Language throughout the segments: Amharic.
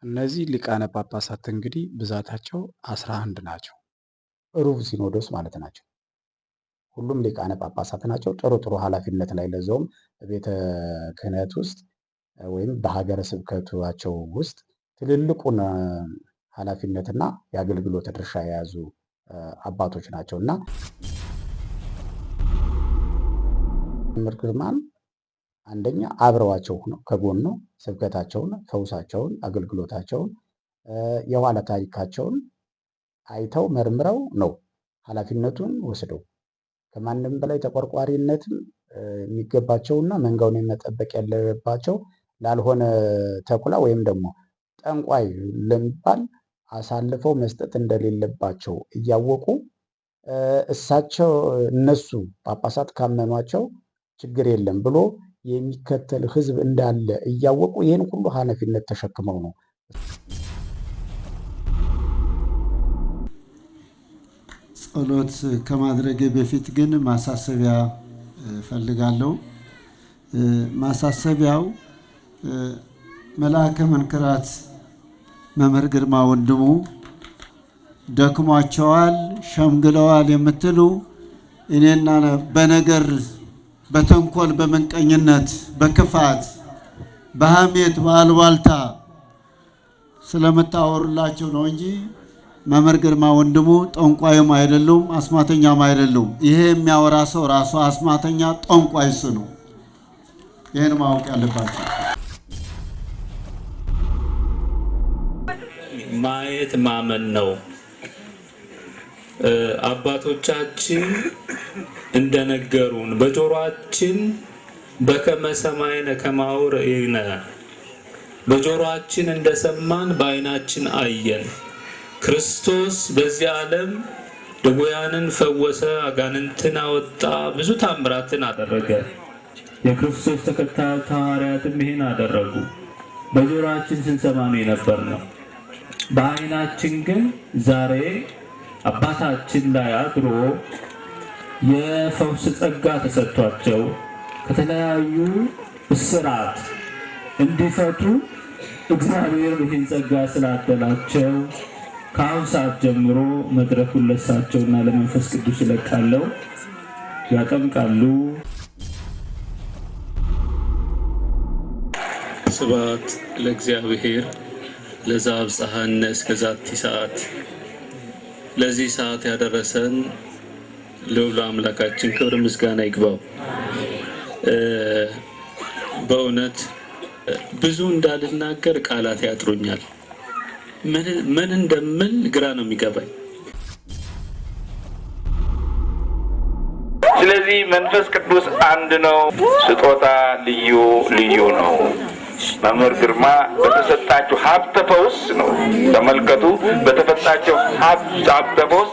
እነዚህ ሊቃነ ጳጳሳት እንግዲህ ብዛታቸው 11 ናቸው። ሩብ ሲኖዶስ ማለት ናቸው። ሁሉም ሊቃነ ጳጳሳት ናቸው። ጥሩ ጥሩ ኃላፊነት ላይ ለዛውም በቤተ ክህነት ውስጥ ወይም በሀገረ ስብከታቸው ውስጥ ትልልቁን ኃላፊነትና የአገልግሎት ድርሻ የያዙ አባቶች ናቸውና መምህር ግርማን አንደኛ አብረዋቸው ሆነው ከጎን ነው ስብከታቸውን፣ ፈውሳቸውን፣ አገልግሎታቸውን የኋላ ታሪካቸውን አይተው መርምረው ነው ኃላፊነቱን ወስደው ከማንም በላይ ተቆርቋሪነትም የሚገባቸውና መንጋውን መጠበቅ ያለባቸው ላልሆነ ተኩላ ወይም ደግሞ ጠንቋይ ለሚባል አሳልፈው መስጠት እንደሌለባቸው እያወቁ እሳቸው እነሱ ጳጳሳት ካመኗቸው ችግር የለም ብሎ የሚከተል ሕዝብ እንዳለ እያወቁ ይህን ሁሉ ኃላፊነት ተሸክመው ነው። ጸሎት ከማድረጌ በፊት ግን ማሳሰቢያ ፈልጋለሁ። ማሳሰቢያው መልአከ መንክራት መምህር ግርማ ወንድሙ ደክሟቸዋል፣ ሸምግለዋል የምትሉ እኔና በነገር በተንኮል በመንቀኝነት በክፋት በሐሜት በአልባልታ ስለምታወሩላቸው ነው እንጂ መምህር ግርማ ወንድሙ ጠንቋይም አይደሉም፣ አስማተኛም አይደሉም። ይሄ የሚያወራ ሰው ራሱ አስማተኛ ጠንቋይ እሱ ነው። ይህን ማወቅ ያለባቸው። ማየት ማመን ነው። አባቶቻችን እንደነገሩን በጆሮአችን በከመ ሰማይነ ከማሁ ርኢነ፣ በጆሮአችን እንደሰማን በዓይናችን አየን። ክርስቶስ በዚህ ዓለም ድውያንን ፈወሰ፣ አጋንንትን አወጣ፣ ብዙ ታምራትን አደረገ። የክርስቶስ ተከታዮች ሐዋርያትም ይሄን አደረጉ። በጆሮአችን ስንሰማ ነው የነበርነው። በዓይናችን ግን ዛሬ አባታችን ላይ አድሮ የፈውስ ጸጋ ተሰጥቷቸው ከተለያዩ እስራት እንዲፈቱ እግዚአብሔር ይህን ጸጋ ስላደላቸው ከአሁን ሰዓት ጀምሮ መድረኩን ለሳቸውና ለመንፈስ ቅዱስ ይለቃለው፣ ያጠምቃሉ። ስብሐት ለእግዚአብሔር ለዘአብጽሐነ እስከ ዛቲ ሰዓት። ለዚህ ሰዓት ያደረሰን ልዑል አምላካችን ክብር ምስጋና ይግባው። በእውነት ብዙ እንዳልናገር ቃላት ያጥሩኛል። ምን እንደምል ግራ ነው የሚገባኝ። ስለዚህ መንፈስ ቅዱስ አንድ ነው፣ ስጦታ ልዩ ልዩ ነው። መምህር ግርማ በተሰጣቸው ሀብተ ፈውስ ነው። ተመልከቱ፣ በተፈጣቸው ሀብተ ፈውስ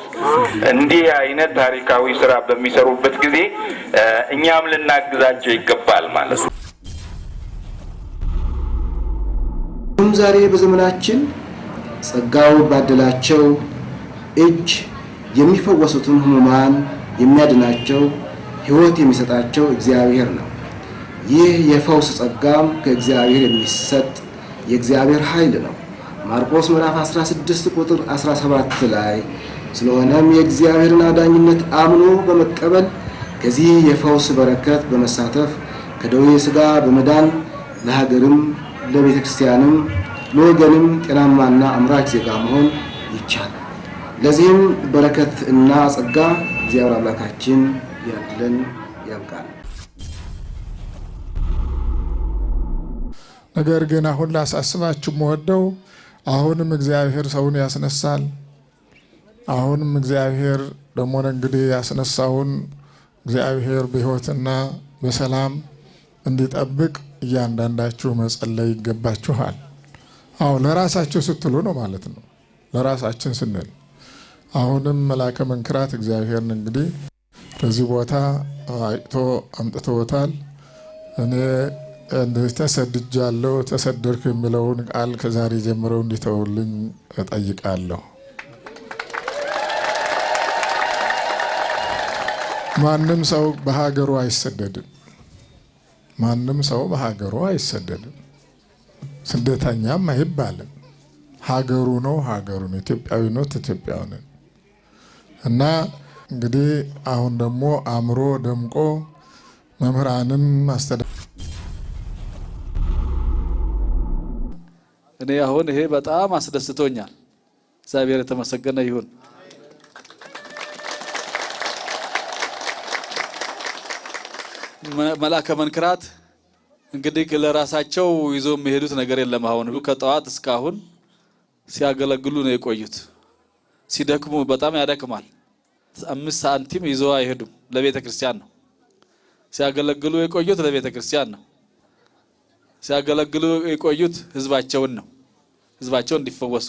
እንዲህ አይነት ታሪካዊ ስራ በሚሰሩበት ጊዜ እኛም ልናግዛቸው ይገባል ማለት ነው። ዛሬ በዘመናችን ጸጋው ባደላቸው እጅ የሚፈወሱትን ሕሙማን የሚያድናቸው ሕይወት የሚሰጣቸው እግዚአብሔር ነው። ይህ የፈውስ ጸጋም ከእግዚአብሔር የሚሰጥ የእግዚአብሔር ኃይል ነው። ማርቆስ ምዕራፍ 16 ቁጥር 17 ላይ ስለሆነም የእግዚአብሔርን አዳኝነት አምኖ በመቀበል ከዚህ የፈውስ በረከት በመሳተፍ ከደዌ ሥጋ በመዳን ለሀገርም ለቤተ ክርስቲያንም ለወገንም ጤናማና አምራች ዜጋ መሆን ይቻላል። ለዚህም በረከት እና ጸጋ እግዚአብሔር አምላካችን ያድለን ያብቃል። ነገር ግን አሁን ላሳስባችሁ የምወደው አሁንም እግዚአብሔር ሰውን ያስነሳል። አሁንም እግዚአብሔር ደግሞ እንግዲህ ያስነሳውን እግዚአብሔር በሕይወትና በሰላም እንዲጠብቅ እያንዳንዳችሁ መጸለይ ይገባችኋል። አሁን ለራሳችሁ ስትሉ ነው ማለት ነው። ለራሳችን ስንል አሁንም መልአከ መንክራት እግዚአብሔርን እንግዲህ በዚህ ቦታ አይቶ አምጥቶታል። እኔ እንደዚህ ተሰድጃለሁ፣ ተሰደድኩ የሚለውን ቃል ከዛሬ ጀምረው እንዲተውልኝ እጠይቃለሁ። ማንም ሰው በሀገሩ አይሰደድም። ማንም ሰው በሀገሩ አይሰደድም። ስደተኛም አይባልም። ሀገሩ ነው ሀገሩ ነው፣ ኢትዮጵያዊነት ኢትዮጵያዊነት እና እንግዲህ አሁን ደግሞ አምሮ ደምቆ መምህራንም እኔ አሁን ይሄ በጣም አስደስቶኛል። እግዚአብሔር የተመሰገነ ይሁን። መልአከ መንክራት እንግዲህ ለራሳቸው ይዞ የሚሄዱት ነገር የለም። አሁን ከጠዋት እስካሁን ሲያገለግሉ ነው የቆዩት። ሲደክሙ በጣም ያደክማል። 5 ሳንቲም ይዘው አይሄዱም። ለቤተ ክርስቲያን ነው ሲያገለግሉ የቆዩት፣ ለቤተ ክርስቲያን ነው ሲያገለግሉ የቆዩት። ህዝባቸውን ነው፣ ህዝባቸውን እንዲፈወሱ፣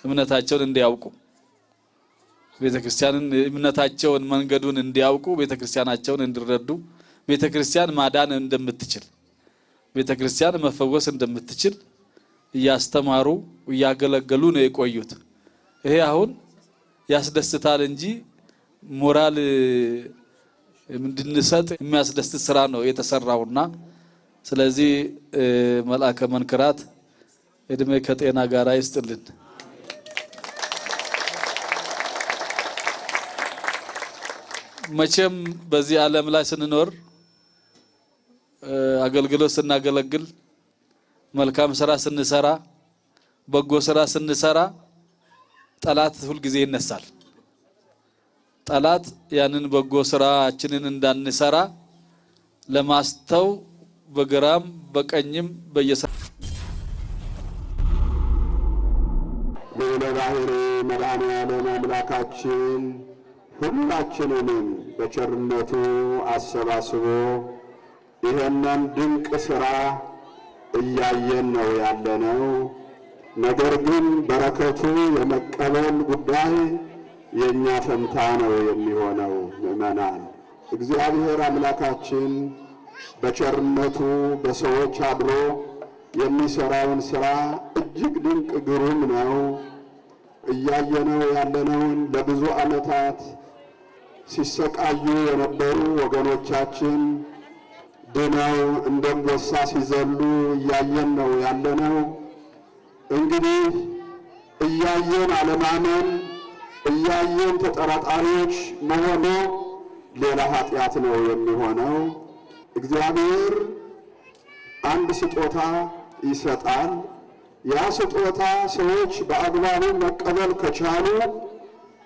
እምነታቸውን እንዲያውቁ፣ ቤተ ክርስቲያንን እምነታቸውን መንገዱን እንዲያውቁ፣ ቤተ ክርስቲያናቸውን እንዲረዱ፣ ቤተ ክርስቲያን ማዳን እንደምትችል፣ ቤተ ክርስቲያን መፈወስ እንደምትችል እያስተማሩ እያገለገሉ ነው የቆዩት። ይሄ አሁን ያስደስታል እንጂ ሞራል እንድንሰጥ የሚያስደስት ስራ ነው የተሰራውና ስለዚህ መልአከ መንክራት እድሜ ከጤና ጋር ይስጥልን። መቼም በዚህ ዓለም ላይ ስንኖር አገልግሎት ስናገለግል፣ መልካም ስራ ስንሰራ፣ በጎ ስራ ስንሰራ ጠላት ሁሉ ጊዜ ይነሳል። ጠላት ያንን በጎ ስራችንን እንዳንሰራ ለማስተው በግራም በቀኝም ለባህር መድኃኔዓለም አምላካችን ሁላችንንም በቸርነቱ አሰባስቦ ይሄንን ድንቅ ስራ እያየን ነው ያለነው። ነገር ግን በረከቱ የመቀበል ጉዳይ የኛ ፈንታ ነው የሚሆነው። ምእመናን እግዚአብሔር አምላካችን በቸርነቱ በሰዎች አድሮ የሚሰራውን ስራ እጅግ ድንቅ ግሩም ነው። እያየነው ያለነውን ለብዙ ዓመታት ሲሰቃዩ የነበሩ ወገኖቻችን ድነው እንደ አንበሳ ሲዘሉ እያየን ነው ያለነው። እንግዲህ እያየን አለማመን፣ እያየን ተጠራጣሪዎች መሆኑ ሌላ ኃጢአት ነው የሚሆነው። እግዚአብሔር አንድ ስጦታ ይሰጣል። ያ ስጦታ ሰዎች በአግባቡ መቀበል ከቻሉ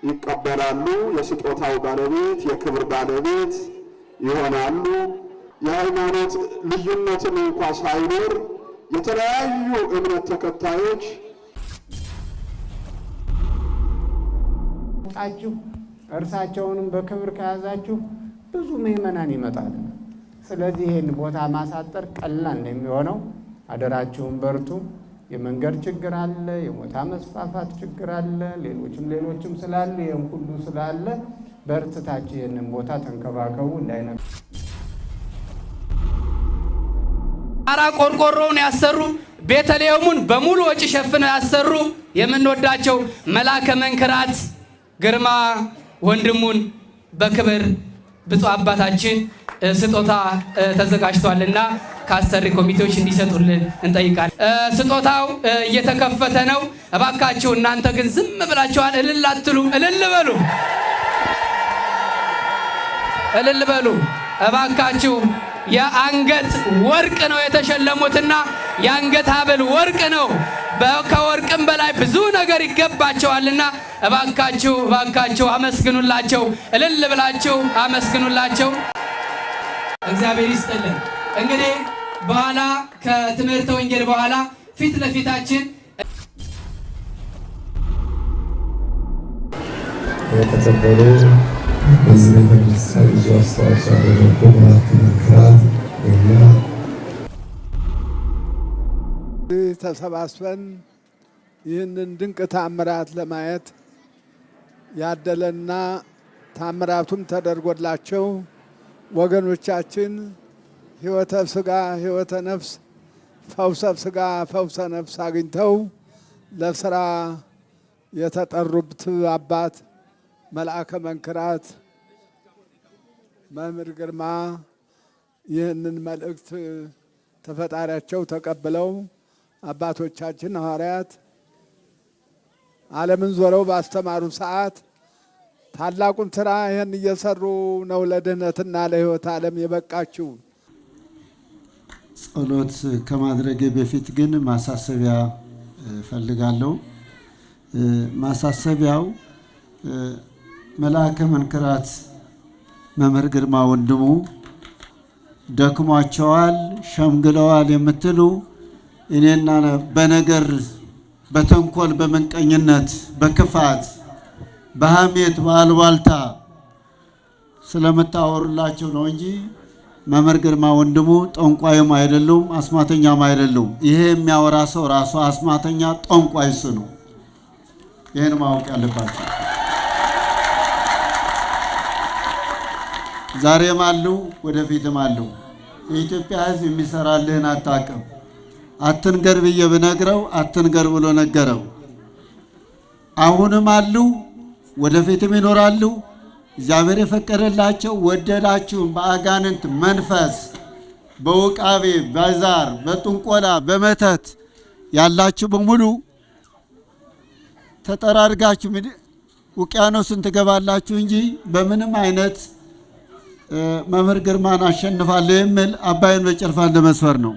ይቀበላሉ። የስጦታው ባለቤት የክብር ባለቤት ይሆናሉ። የሃይማኖት ልዩነትን እንኳ ሳይኖር የተለያዩ እምነት ተከታዮች እርሳቸውንም በክብር ከያዛችሁ ብዙ ምዕመናን ይመጣሉ። ስለዚህ ይህን ቦታ ማሳጠር ቀላል ነው የሚሆነው። አደራችሁን በርቱ። የመንገድ ችግር አለ፣ የቦታ መስፋፋት ችግር አለ፣ ሌሎችም ስላሉ ይህም ሁሉ ስላለ በርትታችሁ ይህንን ቦታ ተንከባከቡ። እንዳይነካ አራ ቆርቆሮውን ያሰሩ ቤተልሔሙን በሙሉ ወጪ ሸፍነው ያሰሩ የምንወዳቸው መልአከ መንክራት ግርማ ወንድሙን በክብር ብፁዕ አባታችን ስጦታ ተዘጋጅቷልና ከአሰሪ ኮሚቴዎች እንዲሰጡልን እንጠይቃለን። ስጦታው እየተከፈተ ነው። እባካችሁ እናንተ ግን ዝም ብላችኋል። እልል አትሉ። እልል በሉ፣ እልል በሉ እባካችሁ። የአንገት ወርቅ ነው የተሸለሙትና የአንገት ሐብል ወርቅ ነው። ከወርቅም በላይ ብዙ ነገር ይገባቸዋልና እባካችሁ እባካችሁ አመስግኑላቸው። እልል ብላችሁ አመስግኑላቸው። እግዚአብሔር ይስጥልን። እንግዲህ በኋላ ከትምህርተ ወንጌል በኋላ ፊት ለፊታችን የተከበሩ በዚህ ቤተክርስቲያን ብዙ አስተዋጽኦ ያደረጉ መልአከ መንክራት እና ተሰባስበን ይህንን ድንቅ ታምራት ለማየት ያደለና ታምራቱም ተደርጎላቸው ወገኖቻችን ሕይወተ ሥጋ ሕይወተ ነፍስ፣ ፈውሰ ሥጋ ፈውሰ ነፍስ አግኝተው ለስራ የተጠሩት አባት መልአከ መንክራት መምህር ግርማ ይህንን መልእክት ተፈጣሪያቸው ተቀብለው አባቶቻችን ሐዋርያት ዓለምን ዞረው ባስተማሩ ሰዓት ታላቁን ስራ ይህን እየሰሩ ነው ለድህነትና ለሕይወት ዓለም የበቃችው። ጸሎት ከማድረጌ በፊት ግን ማሳሰቢያ ፈልጋለሁ። ማሳሰቢያው መልአከ መንክራት መምህር ግርማ ወንድሙ ደክሟቸዋል፣ ሸምግለዋል የምትሉ እኔና በነገር በተንኮል በመንቀኝነት በክፋት በሐሜት በአልባልታ ስለምታወሩላቸው ነው እንጂ መምህር ግርማ ወንድሙ ጠንቋይም አይደሉም፣ አስማተኛም አይደሉም። ይሄ የሚያወራ ሰው ራሱ አስማተኛ ጠንቋይ እሱ ነው። ይህን ማወቅ ያለባቸው። ዛሬም አሉ፣ ወደፊትም አሉ። የኢትዮጵያ ሕዝብ የሚሰራልህን አታውቅም። አትንገር ብዬ ብነግረው አትንገር ብሎ ነገረው። አሁንም አሉ፣ ወደፊትም ይኖራሉ። እግዚአብሔር የፈቀደላቸው ወደዳችሁም በአጋንንት መንፈስ በውቃቤ በዛር በጥንቆላ በመተት ያላችሁ በሙሉ ተጠራርጋችሁ ውቅያኖስን ትገባላችሁ እንጂ በምንም አይነት መምህር ግርማን አሸንፋለሁ የሚል አባይን በጭልፋ እንደመስፈር ነው።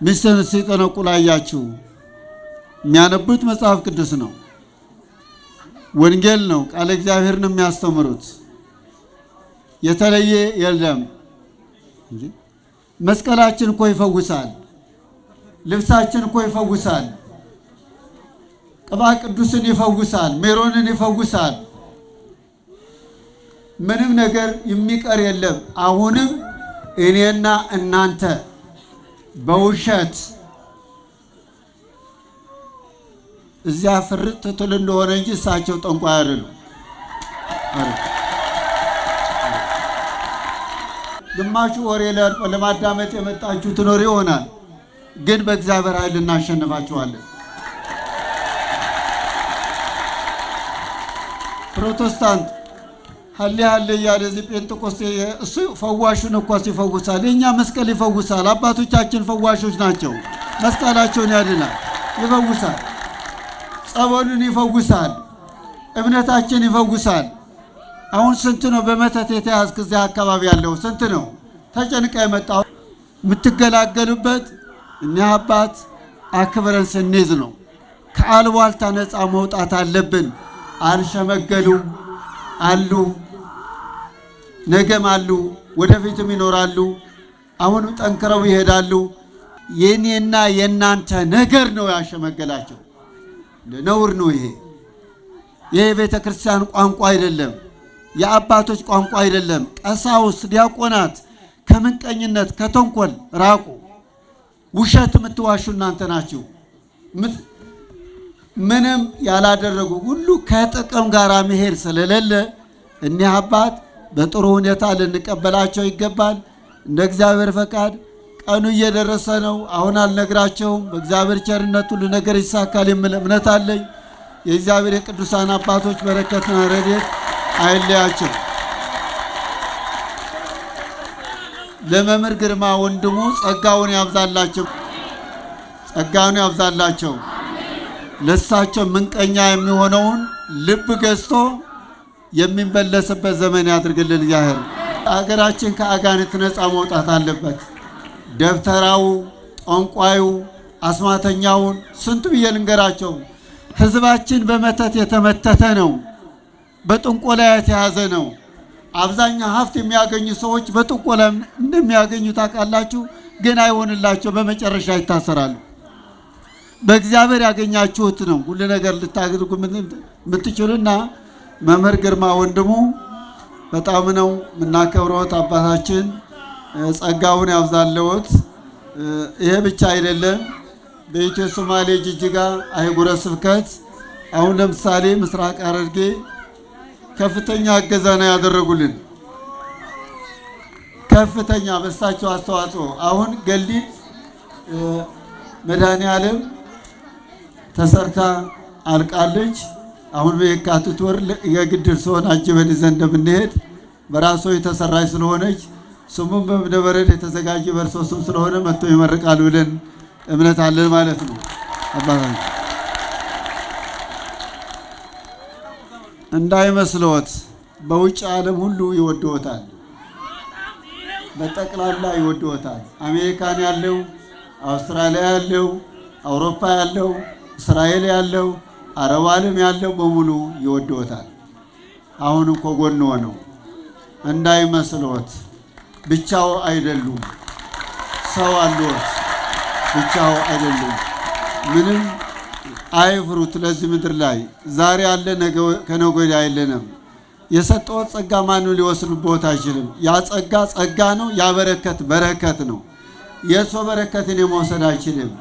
ሚስትን ሲጠነቁ ላያችሁ የሚያነቡት መጽሐፍ ቅዱስ ነው፣ ወንጌል ነው፣ ቃለ እግዚአብሔርን የሚያስተምሩት የተለየ የለም። መስቀላችን እኮ ይፈውሳል፣ ልብሳችን እኮ ይፈውሳል፣ ቅባ ቅዱስን ይፈውሳል፣ ሜሮንን ይፈውሳል። ምንም ነገር የሚቀር የለም። አሁንም እኔና እናንተ በውሸት እዚያ ፍርጥ ትል እንደሆነ እንጂ እሳቸው ጠንቋይ አይደሉም። ግማሹ ወሬ ለማዳመጥ የመጣችሁ ትኖር ይሆናል፣ ግን በእግዚአብሔር ኃይል እናሸንፋችኋለን። ፕሮቴስታንት ሀሌ ሀሌ እያለ እዚህ ጴንጤቆስጤ እሱ ፈዋሹን እኮ ይፈውሳል። የእኛ መስቀል ይፈውሳል። አባቶቻችን ፈዋሾች ናቸው። መስቀላቸውን ያድናል፣ ይፈውሳል። ጸበሉን ይፈውሳል። እምነታችን ይፈውሳል። አሁን ስንት ነው በመተት የተያዝክ እዚያ አካባቢ ያለው ስንት ነው? ተጨንቃ የመጣው የምትገላገሉበት እኒህ አባት አክብረን ስንይዝ ነው። ከአልቧልታ ነፃ መውጣት አለብን። አልሸመገሉም፣ አሉ፣ ነገም አሉ፣ ወደፊትም ይኖራሉ። አሁንም ጠንክረው ይሄዳሉ። የኔና የናንተ ነገር ነው ያሸመገላቸው። ነውር ነው ይሄ። የቤተ ክርስቲያን ቋንቋ አይደለም፣ የአባቶች ቋንቋ አይደለም። ቀሳውስት፣ ዲያቆናት ከምንቀኝነት ከተንኮል ራቁ። ውሸት የምትዋሹ እናንተ ናችሁ። ምንም ያላደረጉ ሁሉ ከጥቅም ጋር መሄድ ስለሌለ እኒህ አባት በጥሩ ሁኔታ ልንቀበላቸው ይገባል። እንደ እግዚአብሔር ፈቃድ ቀኑ እየደረሰ ነው። አሁን አልነግራቸውም። በእግዚአብሔር ቸርነት ሁሉ ነገር ይሳካል የሚል እምነት አለኝ። የእግዚአብሔር የቅዱሳን አባቶች በረከትና ረድኤት አይለያቸው። ለመምህር ግርማ ወንድሙ ጸጋውን ያብዛላቸው፣ ጸጋውን ያብዛላቸው። ለሳቸው ምንቀኛ የሚሆነውን ልብ ገዝቶ የሚመለስበት ዘመን ያድርግልን እግዚአብሔር። አገራችን ከአጋንንት ነፃ መውጣት አለበት። ደብተራው፣ ጠንቋዩ፣ አስማተኛውን ስንቱ ብዬ ልንገራቸው። ህዝባችን በመተት የተመተተ ነው፣ በጥንቆላ የተያዘ ነው። አብዛኛው ሀብት የሚያገኙ ሰዎች በጥንቆላ እንደሚያገኙ ታውቃላችሁ፣ ግን አይሆንላቸው፣ በመጨረሻ ይታሰራሉ። በእግዚአብሔር ያገኛችሁት ነው ሁሉ ነገር ልታደርጉ የምትችሉና መምህር ግርማ ወንድሙ በጣም ነው የምናከብረዎት አባታችን። ጸጋውን ያብዛለዎት። ይሄ ብቻ አይደለም። በኢትዮ ሶማሌ ጅጅጋ አህጉረ ስብከት አሁን ለምሳሌ ምስራቅ ሐረርጌ ከፍተኛ እገዛ ነው ያደረጉልን። ከፍተኛ በሳቸው አስተዋጽኦ አሁን ገልዲት መድኃኔዓለም ተሰርታ አልቃለች። አሁን በየካቲት ወር የግድር ሲሆን አጅበን ይዘን እንደምንሄድ በራሷ የተሰራች ስለሆነች ስሙም በእብነ በረድ የተዘጋጀ በእርሶ ስም ስለሆነ መጥቶ ይመርቃሉ ብለን እምነት አለን ማለት ነው። አባታችን እንዳይመስልዎት በውጭ ዓለም ሁሉ ይወድዎታል። በጠቅላላ ይወድዎታል። አሜሪካን ያለው፣ አውስትራሊያ ያለው፣ አውሮፓ ያለው፣ እስራኤል ያለው፣ አረብ ዓለም ያለው በሙሉ ይወድዎታል። አሁን እኮ ጎንዎ ነው። እንዳይመስልዎት ብቻው አይደሉም። ሰው አለዎት፣ ብቻው አይደሉም። ምንም አይፍሩት። ለዚህ ምድር ላይ ዛሬ አለ፣ ነገ ከነገ ወዲያ አይለንም። የሰጠዎት ጸጋ ማንም ሊወስድብዎት አይችልም። ያ ጸጋ ጸጋ ነው። ያ በረከት በረከት ነው። የእርሶ በረከትን የመውሰድ አይችልም።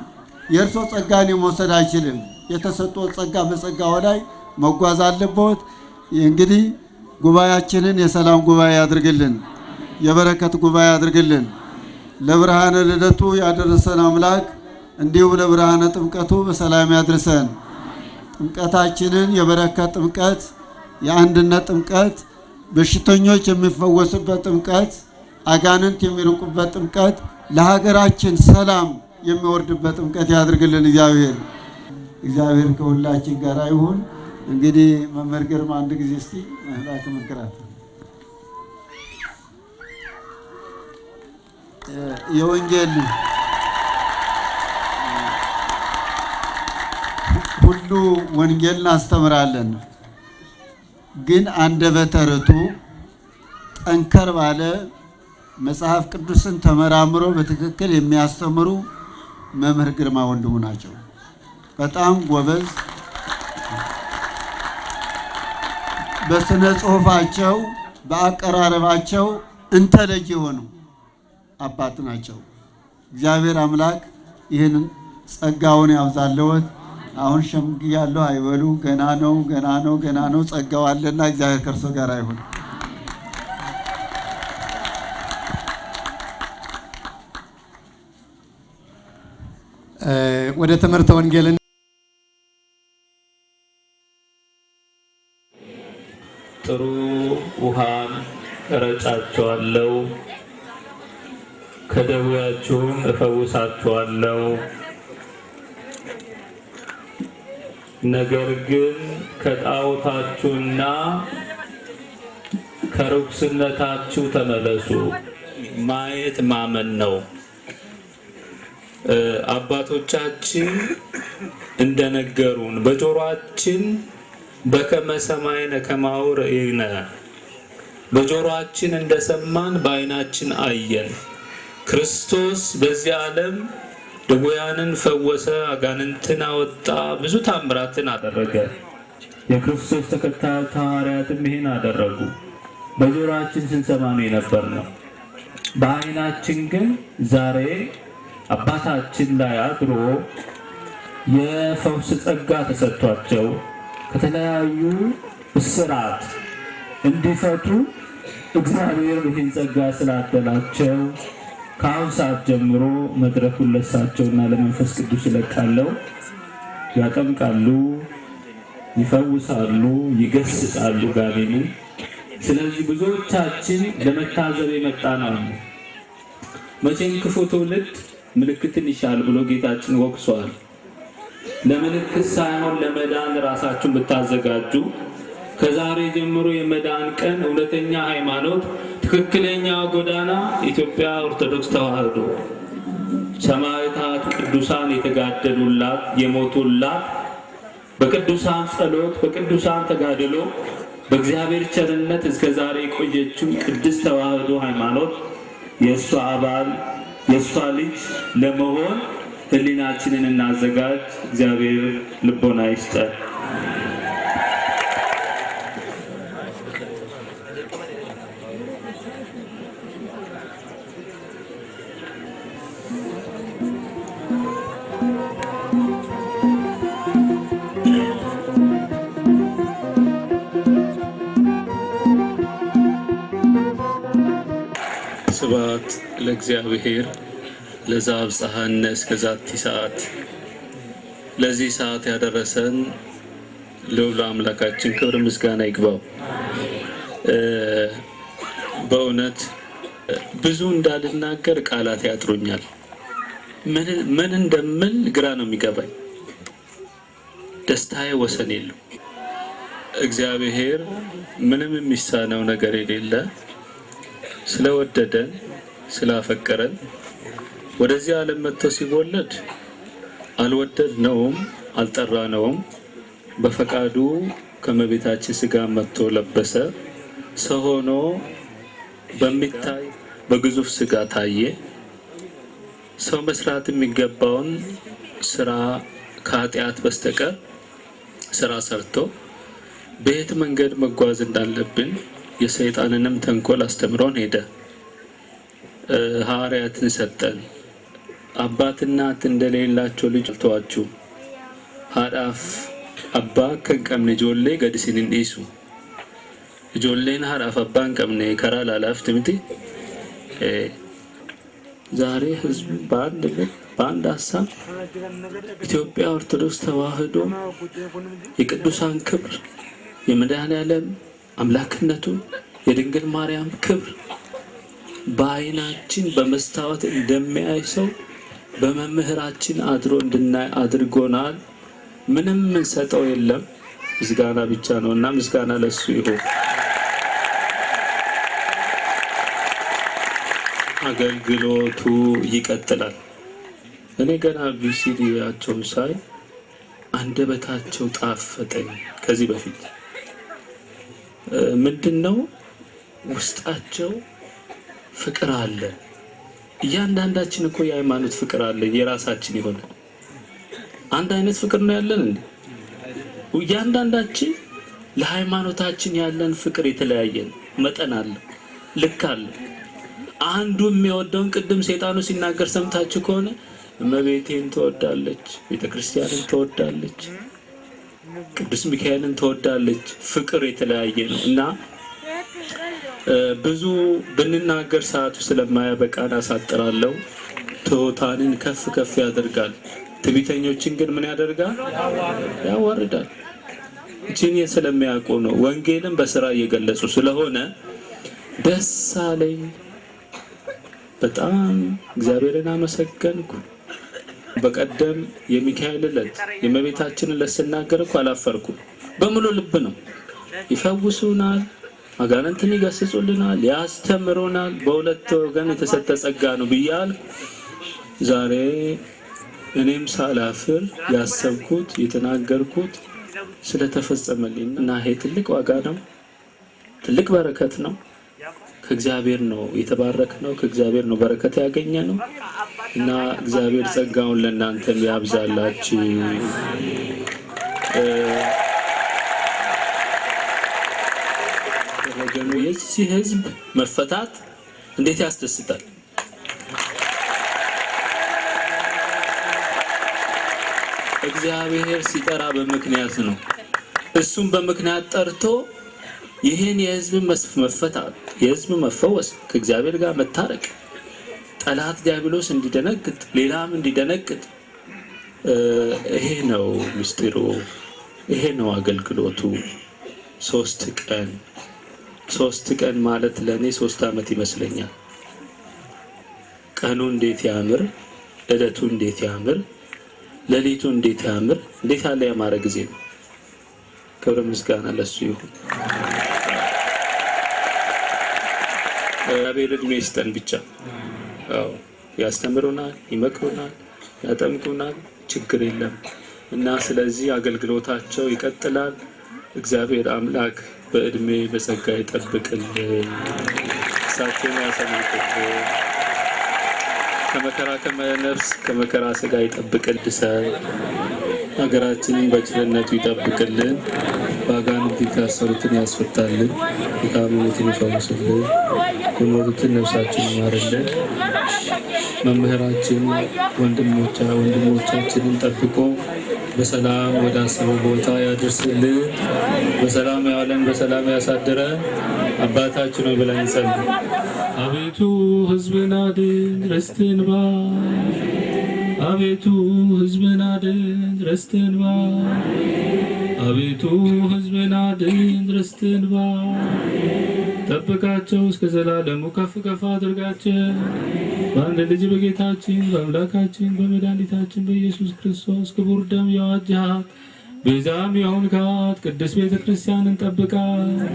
የእርሶ ጸጋን የመውሰድ አይችልም። የተሰጠዎት ጸጋ በጸጋው ላይ መጓዝ አለብዎት። እንግዲህ ጉባኤያችንን የሰላም ጉባኤ ያድርግልን፣ የበረከት ጉባኤ ያድርግልን። ለብርሃነ ልደቱ ያደረሰን አምላክ እንዲሁም ለብርሃነ ጥምቀቱ በሰላም ያድርሰን። ጥምቀታችንን የበረከት ጥምቀት፣ የአንድነት ጥምቀት፣ በሽተኞች የሚፈወሱበት ጥምቀት፣ አጋንንት የሚርቁበት ጥምቀት፣ ለሀገራችን ሰላም የሚወርድበት ጥምቀት ያድርግልን። እግዚአብሔር ከሁላችን ጋር ይሁን። እንግዲህ መምህር ግርማ አንድ ጊዜ እስቲ መህላት መንክራት የወንጌል ሁሉ ወንጌል እናስተምራለን፣ ግን አንደበተ ርቱዕ ጠንከር ባለ መጽሐፍ ቅዱስን ተመራምሮ በትክክል የሚያስተምሩ መምህር ግርማ ወንድሙ ናቸው። በጣም ጎበዝ፣ በስነ ጽሑፋቸው በአቀራረባቸው እንተለጅ የሆኑ አባት ናቸው። እግዚአብሔር አምላክ ይህን ጸጋውን ያብዛለዎት። አሁን ሸምግያለሁ አይበሉ፣ ገና ነው ገና ነው ገና ነው። ጸጋው አለና እግዚአብሔር ከእርሶ ጋር ይሁን። ወደ ትምህርተ ወንጌልን ጥሩ ውሃን እረጫቸዋለሁ፣ ከደዌያችሁም እፈውሳችኋለሁ። ነገር ግን ከጣዖታችሁና ከርኩስነታችሁ ተመለሱ። ማየት ማመን ነው። አባቶቻችን እንደነገሩን በጆሮአችን በከመ ሰማይነ ከማሁ ርኢነ፣ በጆሮአችን እንደሰማን በዓይናችን አየን። ክርስቶስ በዚህ ዓለም ድውያንን ፈወሰ፣ አጋንንትን አወጣ፣ ብዙ ታምራትን አደረገ። የክርስቶስ ተከታዮች ሐዋርያትም ይሄን አደረጉ። በጆሮአችን ስንሰማ ነው የነበርነው። በዓይናችን ግን ዛሬ አባታችን ላይ አድሮ የፈውስ ጸጋ ተሰጥቷቸው ከተለያዩ እስራት እንዲፈቱ እግዚአብሔር ይህን ጸጋ ስላደላቸው ከአሁን ሰዓት ጀምሮ መድረኩን ለሳቸውና ለመንፈስ ቅዱስ ይለቃለው። ያጠምቃሉ፣ ይፈውሳሉ፣ ይገስጻሉ ጋኔኑ። ስለዚህ ብዙዎቻችን ለመታዘብ የመጣ ነው። መቼም ክፉ ትውልድ ምልክትን ይሻል ብሎ ጌታችን ወቅሷል። ለምልክት ሳይሆን ለመዳን ራሳችሁን ብታዘጋጁ ከዛሬ ጀምሮ የመዳን ቀን፣ እውነተኛ ሃይማኖት፣ ትክክለኛ ጎዳና ኢትዮጵያ ኦርቶዶክስ ተዋህዶ ሰማዕታት ቅዱሳን የተጋደሉላት የሞቱላት በቅዱሳን ጸሎት በቅዱሳን ተጋድሎ በእግዚአብሔር ቸርነት እስከ ዛሬ የቆየችው ቅድስት ተዋህዶ ሃይማኖት የእሷ አባል የእሷ ልጅ ለመሆን ሕሊናችንን እናዘጋጅ። እግዚአብሔር ልቦና ይስጠን። ስብሐት ለእግዚአብሔር ለዘአብጽሐነ እስከ ዛቲ ሰዓት። ለዚህ ሰዓት ያደረሰን ልዑል አምላካችን ክብር ምስጋና ይግባው። በእውነት ብዙ እንዳልናገር ቃላት ያጥሩኛል። ምን እንደምል ግራ ነው የሚገባኝ። ደስታዬ ወሰን የለው። እግዚአብሔር ምንም የሚሳነው ነገር የሌለ ስለወደደን ስላፈቀረን ወደዚህ ዓለም መጥቶ ሲወለድ አልወደድነውም፣ አልጠራነውም። በፈቃዱ ከመቤታችን ስጋ መጥቶ ለበሰ። ሰው ሆኖ በሚታይ በግዙፍ ስጋ ታየ። ሰው መስራት የሚገባውን ስራ ከኃጢአት በስተቀር ስራ ሰርቶ በየት መንገድ መጓዝ እንዳለብን የሰይጣንንም ተንኮል አስተምሮን ሄደ። ሐዋርያትን ሰጠን። አባትና እናት እንደሌላቸው ልጅ አልተዋችሁ ሀዳፍ አባ ከንቀምኔ ጆሌ ገድሲን እንዲሱ ጆሌን ሀዳፍ አባን ቀምኔ ከራ ላላፍ ትምቲ ዛሬ ህዝብ በአንድ ሀሳብ ኢትዮጵያ ኦርቶዶክስ ተዋህዶ የቅዱሳን ክብር የመድኃኔዓለም አምላክነቱ የድንግል ማርያም ክብር በአይናችን በመስታወት እንደሚያይ ሰው በመምህራችን አድሮ እንድናይ አድርጎናል። ምንም እንሰጠው የለም፣ ምስጋና ብቻ ነውና ምስጋና ለሱ ይሁን። አገልግሎቱ ይቀጥላል። እኔ ገና ቪሲዲያቸውን ሳይ አንደበታቸው ጣፈጠኝ። ከዚህ በፊት ምንድነው ውስጣቸው ፍቅር አለ። እያንዳንዳችን እኮ የሃይማኖት ፍቅር አለ፣ የራሳችን ይሆነ አንድ አይነት ፍቅር ነው ያለን እንዴ? እያንዳንዳችን ለሃይማኖታችን ያለን ፍቅር የተለያየ መጠን አለ፣ ልክ አለ። አንዱ የሚወደውን ቅድም ሰይጣኑ ሲናገር ሰምታችሁ ከሆነ እመቤቴን ትወዳለች፣ ቤተክርስቲያንን ትወዳለች፣ ቅዱስ ሚካኤልን ትወዳለች። ፍቅር የተለያየ ነው እና ብዙ ብንናገር ሰዓቱ ስለማያበቃን አሳጥራለሁ። ትሑታንን ከፍ ከፍ ያደርጋል፣ ትዕቢተኞችን ግን ምን ያደርጋል? ያዋርዳል። እቺን ስለሚያውቁ ነው። ወንጌልን በስራ እየገለጹ ስለሆነ ደስ አለኝ። በጣም እግዚአብሔርን አመሰገንኩ። በቀደም የሚካኤል ዕለት የእመቤታችንን ዕለት ስናገር እኮ አላፈርኩም። በሙሉ ልብ ነው። ይፈውሱናል፣ አጋንንትን ይገስጹልናል፣ ያስተምሩናል። በሁለት ወገን የተሰጠ ጸጋ ነው ብያለሁ። ዛሬ እኔም ሳላፍር ያሰብኩት የተናገርኩት ስለተፈጸመልኝ እና ይሄ ትልቅ ዋጋ ነው፣ ትልቅ በረከት ነው። ከእግዚአብሔር ነው የተባረክ ነው፣ ከእግዚአብሔር ነው በረከት ያገኘ ነው እና እግዚአብሔር ጸጋውን ለእናንተም ያብዛላችሁ። ወገኑ የዚህ ህዝብ መፈታት እንዴት ያስደስታል! እግዚአብሔር ሲጠራ በምክንያት ነው። እሱም በምክንያት ጠርቶ ይህን የህዝብ መፈታት፣ የህዝብ መፈወስ፣ ከእግዚአብሔር ጋር መታረቅ፣ ጠላት ዲያብሎስ እንዲደነግጥ፣ ሌላም እንዲደነግጥ፣ ይሄ ነው ምስጢሩ፣ ይሄ ነው አገልግሎቱ። 3 ቀን ማለት ለኔ 3 ዓመት ይመስለኛል። ቀኑ እንዴት ያምር፣ ዕለቱ እንዴት ያምር፣ ሌሊቱ እንዴት ያምር! እንዴት ያለ ያማረ ጊዜ ነው። ክብር ምስጋና ለሱ ይሁን። እግዚአብሔር ዕድሜ ይስጠን ብቻ። አዎ ያስተምሩናል፣ ይመክሩናል፣ ያጠምቁናል፣ ችግር የለም እና ስለዚህ አገልግሎታቸው ይቀጥላል። እግዚአብሔር አምላክ በዕድሜ በጸጋ ይጠብቅልን፣ እሳቸውን ያሰማልን፣ ከመከራ ከመነፍስ ከመከራ ስጋ ይጠብቅልን፣ ሀገራችንን በቸርነቱ ይጠብቅልን፣ በአጋንንት የታሰሩትን ያስፈታልን፣ የታመሙትን ይፈውስልን፣ የሞቱትን ነፍሳቸውን ይማርልን። መምህራችን ወንድሞቻችንን ጠብቆ በሰላም ወደ አሰበው ቦታ ያደርስልን። በሰላም ያዋለን በሰላም ያሳድረን። አባታችን ሆይ ብለን እንጸልይ። አቤቱ ሕዝብን አድን ርስትህን ባርክ። አቤቱ ሕዝብን አድን ርስትህን ባርክ። አቤቱ ሕዝብን አድን፣ ርስትህን ጠብቃቸው፣ እስከ ዘላለሙ ከፍ ከፍ አድርጋቸው። በአንድ ልጅ በጌታችን በአምላካችን በመድኃኒታችን በኢየሱስ ክርስቶስ ክቡር ደም የዋጃት ቤዛም የሆንካት ቅድስት ቤተ ክርስቲያንን ጠብቃት።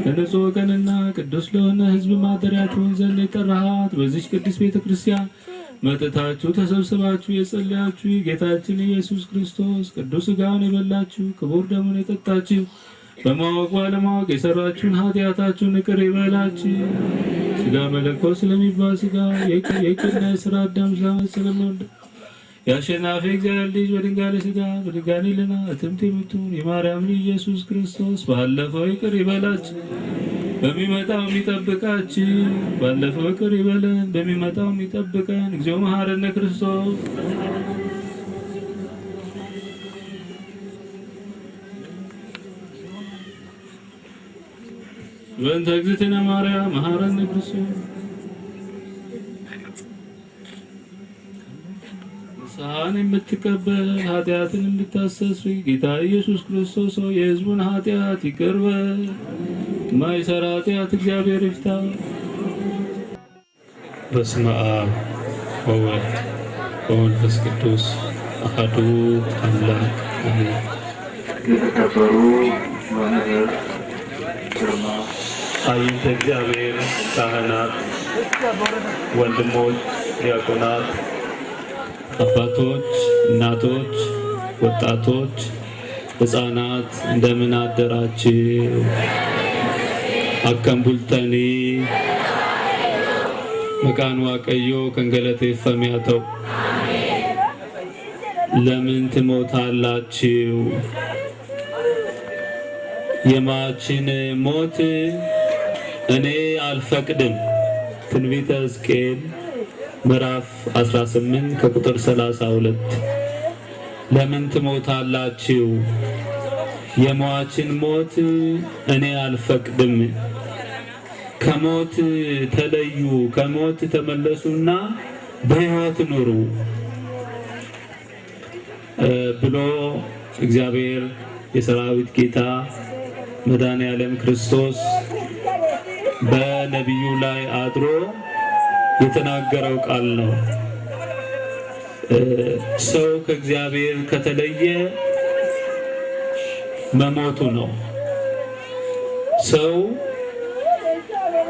ለንጹሕ ወገንና ቅዱስ ለሆነ ሕዝብ ማደሪያ ትሆን ዘንድ የጠራሃት በዚች ቅድስት ቤተ ክርስቲያን መጥታችሁ ተሰብስባችሁ የጸለያችሁ ጌታችን ኢየሱስ ክርስቶስ ቅዱስ ሥጋውን የበላችሁ ክቡር ደሙን የጠጣችሁ በማወቅ ባለማወቅ የሰራችሁን ኃጢአታችሁን ይቅር ይበላችሁ። ሥጋ መለኮት ስለሚባል ሥጋ የቅና የሥራ አዳም ስለሚወልድ የአሸናፊ እግዚአብሔር ልጅ በድንጋሌ ሥጋ በድንጋሌ ሕሊና እትምት የምትሆን የማርያም ልጅ ኢየሱስ ክርስቶስ ባለፈው ይቅር ይበላችሁ፣ በሚመጣው የሚጠብቃችሁ። ባለፈው ይቅር ይበለን፣ በሚመጣው የሚጠብቀን። እግዚኦ መሐረነ ክርስቶስ። በእንተ እግዝእትነ ማርያም መሐረነ ክርስቶስ። ንስሐን የምትቀበል ኃጢአትን የምታስተስርይ ጌታ ኢየሱስ ክርስቶስ ሆይ የሕዝቡን ኃጢአት ይቅር በል። የማይሰራ ኃጢአት እግዚአብሔር ይፍታ። በስመ አብ ወወልድ ወመንፈስ ቅዱስ አሐዱ አምላክ አሜን። የተከበሩ መምህር ግርማ አይንተ እግዚአብሔር ካህናት፣ ወንድሞች ዲያቆናት፣ አባቶች፣ እናቶች፣ ወጣቶች፣ ሕፃናት እንደምን አደራችሁ? አከም ቡልተኒ መቃን ዋቀዮ ከንገለቴ ፈሚያተው ለምን ትሞታላችሁ? የማችን ሞት እኔ አልፈቅድም። ትንቢተ ሕዝቅኤል ምዕራፍ 18 ከቁጥር 32 ለምን ትሞታላችሁ? የሟችን ሞት እኔ አልፈቅድም። ከሞት ተለዩ፣ ከሞት ተመለሱና በሕይወት ኑሩ ብሎ እግዚአብሔር የሰራዊት ጌታ መድኃኔዓለም ክርስቶስ በነቢዩ ላይ አድሮ የተናገረው ቃል ነው። ሰው ከእግዚአብሔር ከተለየ መሞቱ ነው። ሰው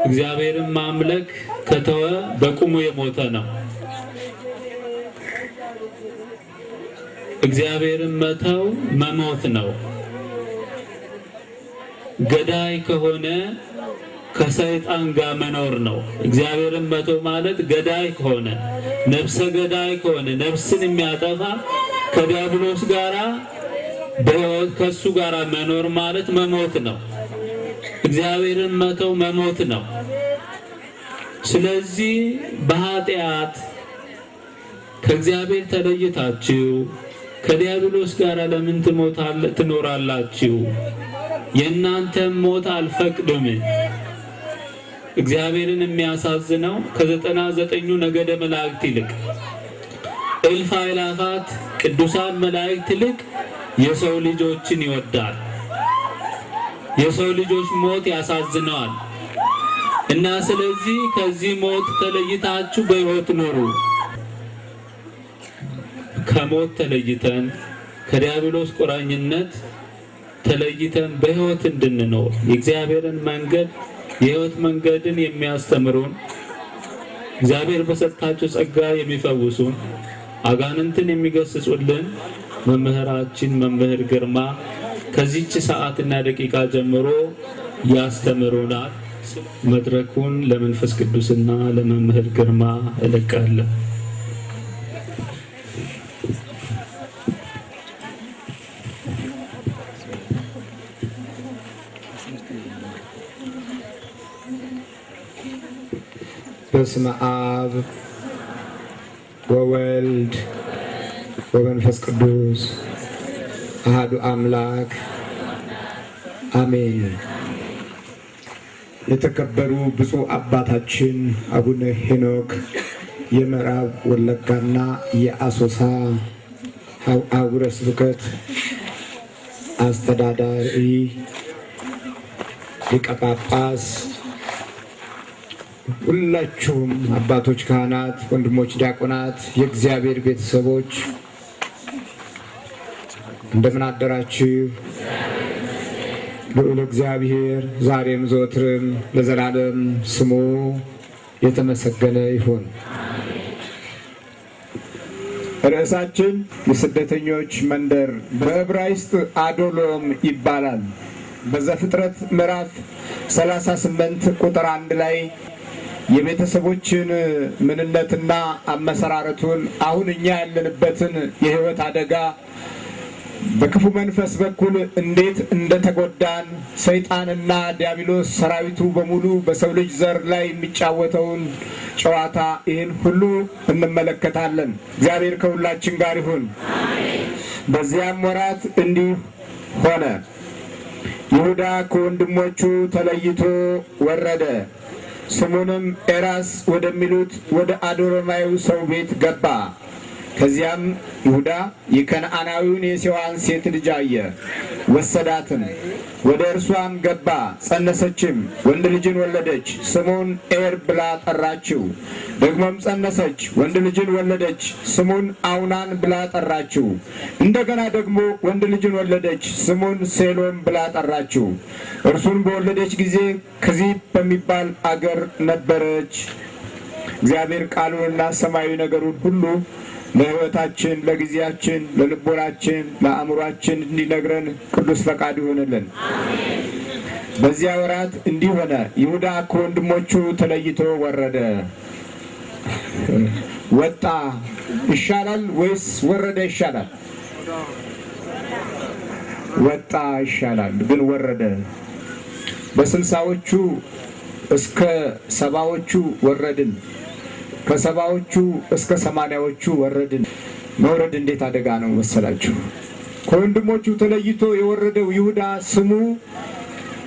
እግዚአብሔርን ማምለክ ከተወ በቁሙ የሞተ ነው። እግዚአብሔርን መተው መሞት ነው። ገዳይ ከሆነ ከሰይጣን ጋር መኖር ነው። እግዚአብሔርን መተው ማለት ገዳይ ከሆነ ነፍሰ ገዳይ ከሆነ ነፍስን የሚያጠፋ ከዲያብሎስ ጋራ በሕይወት ከሱ ጋራ መኖር ማለት መሞት ነው። እግዚአብሔርን መተው መሞት ነው። ስለዚህ በኃጢአት ከእግዚአብሔር ተለይታችሁ ከዲያብሎስ ጋር ለምን ትኖራላችሁ? የእናንተም ሞት አልፈቅድም። እግዚአብሔርን የሚያሳዝነው ከ99ኙ ነገደ መላእክት ይልቅ እልፍ አእላፋት ቅዱሳን መላእክት ይልቅ የሰው ልጆችን ይወዳል። የሰው ልጆች ሞት ያሳዝነዋል እና ስለዚህ ከዚህ ሞት ተለይታችሁ በሕይወት ኑሩ። ከሞት ተለይተን ከዲያብሎስ ቁራኝነት ተለይተን በሕይወት እንድንኖር የእግዚአብሔርን መንገድ የሕይወት መንገድን የሚያስተምሩን እግዚአብሔር በሰጣቸው ጸጋ የሚፈውሱን አጋንንትን የሚገስጹልን መምህራችን መምህር ግርማ ከዚህች ሰዓትና ደቂቃ ጀምሮ ያስተምሩናል። መድረኩን ለመንፈስ ቅዱስና ለመምህር ግርማ እለቃለሁ። በስመ አብ ወወልድ ወመንፈስ ቅዱስ አሐዱ አምላክ አሜን። የተከበሩ ብፁዕ አባታችን አቡነ ሄኖክ የምዕራብ ወለጋና የአሶሳ አህጉረ ስብከት አስተዳዳሪ፣ ሊቀ ጳጳስ፣ ሁላችሁም አባቶች ካህናት፣ ወንድሞች ዲያቆናት፣ የእግዚአብሔር ቤተሰቦች እንደምን አደራችሁ? ልዑል እግዚአብሔር ዛሬም ዘወትርም ለዘላለም ስሙ የተመሰገነ ይሁን። ርዕሳችን የስደተኞች መንደር በዕብራይስጥ አዶሎም ይባላል። በዘፍጥረት ምዕራፍ 38 ቁጥር 1 ላይ የቤተሰቦችን ምንነትና አመሰራረቱን አሁን እኛ ያለንበትን የሕይወት አደጋ በክፉ መንፈስ በኩል እንዴት እንደተጎዳን ሰይጣንና ዲያብሎስ ሰራዊቱ በሙሉ በሰው ልጅ ዘር ላይ የሚጫወተውን ጨዋታ ይህን ሁሉ እንመለከታለን። እግዚአብሔር ከሁላችን ጋር ይሁን። በዚያም ወራት እንዲህ ሆነ፣ ይሁዳ ከወንድሞቹ ተለይቶ ወረደ፣ ስሙንም ኤራስ ወደሚሉት ወደ አዶሎማዊ ሰው ቤት ገባ። ከዚያም ይሁዳ የከነዓናዊውን የሴዋን ሴት ልጅ አየ፣ ወሰዳትም፣ ወደ እርሷም ገባ፣ ጸነሰችም፣ ወንድ ልጅን ወለደች፣ ስሙን ኤር ብላ ጠራችው። ደግሞም ጸነሰች፣ ወንድ ልጅን ወለደች፣ ስሙን አውናን ብላ ጠራችው። እንደገና ደግሞ ወንድ ልጅን ወለደች፣ ስሙን ሴሎም ብላ ጠራችው። እርሱን በወለደች ጊዜ ከዚብ በሚባል አገር ነበረች። እግዚአብሔር ቃሉንና ሰማያዊ ነገሩን ሁሉ ለሕይወታችን፣ ለጊዜያችን፣ ለልቦናችን፣ ለአእምሯችን እንዲነግረን ቅዱስ ፈቃድ ይሆንልን። በዚያ ወራት እንዲህ ሆነ፣ ይሁዳ ከወንድሞቹ ተለይቶ ወረደ። ወጣ ይሻላል ወይስ ወረደ ይሻላል? ወጣ ይሻላል፣ ግን ወረደ። በስልሳዎቹ እስከ ሰባዎቹ ወረድን። ከሰባዎቹ እስከ 80ዎቹ ወረድን። መውረድ እንዴት አደጋ ነው መሰላችሁ? ከወንድሞቹ ተለይቶ የወረደው ይሁዳ ስሙ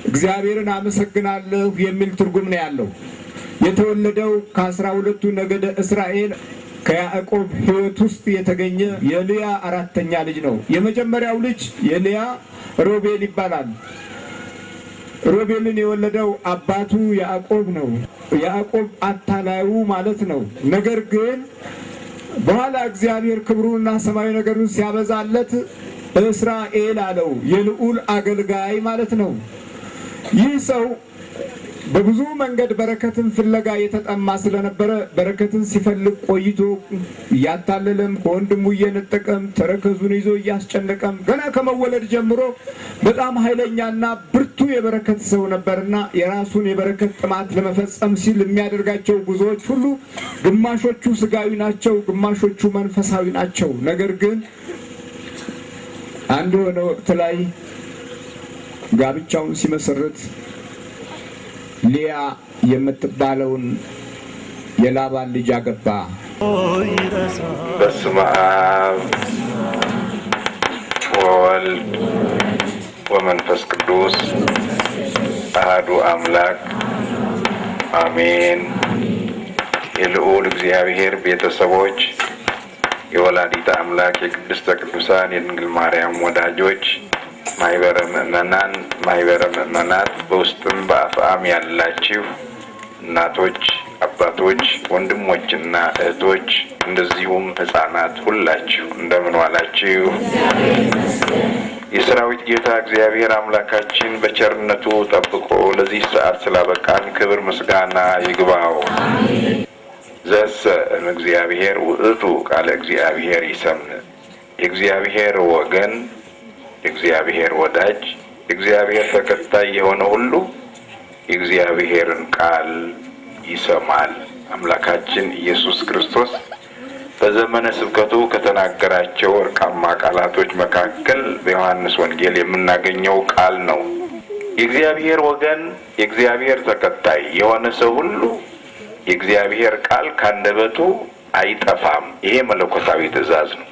እግዚአብሔርን አመሰግናለሁ የሚል ትርጉም ነው ያለው። የተወለደው ከ12ቱ ነገደ እስራኤል ከያዕቆብ ሕይወት ውስጥ የተገኘ የልያ 4ኛ ልጅ ነው። የመጀመሪያው ልጅ የልያ ሮቤል ይባላል። ሮቤልን የወለደው አባቱ ያዕቆብ ነው። ያዕቆብ አታላዩ ማለት ነው። ነገር ግን በኋላ እግዚአብሔር ክብሩንና ሰማያዊ ነገሩን ሲያበዛለት እስራኤል አለው፣ የልዑል አገልጋይ ማለት ነው። ይህ ሰው በብዙ መንገድ በረከትን ፍለጋ የተጠማ ስለነበረ በረከትን ሲፈልግ ቆይቶ እያታለለም ከወንድሙ እየነጠቀም ተረከዙን ይዞ እያስጨነቀም ገና ከመወለድ ጀምሮ በጣም ኃይለኛና ብርቱ የበረከት ሰው ነበርና የራሱን የበረከት ጥማት ለመፈጸም ሲል የሚያደርጋቸው ጉዞዎች ሁሉ ግማሾቹ ስጋዊ ናቸው፣ ግማሾቹ መንፈሳዊ ናቸው። ነገር ግን አንድ የሆነ ወቅት ላይ ጋብቻውን ሲመሰርት ሊያ የምትባለውን የላባን ልጅ አገባ። በስመ አብ ወወልድ ወመንፈስ ቅዱስ አሐዱ አምላክ አሜን። የልዑል እግዚአብሔር ቤተሰቦች፣ የወላዲተ አምላክ የቅድስተ ቅዱሳን የድንግል ማርያም ወዳጆች፣ ማህበረ ምእመናን፣ ማህበረ ምእመናት፣ በውስጥም በአፍአም ያላችሁ እናቶች፣ አባቶች፣ ወንድሞችና እህቶች እንደዚሁም ሕፃናት ሁላችሁ እንደምን ዋላችሁ? የሰራዊት ጌታ እግዚአብሔር አምላካችን በቸርነቱ ጠብቆ ለዚህ ሰዓት ስላበቃን ክብር ምስጋና ይግባው። ዘሰ እግዚአብሔር ውእቱ ቃለ እግዚአብሔር ይሰምዕ። የእግዚአብሔር ወገን፣ የእግዚአብሔር ወዳጅ፣ የእግዚአብሔር ተከታይ የሆነ ሁሉ የእግዚአብሔርን ቃል ይሰማል። አምላካችን ኢየሱስ ክርስቶስ በዘመነ ስብከቱ ከተናገራቸው ወርቃማ ቃላቶች መካከል በዮሐንስ ወንጌል የምናገኘው ቃል ነው። የእግዚአብሔር ወገን፣ የእግዚአብሔር ተከታይ የሆነ ሰው ሁሉ የእግዚአብሔር ቃል ካንደበቱ አይጠፋም። ይሄ መለኮታዊ ትእዛዝ ነው።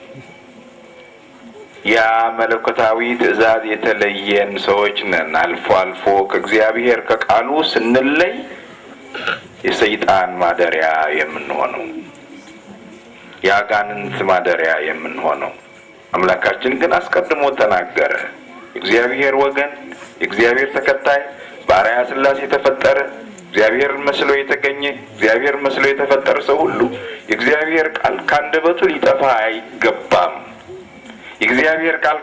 ያ መለኮታዊ ትእዛዝ የተለየን ሰዎች ነን። አልፎ አልፎ ከእግዚአብሔር ከቃሉ ስንለይ የሰይጣን ማደሪያ የምንሆነው፣ የአጋንንት ማደሪያ የምንሆነው። አምላካችን ግን አስቀድሞ ተናገረ። የእግዚአብሔር ወገን፣ የእግዚአብሔር ተከታይ፣ በአርአያ ሥላሴ የተፈጠረ እግዚአብሔርን መስሎ የተገኘ እግዚአብሔር መስሎ የተፈጠረ ሰው ሁሉ የእግዚአብሔር ቃል ካንደበቱ ሊጠፋ አይገባም። የእግዚአብሔር ቃል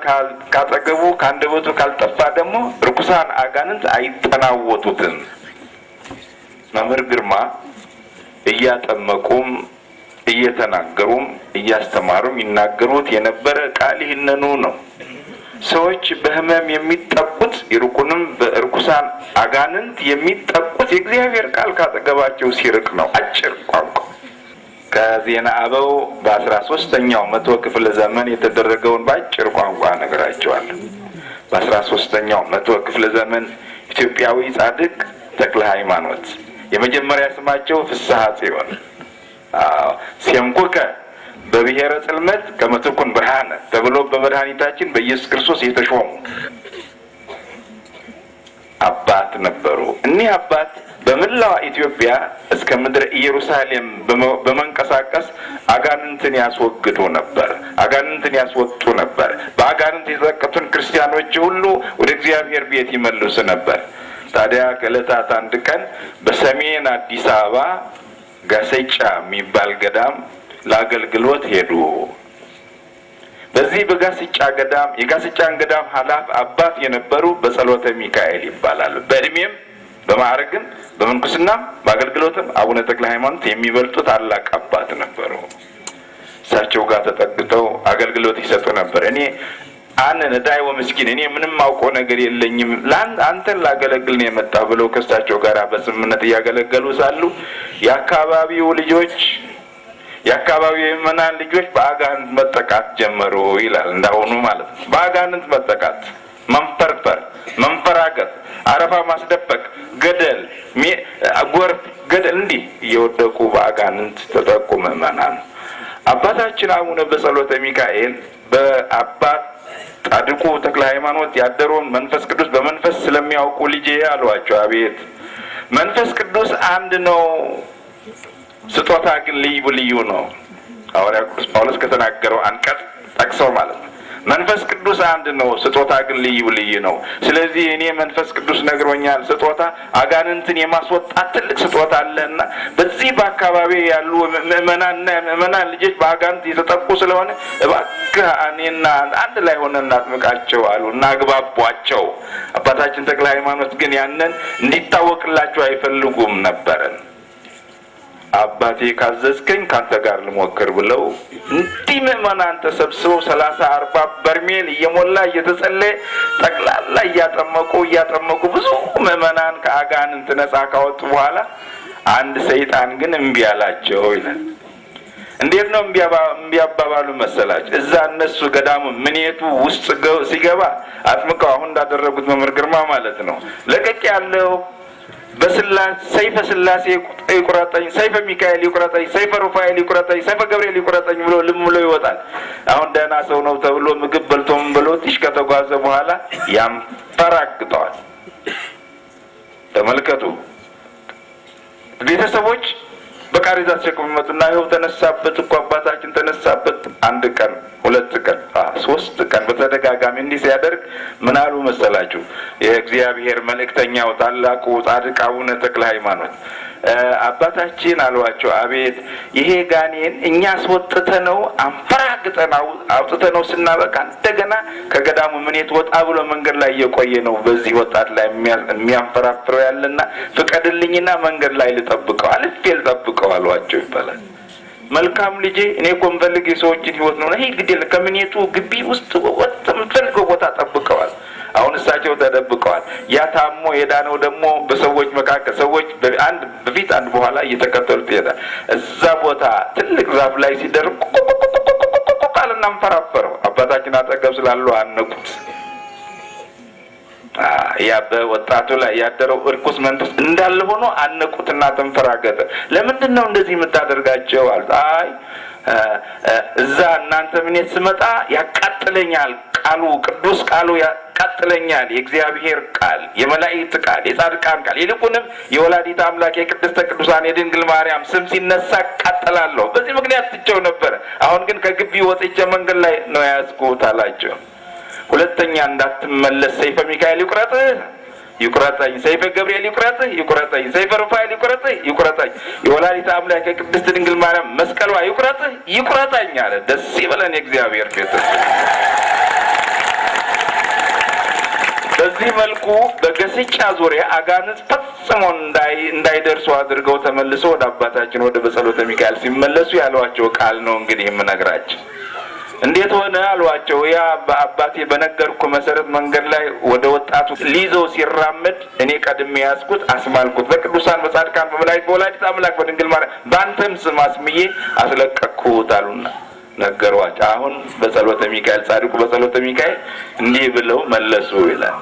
ካጠገቡ ካንደበቱ ካልጠፋ ደግሞ ርኩሳን አጋንንት አይጠናወቱትም። መምህር ግርማ እያጠመቁም እየተናገሩም እያስተማሩም ይናገሩት የነበረ ቃል ይህንኑ ነው። ሰዎች በህመም የሚጠቁት ይልቁንም በርኩሳን አጋንንት የሚጠቁት የእግዚአብሔር ቃል ካጠገባቸው ሲርቅ ነው። አጭር ቋንቋ ከዜና አበው በ13ኛው መቶ ክፍለ ዘመን የተደረገውን በአጭር ቋንቋ ነገራቸዋለሁ። በ13ኛው መቶ ክፍለ ዘመን ኢትዮጵያዊ ጻድቅ ተክለ ሃይማኖት የመጀመሪያ ስማቸው ፍስሐ ጽዮን ሲምኩከ በብሔረ ጽልመት ከመትኩን ብርሃነ ተብሎ በመድኃኒታችን በኢየሱስ ክርስቶስ የተሾሙ አባት ነበሩ። እኒህ አባት በመላው ኢትዮጵያ እስከ ምድረ ኢየሩሳሌም በመንቀሳቀስ አጋንንትን ያስወግዱ ነበር፣ አጋንንትን ያስወጡ ነበር። በአጋንንት የተጠቁትን ክርስቲያኖች ሁሉ ወደ እግዚአብሔር ቤት ይመልሱ ነበር። ታዲያ ከዕለታት አንድ ቀን በሰሜን አዲስ አበባ ጋሰጫ የሚባል ገዳም ለአገልግሎት ሄዱ። በዚህ በጋስጫ ገዳም የጋስጫን ገዳም ኃላፊ አባት የነበሩ በጸሎተ ሚካኤል ይባላሉ። በእድሜም በማዕረግም በመንኩስናም በአገልግሎትም አቡነ ተክለ ሃይማኖት የሚበልጡ ታላቅ አባት ነበሩ። እሳቸው ጋር ተጠግተው አገልግሎት ይሰጡ ነበር። እኔ ነዳይ ወምስኪን እኔ ምንም አውቀው ነገር የለኝም አንተን ላገለግል ነው የመጣው ብለው ከእሳቸው ጋር በስምምነት እያገለገሉ ሳሉ የአካባቢው ምዕመናን ልጆች በአጋንንት መጠቃት ጀመሩ ይላል። እንዳሁኑ ማለት ነው። በአጋንንት መጠቃት፣ መንፈርፈር፣ መንፈራገጥ፣ አረፋ ማስደበቅ፣ ገደል፣ ጎርፍ፣ ገደል እንዲህ እየወደቁ በአጋንንት ተጠቁ ምዕመናን። አባታችን አቡነ በጸሎተ ሚካኤል በአባት ጻድቁ ተክለ ሃይማኖት ያደረውን መንፈስ ቅዱስ በመንፈስ ስለሚያውቁ ልጄ አሏቸው። አቤት መንፈስ ቅዱስ አንድ ነው፣ ስጦታ ግን ልዩ ልዩ ነው። ሐዋርያው ቅዱስ ጳውሎስ ከተናገረው አንቀጽ ጠቅሰው ማለት ነው። መንፈስ ቅዱስ አንድ ነው፣ ስጦታ ግን ልዩ ልዩ ነው። ስለዚህ እኔ መንፈስ ቅዱስ ነግሮኛል፣ ስጦታ አጋንንትን የማስወጣት ትልቅ ስጦታ አለና በዚህ በአካባቢ ያሉ ምዕመናን ልጆች በአጋንንት የተጠቁ ስለሆነ እባክህ እኔና አንድ ላይ ሆነን እናጥምቃቸው አሉ እና አግባቧቸው። አባታችን ተክለ ሃይማኖት ግን ያንን እንዲታወቅላቸው አይፈልጉም ነበረን። አባቴ ካዘዝከኝ ካንተ ጋር ልሞክር ብለው እንዲህ ምዕመናን ተሰብስበው 30-40 በርሜል እየሞላ እየተጸለየ ጠቅላላ እያጠመቁ ብዙ ምዕመናን ከአጋንንት ነፃ ካወጡ በኋላ አንድ ሰይጣን ግን እምቢ አላቸው ይላል። እንዴት ነው እምቢ ያባባሉ መሰላችሁ? እዛ እነሱ ገዳሙ ምኔቱ ውስጥ ሲገባ አጥምቀው አሁን እንዳደረጉት መምህር ግርማ ማለት ነው ለቀቅ ያለው ሰይፈ ስላሴ ይቁረጠኝ፣ ሰይፈ ሚካኤል ይቁረጠኝ፣ ሰይፈ ሩፋኤል ይቁረጠኝ፣ ሰይፈ ገብርኤል ይቁረጠኝ ብሎ ልም ብሎ ይወጣል። አሁን ደህና ሰው ነው ተብሎ ምግብ በልቶም ብሎ ትሽ ከተጓዘ በኋላ ያንፈራግጠዋል። ተመልከቱ ቤተሰቦች በቃሪዛ ተሸክመው መጡና ይኸው ተነሳበት እኮ አባታችን ተነሳበት። አንድ ቀን 2 ቀን 3 ቀን በተደጋጋሚ እንዲህ ሲያደርግ ምን አሉ መሰላችሁ? የእግዚአብሔር መልእክተኛው ታላቁ ጻድቅ አቡነ ተክለ ሃይማኖት አባታችን አሏቸው። አቤት ይሄ ጋኔን እኛ አስወጥተነው አንፈራግጠን አውጥተነው ስናበቃ እንደገና ከገዳሙ ምኔት ወጣ ብሎ መንገድ ላይ እየቆየ ነው በዚህ ወጣት ላይ የሚያንፈራፍረው ያለና ፍቀድልኝና መንገድ ላይ ልጠብቀው አልፌ ልጠብቀው አሏቸው ይባላል። መልካም ልጄ እኔ እኮ የምፈልግ የሰዎችን ህይወት ነው። ይሄ ግዴለ ከምኔቱ ግቢ ውስጥ ወጥ የምትፈልገው ቦታ ጠብቀዋል። አሁን እሳቸው ተደብቀዋል። ያ ታሞ የዳነው ደግሞ በሰዎች መካከል ሰዎች በፊት አንድ በኋላ እየተከተሉት ይሄዳል። እዛ ቦታ ትልቅ ዛፍ ላይ ሲደርቅ ቃልና አንፈራፈረው። አባታችን አጠገብ ስላሉ አነቁት። ያ በወጣቱ ላይ ያደረው እርኩስ መንፈስ እንዳለ ሆኖ አነቁትና ተንፈራገጠ። ለምንድን ነው እንደዚህ የምታደርጋቸው? አይ እዛ እናንተ ምኔት ስመጣ ያቃጥለኛል፣ ቃሉ ቅዱስ ቃሉ ያቃጥለኛል። የእግዚአብሔር ቃል፣ የመላእክት ቃል፣ የጻድቃን ቃል ይልቁንም የወላዲተ አምላክ የቅድስተ ቅዱሳን የድንግል ማርያም ስም ሲነሳ ቃጠላለሁ። በዚህ ምክንያት ትቸው ነበር። አሁን ግን ከግቢ ወጥቼ መንገድ ላይ ነው ያዝኩት አላቸው። ሁለተኛ እንዳትመለስ ሰይፈ ሚካኤል ይቁረጥህ ይቁረጠኝ፣ ሰይፈ ገብርኤል ይቁረጥህ ይቁረጠኝ፣ ሰይፈ ሩፋኤል ይቁረጥህ ይቁረጠኝ፣ የወላዲተ አምላክ የቅድስት ድንግል ማርያም መስቀሏ ይቁረጥህ ይቁረጠኝ አለ። ደስ ይበለን የእግዚአብሔር ቤተሰብ። በዚህ መልኩ በገስጫ ዙሪያ አጋንንት ፈጽሞ እንዳይደርሱ አድርገው ተመልሶ ወደ አባታችን ወደ በጸሎተ ሚካኤል ሲመለሱ ያሏቸው ቃል ነው እንግዲህ የምነግራቸው። እንዴት ሆነ አሏቸው። ያ በአባቴ በነገርኩ መሰረት መንገድ ላይ ወደ ወጣቱ ሊይዘው ሲራመድ እኔ ቀድሜ ያዝኩት አስማልኩት፣ በቅዱሳን በጻድቃን በመላእክት በወላዲተ አምላክ በድንግል ማርያም በአንተም ስም አስምዬ አስለቀቅኩት አሉና ነገሯቸው። አሁን በጸሎተ ሚካኤል ጻድቁ በጸሎተ ሚካኤል እንዲህ ብለው መለሱ ይላል።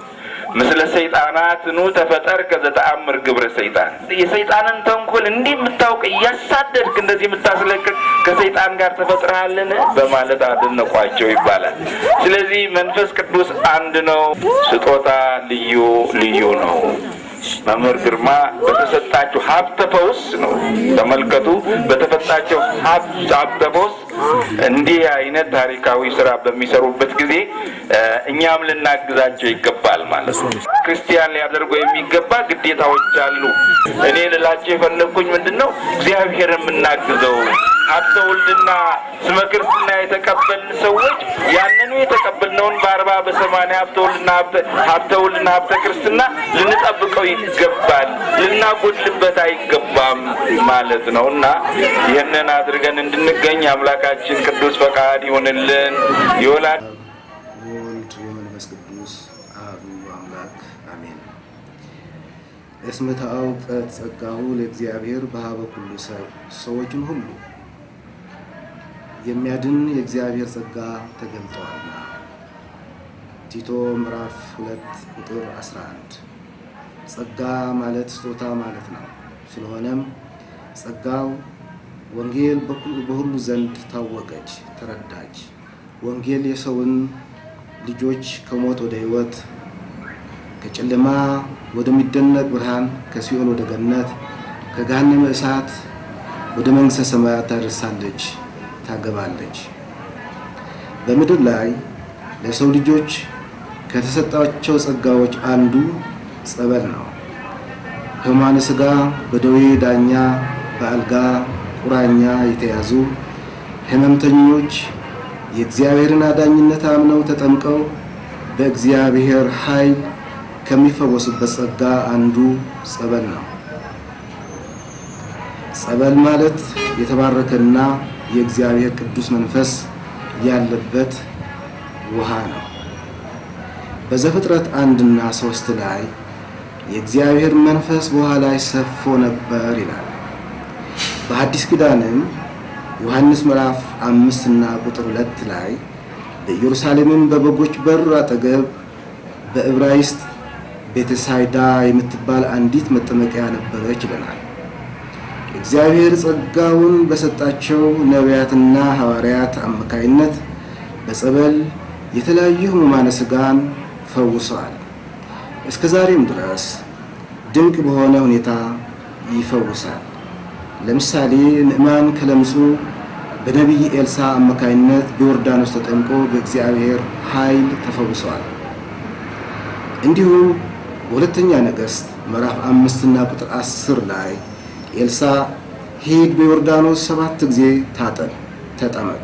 ምስለ ሰይጣናት ኑ ተፈጠር ከዘተአምር ግብረ ሰይጣን። የሰይጣንን ተንኮል እንዲህ የምታውቅ እያሳደድክ እንደዚህ የምታስለቅቅ ከሰይጣን ጋር ተፈጥረሃልን በማለት አደነቋቸው ይባላል። ስለዚህ መንፈስ ቅዱስ አንድ ነው፣ ስጦታ ልዩ ልዩ ነው። መምህር ግርማ በተሰጣቸው ሀብተ ፈውስ ነው። ተመልከቱ፣ በተፈጣቸው ሀብተ ፈውስ እንዲህ አይነት ታሪካዊ ስራ በሚሰሩበት ጊዜ እኛም ልናግዛቸው ይገባል ማለት ነው። ክርስቲያን ሊያደርጉ የሚገባ ግዴታዎች አሉ። እኔ ልላቸው የፈለኩኝ ምንድነው እግዚአብሔር የምናግዘው ሀብተ ወልድና ስመ ክርስትና የተቀበልን ሰዎች ያንኑ የተቀበልነውን በ40 በ80 ሀብተ ወልድና ሀብተ ክርስትና ልንጠብቀው ይገባል፣ ልናጎድልበት አይገባም ማለት ነውና ይህንን አድርገን እንድንገኝ አምላካችን ቅዱስ ፈቃድ ይሁንልን። ይወላድ ወልድ ወመንፈስ ቅዱስ አሐዱ አምላክ አሜን። እስመ ተአውቀት ጸጋሁ ለእግዚአብሔር በሀበ ኩሉ ሰብ፣ ሰዎችን ሁሉ የሚያድን የእግዚአብሔር ጸጋ ተገልጧልና። ቲቶ ምዕራፍ 2 ቁጥር 11። ጸጋ ማለት ስጦታ ማለት ነው። ስለሆነም ጸጋው ወንጌል በሁሉ ዘንድ ታወቀች፣ ተረዳች። ወንጌል የሰውን ልጆች ከሞት ወደ ሕይወት፣ ከጨለማ ወደሚደነቅ ብርሃን፣ ከሲኦል ወደ ገነት፣ ከገሃነመ እሳት ወደ መንግሥተ ሰማያት ታደርሳለች፣ ታገባለች። በምድር ላይ ለሰው ልጆች ከተሰጣቸው ጸጋዎች አንዱ ጸበል ነው። ሕሙማነ ሥጋ በደዌ ዳኛ በአልጋ ቁራኛ የተያዙ ሕመምተኞች የእግዚአብሔርን አዳኝነት አምነው ተጠምቀው በእግዚአብሔር ኃይል ከሚፈወሱበት ጸጋ አንዱ ጸበል ነው። ጸበል ማለት የተባረከና የእግዚአብሔር ቅዱስ መንፈስ ያለበት ውሃ ነው። በዘፍጥረት 1 እና 3 ላይ የእግዚአብሔር መንፈስ በውሃ ላይ ሰፎ ነበር ይላል። በአዲስ ኪዳንም ዮሐንስ ምዕራፍ 5 እና ቁጥር 2 ላይ በኢየሩሳሌምም በበጎች በር አጠገብ በዕብራይስጥ ቤተሳይዳ የምትባል አንዲት መጠመቂያ ነበረች ይለናል። እግዚአብሔር ጸጋውን በሰጣቸው ነቢያትና ሐዋርያት አማካይነት በጸበል የተለያዩ ሕሙማነ ሥጋን ፈውሰዋል። እስከ ዛሬም ድረስ ድንቅ በሆነ ሁኔታ ይፈውሳል። ለምሳሌ ንዕማን ከለምጹ በነቢይ ኤልሳ አማካይነት በዮርዳኖስ ተጠምቆ በእግዚአብሔር ኃይል ተፈውሰዋል። እንዲሁም በሁለተኛ ነገሥት ምዕራፍ 5 እና ቁጥር 10 ላይ ኤልሳ ሂድ በዮርዳኖስ 7 ጊዜ ታጠብ፣ ተጠመቅ፣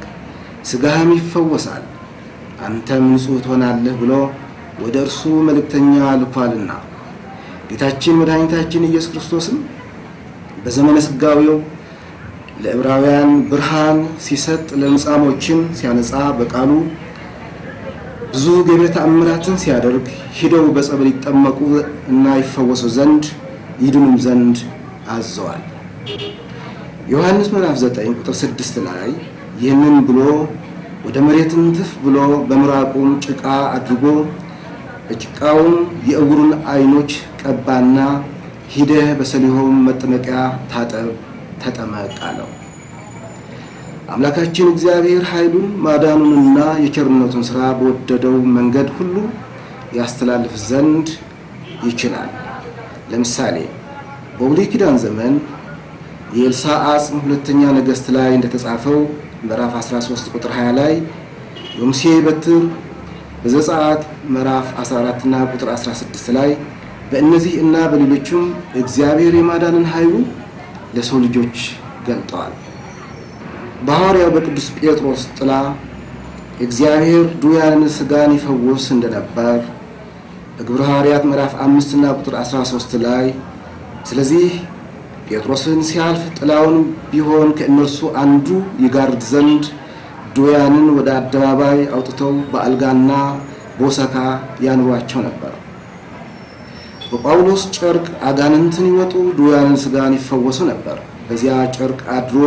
ሥጋህም ይፈወሳል፣ አንተም ንጹሕ ትሆናለህ ብሎ ወደ እርሱ መልእክተኛ ልኳልና። ጌታችን መድኃኒታችን ኢየሱስ ክርስቶስም በዘመነ ሥጋዌው ለዕብራውያን ብርሃን ሲሰጥ ለምጻሞችን ሲያነጻ በቃሉ ብዙ ገቢረ ተአምራትን ሲያደርግ ሂደው በጸበል ይጠመቁ እና ይፈወሱ ዘንድ ይድኑም ዘንድ አዘዋል። ዮሐንስ ምዕራፍ 9 ቁጥር 6 ላይ ይህንን ብሎ ወደ መሬት እንትፍ ብሎ በምራቁም ጭቃ አድርጎ በጭቃውም የዕውሩን ዓይኖች ቀባና ሂደህ በሰሊሆም መጠመቂያ ታጠብ፣ ተጠመቅ አለው። አምላካችን እግዚአብሔር ኃይሉን ማዳኑንና የቸርነቱን ሥራ በወደደው መንገድ ሁሉ ያስተላልፍ ዘንድ ይችላል። ለምሳሌ በብሉይ ኪዳን ዘመን የኤልሳ አጽም ሁለተኛ ነገሥት ላይ እንደተጻፈው ምዕራፍ 13 ቁጥር 20 ላይ የሙሴ በትር በዘጸአት ምዕራፍ 14 እና ቁጥር 16 ላይ በእነዚህ እና በሌሎችም እግዚአብሔር የማዳንን ኃይሉ ለሰው ልጆች ገልጠዋል። በሐዋርያው በቅዱስ ጴጥሮስ ጥላ እግዚአብሔር ድውያንን ሥጋን ይፈውስ እንደነበር በግብረ ሐዋርያት ምዕራፍ 5 እና ቁጥር 13 ላይ ስለዚህ ጴጥሮስን ሲያልፍ ጥላውን ቢሆን ከእነርሱ አንዱ ይጋርድ ዘንድ ድውያንን ወደ አደባባይ አውጥተው በአልጋና በወሰካ ያኑሯቸው ነበር። በጳውሎስ ጨርቅ አጋንንትን ይወጡ፣ ድውያንን ሥጋን ይፈወሱ ነበር። በዚያ ጨርቅ አድሮ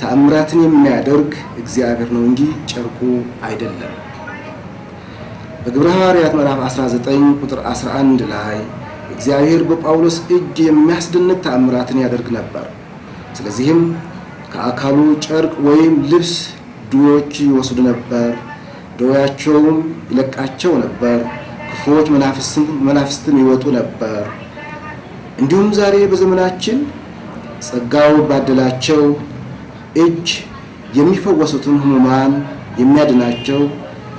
ተአምራትን የሚያደርግ እግዚአብሔር ነው እንጂ ጨርቁ አይደለም። በግብረ ሐዋርያት ምዕራፍ 19 ቁጥር 11 ላይ እግዚአብሔር በጳውሎስ እጅ የሚያስደንቅ ተአምራትን ያደርግ ነበር። ስለዚህም ከአካሉ ጨርቅ ወይም ልብስ ድሆች ይወስዱ ነበር፣ ደዌያቸውም ይለቃቸው ነበር፣ ክፉዎች መናፍስትን ይወጡ ነበር። እንዲሁም ዛሬ በዘመናችን ጸጋው ባደላቸው እጅ የሚፈወሱትን ሕሙማን የሚያድናቸው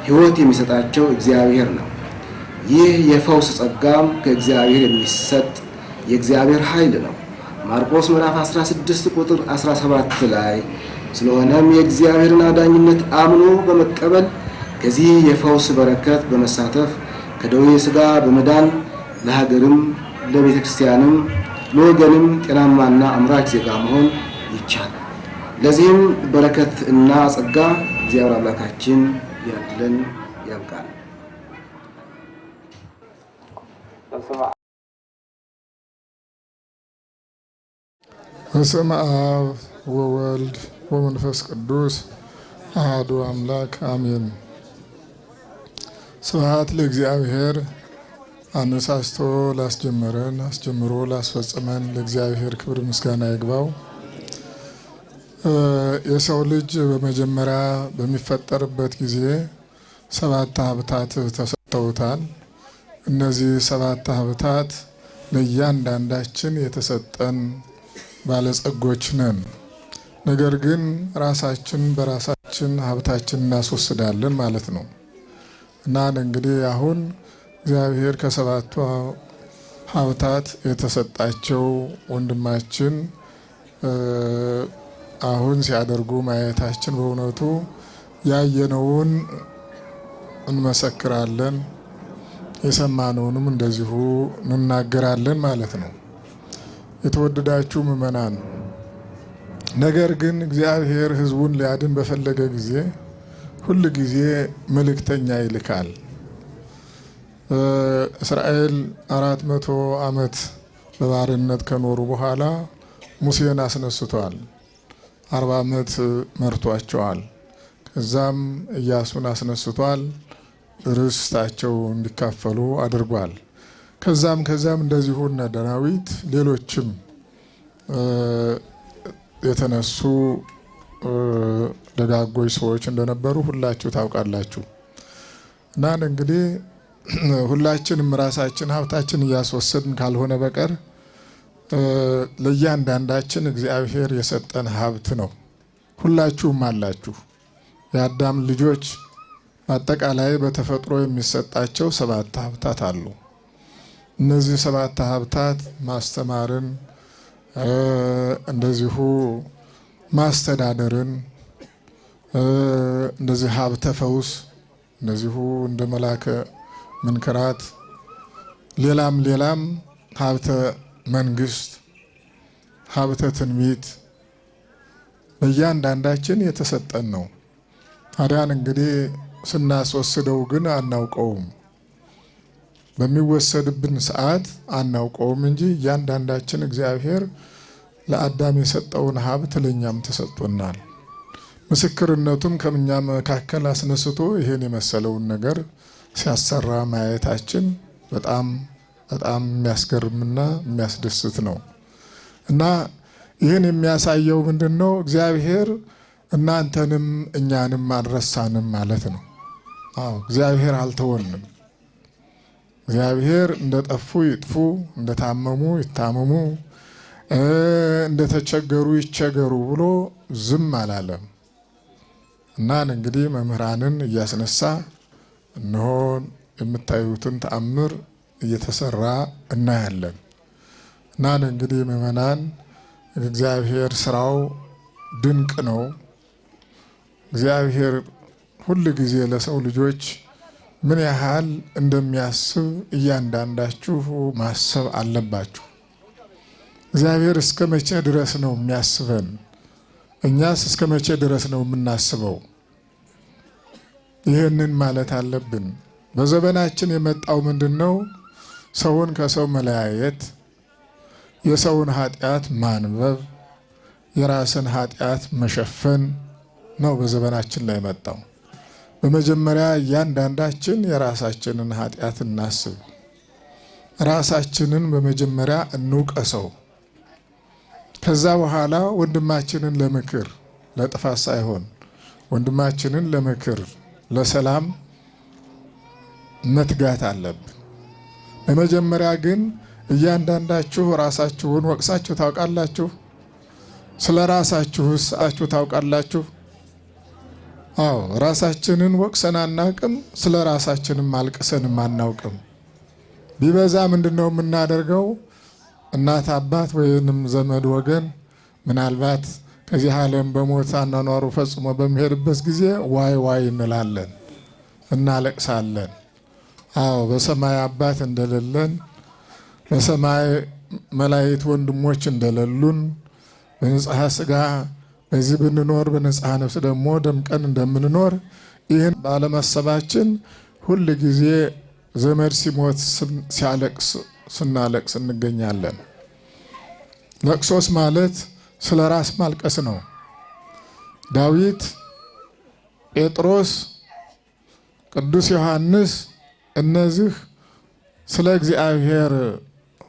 ሕይወት የሚሰጣቸው እግዚአብሔር ነው። ይህ የፈውስ ጸጋም ከእግዚአብሔር የሚሰጥ የእግዚአብሔር ኃይል ነው። ማርቆስ ምዕራፍ 16 ቁጥር 17 ላይ ስለሆነም የእግዚአብሔርን አዳኝነት አምኖ በመቀበል ከዚህ የፈውስ በረከት በመሳተፍ ከደዌ ሥጋ በመዳን ለሀገርም ለቤተ ክርስቲያንም ለወገንም ጤናማና አምራች ዜጋ መሆን ይቻላል። ለዚህም በረከት እና ጸጋ እግዚአብሔር አምላካችን ያድለን ያብቃል። በስመ አብ ወወልድ ወመንፈስ ቅዱስ አሐዱ አምላክ አሜን። ስብሐት ለእግዚአብሔር አነሳስቶ ላስጀመረን አስጀምሮ ላስፈጸመን ለእግዚአብሔር ክብር ምስጋና ይግባው። የሰው ልጅ በመጀመሪያ በሚፈጠርበት ጊዜ 7 ሀብታት ተሰጥተውታል። እነዚህ 7 ሀብታት ለእያንዳንዳችን የተሰጠን ባለጸጎች ነን። ነገር ግን ራሳችን በራሳችን ሀብታችን እናስወስዳለን ማለት ነው እና እንግዲህ አሁን እግዚአብሔር ከ7ቱ ሀብታት የተሰጣቸው ወንድማችን አሁን ሲያደርጉ ማየታችን በእውነቱ ያየነውን እንመሰክራለን፣ የሰማነውንም እንደዚሁ እንናገራለን ማለት ነው። የተወደዳችሁ ምእመናን፣ ነገር ግን እግዚአብሔር ሕዝቡን ሊያድን በፈለገ ጊዜ ሁል ጊዜ መልእክተኛ ይልካል። እስራኤል 400 ዓመት በባርነት ከኖሩ በኋላ ሙሴን አስነስቷል። 40 ዓመት መርቷቸዋል። ከዛም ኢያሱን አስነስቷል። ርስታቸው እንዲካፈሉ አድርጓል። ከዛም እንደዚሁ እነ ዳዊት ሌሎችም የተነሱ ደጋጎች ሰዎች እንደነበሩ ሁላችሁ ታውቃላችሁ። እና እንግዲህ ሁላችንም ራሳችን ሀብታችን እያስወሰድን ካልሆነ በቀር ለእያንዳንዳችን እግዚአብሔር የሰጠን ሀብት ነው። ሁላችሁም አላችሁ። የአዳም ልጆች በአጠቃላይ በተፈጥሮ የሚሰጣቸው 7 ሀብታት አሉ። እነዚህ 7 ሀብታት ማስተማርን፣ እንደዚሁ ማስተዳደርን፣ እንደዚህ ሀብተ ፈውስ፣ እንደዚሁ እንደ መላከ መንክራት፣ ሌላም ሀብተ መንግስት፣ ሀብተ ትንቢት በእያንዳንዳችን የተሰጠን ነው። ታዲያን እንግዲህ ስናስወስደው ግን አናውቀውም። በሚወሰድብን ሰዓት አናውቀውም እንጂ እያንዳንዳችን እግዚአብሔር ለአዳም የሰጠውን ሀብት ለእኛም ተሰጥቶናል። ምስክርነቱም ከእኛ መካከል አስነስቶ ይሄን የመሰለውን ነገር ሲያሰራ ማየታችን በጣም የሚያስገርምና የሚያስደስት ነው እና ይህን የሚያሳየው ምንድን ነው? እግዚአብሔር እናንተንም እኛንም አልረሳንም ማለት ነው። እግዚአብሔር አልተወንም። እግዚአብሔር እንደጠፉ ይጥፉ፣ እንደታመሙ ይታመሙ፣ እንደተቸገሩ ይቸገሩ ብሎ ዝም አላለም እና እንግዲህ መምህራንን እያስነሳ እነሆ የምታዩትን ተአምር እየተሰራ እናያለን። እና እንግዲህ ምእመናን እግዚአብሔር ስራው ድንቅ ነው። እግዚአብሔር ሁል ጊዜ ለሰው ልጆች ምን ያህል እንደሚያስብ እያንዳንዳችሁ ማሰብ አለባችሁ። እግዚአብሔር እስከ መቼ ድረስ ነው የሚያስበን? እኛስ እስከ መቼ ድረስ ነው የምናስበው? ይህንን ማለት አለብን። በዘመናችን የመጣው ምንድነው? ሰውን ከሰው መለያየት፣ የሰውን ኃጢአት ማንበብ፣ የራስን ኃጢአት መሸፈን ነው በዘመናችን ላይ መጣው። በመጀመሪያ እያንዳንዳችን የራሳችንን ኃጢአት እናስብ። ራሳችንን በመጀመሪያ እንውቀሰው። ከዛ በኋላ ወንድማችንን ለምክር፣ ለጥፋት ሳይሆን ወንድማችንን ለምክር፣ ለሰላም መትጋት አለብን። በመጀመሪያ ግን እያንዳንዳችሁ ራሳችሁን ወቅሳችሁ ታውቃላችሁ? ስለ ራሳችሁስ ታውቃላችሁ? አዎ፣ ራሳችንን ወቅሰን አናውቅም። ስለ ራሳችንም አልቅሰንም አናውቅም። ቢበዛ ምንድነው የምናደርገው? እናት አባት ወይንም ዘመድ ወገን ምናልባት ከዚህ ዓለም በሞት አኗኗሩ ፈጽሞ በሚሄድበት ጊዜ ዋይ ዋይ እንላለን፣ እናለቅሳለን። አዎ፣ በሰማይ አባት እንደሌለን፣ በሰማይ መላእክት ወንድሞች እንደሌሉን፣ በንጽሐ ሥጋ በዚህ ብንኖር በንጽሐ ነፍስ ደግሞ ደምቀን እንደምንኖር ይህን ባለማሰባችን ሁል ጊዜ ዘመድ ሲሞት ሲያለቅስ ስናለቅስ እንገኛለን። ለቅሶስ ማለት ስለ ራስ ማልቀስ ነው። ዳዊት፣ ጴጥሮስ፣ ቅዱስ ዮሐንስ እነዚህ ስለ እግዚአብሔር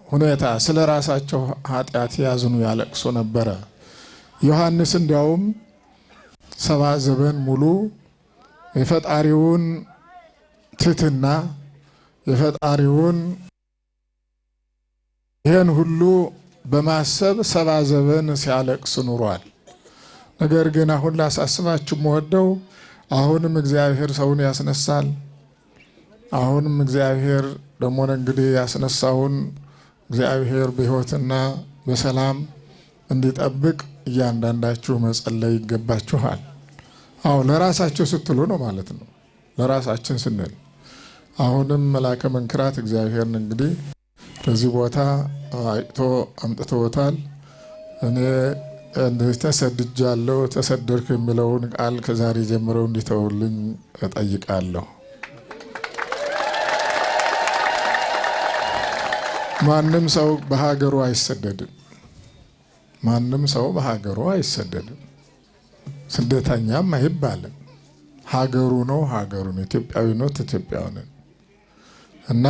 ሁኔታ ስለ ራሳቸው ኃጢአት ያዝኑ ያለቅሱ ነበረ። ዮሐንስ እንዲያውም 70 ዘመን ሙሉ የፈጣሪውን ትሕትና የፈጣሪውን ይህን ሁሉ በማሰብ 70 ዘመን ሲያለቅስ ኑሯል። ነገር ግን አሁን ላሳስባችሁ የምወደው አሁንም እግዚአብሔር ሰውን ያስነሳል። አሁንም እግዚአብሔር ደግሞ እንግዲህ ያስነሳውን እግዚአብሔር በሕይወትና በሰላም እንዲጠብቅ እያንዳንዳችሁ መጸለይ ይገባችኋል። አዎ፣ ለራሳችሁ ስትሉ ነው ማለት ነው። ለራሳችን ስንል አሁንም መልአከ መንክራት እግዚአብሔርን እንግዲህ በዚህ ቦታ አይቶ አምጥቶታል። እኔ እንደዚህ ተሰድጃለሁ፣ ተሰደድኩ የሚለውን ቃል ከዛሬ ጀምሮ እንዲተውልኝ እጠይቃለሁ። ማንም ሰው በሀገሩ አይሰደድም። ማንም ሰው በሀገሩ አይሰደድም። ስደተኛም አይባልም። ሀገሩ ነው ሀገሩ ነው፣ ኢትዮጵያዊ ነው ኢትዮጵያዊ ነው። እና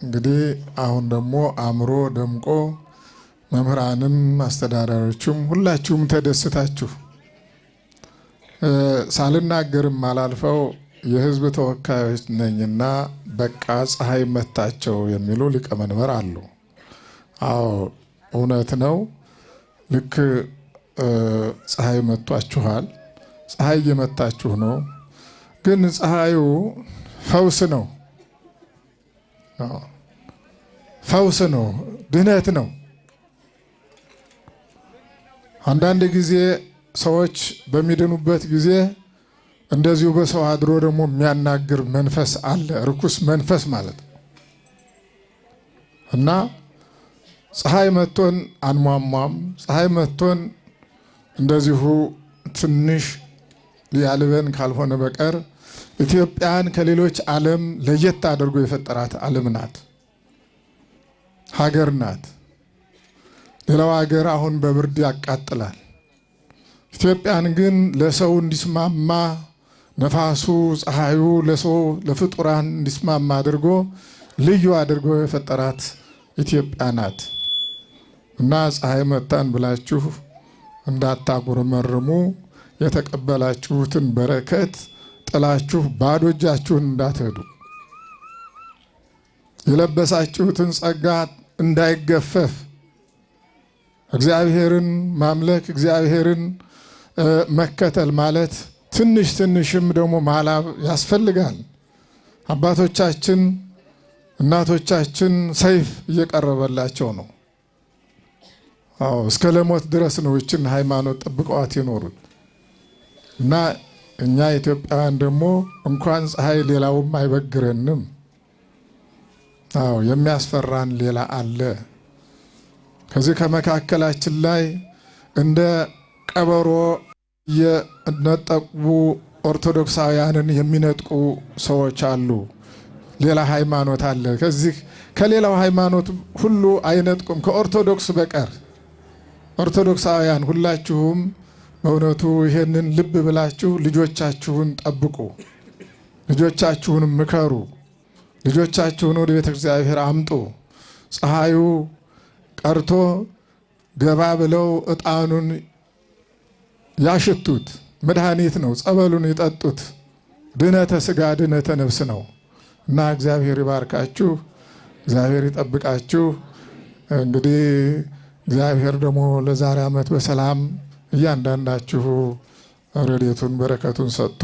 እንግዲህ አሁን ደግሞ አምሮ ደምቆ መምህራንም አስተዳዳሪዎችም ሁላችሁም ተደስታችሁ ሳልናገርም አላልፈው የሕዝብ ተወካዮች ነኝና በቃ ፀሐይ መታቸው የሚሉ ሊቀ መንበር አሉ። አዎ እውነት ነው። ልክ ፀሐይ መቷችኋል። ፀሐይ እየመታችሁ ነው። ግን ፀሐዩ ፈውስ ነው፣ ፈውስ ነው፣ ድነት ነው። አንዳንድ ጊዜ ሰዎች በሚድኑበት ጊዜ እንደዚሁ በሰው አድሮ ደግሞ የሚያናግር መንፈስ አለ፣ ርኩስ መንፈስ ማለት ነው። እና ፀሐይ መቶን አንሟሟም። ፀሐይ መቶን እንደዚሁ ትንሽ ሊያልበን ካልሆነ በቀር ኢትዮጵያን ከሌሎች ዓለም ለየት አድርጎ የፈጠራት ዓለም ናት፣ ሀገር ናት። ሌላው ሀገር አሁን በብርድ ያቃጥላል። ኢትዮጵያን ግን ለሰው እንዲስማማ ነፋሱ፣ ፀሐዩ ለሰው ለፍጡራን እንዲስማማ አድርጎ ልዩ አድርጎ የፈጠራት ኢትዮጵያ ናት። እና ፀሐይ መታን ብላችሁ እንዳታጉረመርሙ፣ የተቀበላችሁትን በረከት ጥላችሁ ባዶ እጃችሁን እንዳትሄዱ፣ የለበሳችሁትን ጸጋ እንዳይገፈፍ፣ እግዚአብሔርን ማምለክ እግዚአብሔርን መከተል ማለት ትንሽ ትንሽም ደግሞ ማላብ ያስፈልጋል። አባቶቻችን እናቶቻችን ሰይፍ እየቀረበላቸው ነው። አዎ እስከ ለሞት ድረስ ነው ይችን ሃይማኖት ጠብቀዋት የኖሩት እና እኛ ኢትዮጵያውያን ደግሞ እንኳን ፀሐይ ሌላውም አይበግረንም። አዎ የሚያስፈራን ሌላ አለ። ከዚህ ከመካከላችን ላይ እንደ ቀበሮ የነጠቁ ኦርቶዶክሳውያንን የሚነጥቁ ሰዎች አሉ። ሌላ ሃይማኖት አለ። ከዚህ ከሌላው ሃይማኖት ሁሉ አይነጥቁም ከኦርቶዶክስ በቀር። ኦርቶዶክሳውያን ሁላችሁም በእውነቱ ይሄንን ልብ ብላችሁ ልጆቻችሁን ጠብቁ፣ ልጆቻችሁን ምከሩ፣ ልጆቻችሁን ወደ ቤተ እግዚአብሔር አምጡ። ፀሐዩ ቀርቶ ገባ ብለው ዕጣኑን ያሽቱት፣ መድኃኒት ነው። ጸበሉን ይጠጡት። ድነተ ሥጋ ድነተ ነፍስ ነው እና እግዚአብሔር ይባርካችሁ፣ እግዚአብሔር ይጠብቃችሁ። እንግዲህ እግዚአብሔር ደግሞ ለዛሬ ዓመት በሰላም እያንዳንዳችሁ ረድኤቱን በረከቱን ሰጥቶ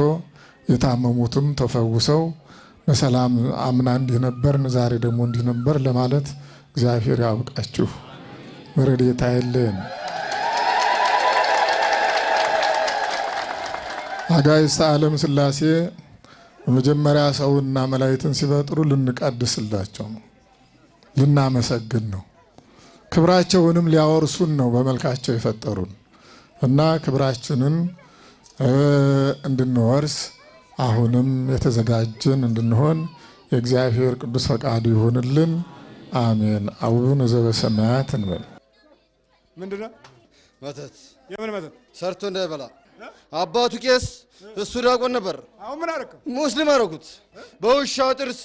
የታመሙትም ተፈውሰው በሰላም አምና እንዲህ ነበርን ዛሬ ደግሞ እንዲህ ነበር ለማለት እግዚአብሔር ያብቃችሁ። ረድኤት አይለየን። አጋዕዝተ ዓለም ሥላሴ በመጀመሪያ ሰውና መላእክትን ሲፈጥሩ ልንቀድስላቸው ነው፣ ልናመሰግን ነው። ክብራቸውንም ሊያወርሱን ነው በመልካቸው የፈጠሩን እና ክብራችንን እንድንወርስ አሁንም የተዘጋጀን እንድንሆን የእግዚአብሔር ቅዱስ ፈቃዱ ይሁንልን። አሜን። አቡነ ዘበሰማያት እንበል። ምንድነው መተት? የምን መተት? ሰርቶ እንዳይበላ አባቱ ቄስ፣ እሱ ዲያቆን ነበር። አሁን ምን አደረገው? ሙስሊም አደረጉት በውሻው ጥርስ።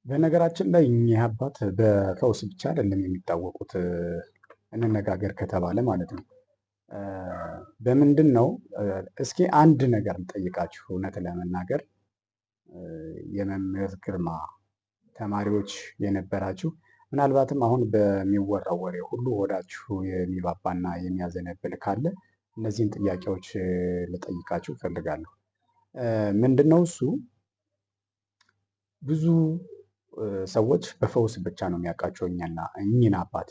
በነገራችን ላይ እኚህ አባት በፈውስ ብቻ አይደለም የሚታወቁት፣ እንነጋገር ከተባለ ማለት ነው። በምንድን ነው? እስኪ አንድ ነገር ልጠይቃችሁ። እውነት ለመናገር የመምህር ግርማ ተማሪዎች የነበራችሁ ምናልባትም አሁን በሚወራው ወሬ ሁሉ ሆዳችሁ የሚባባና የሚያዘነብል ካለ እነዚህን ጥያቄዎች ልጠይቃችሁ እፈልጋለሁ። ምንድን ነው እሱ? ብዙ ሰዎች በፈውስ ብቻ ነው የሚያውቃቸው እኚህን አባት።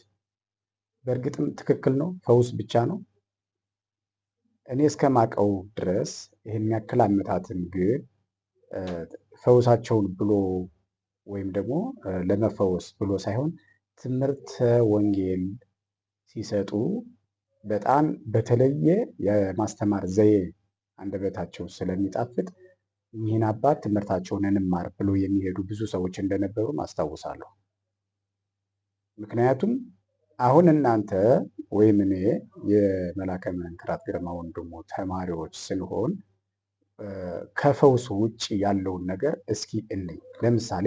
በእርግጥም ትክክል ነው፣ ፈውስ ብቻ ነው። እኔ እስከማውቀው ድረስ ይህን ያክል ዓመታትን ግን ፈውሳቸውን ብሎ ወይም ደግሞ ለመፈወስ ብሎ ሳይሆን ትምህርተ ወንጌል ሲሰጡ በጣም በተለየ የማስተማር ዘዬ አንደበታቸው ስለሚጣፍጥ ይህን አባት ትምህርታቸውን እንማር ብሎ የሚሄዱ ብዙ ሰዎች እንደነበሩ አስታውሳለሁ። ምክንያቱም አሁን እናንተ ወይም እኔ የመላከ መንክራት ግርማ ወንድሙ ተማሪዎች ስንሆን ከፈውሱ ውጭ ያለውን ነገር እስኪ እንይ። ለምሳሌ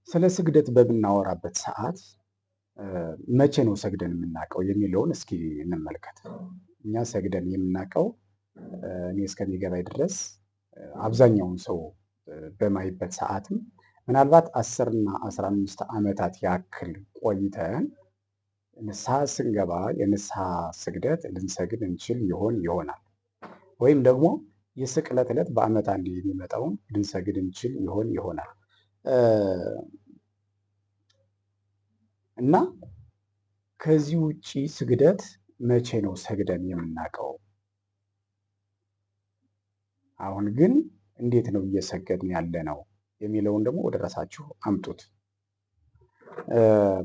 ስለ ስግደት በምናወራበት ሰዓት መቼ ነው ሰግደን የምናውቀው የሚለውን እስኪ እንመልከት። እኛ ሰግደን የምናውቀው እኔ እስከሚገባኝ ድረስ አብዛኛውን ሰው በማይበት ሰዓትም ምናልባት 10 እና 15 ዓመታት ያክል ቆይተን ንስሐ ስንገባ የንስሐ ስግደት ልንሰግድ እንችል ይሆናል። ወይም ደግሞ የስቅለት ዕለት በዓመት አንድ የሚመጣውን ልንሰግድ እንችል ይሆናል እና ከዚህ ውጪ ስግደት መቼ ነው ሰግደን የምናውቀው? አሁን ግን እንዴት ነው እየሰገድን ያለ ነው የሚለውን ደግሞ ወደ ራሳችሁ አምጡት።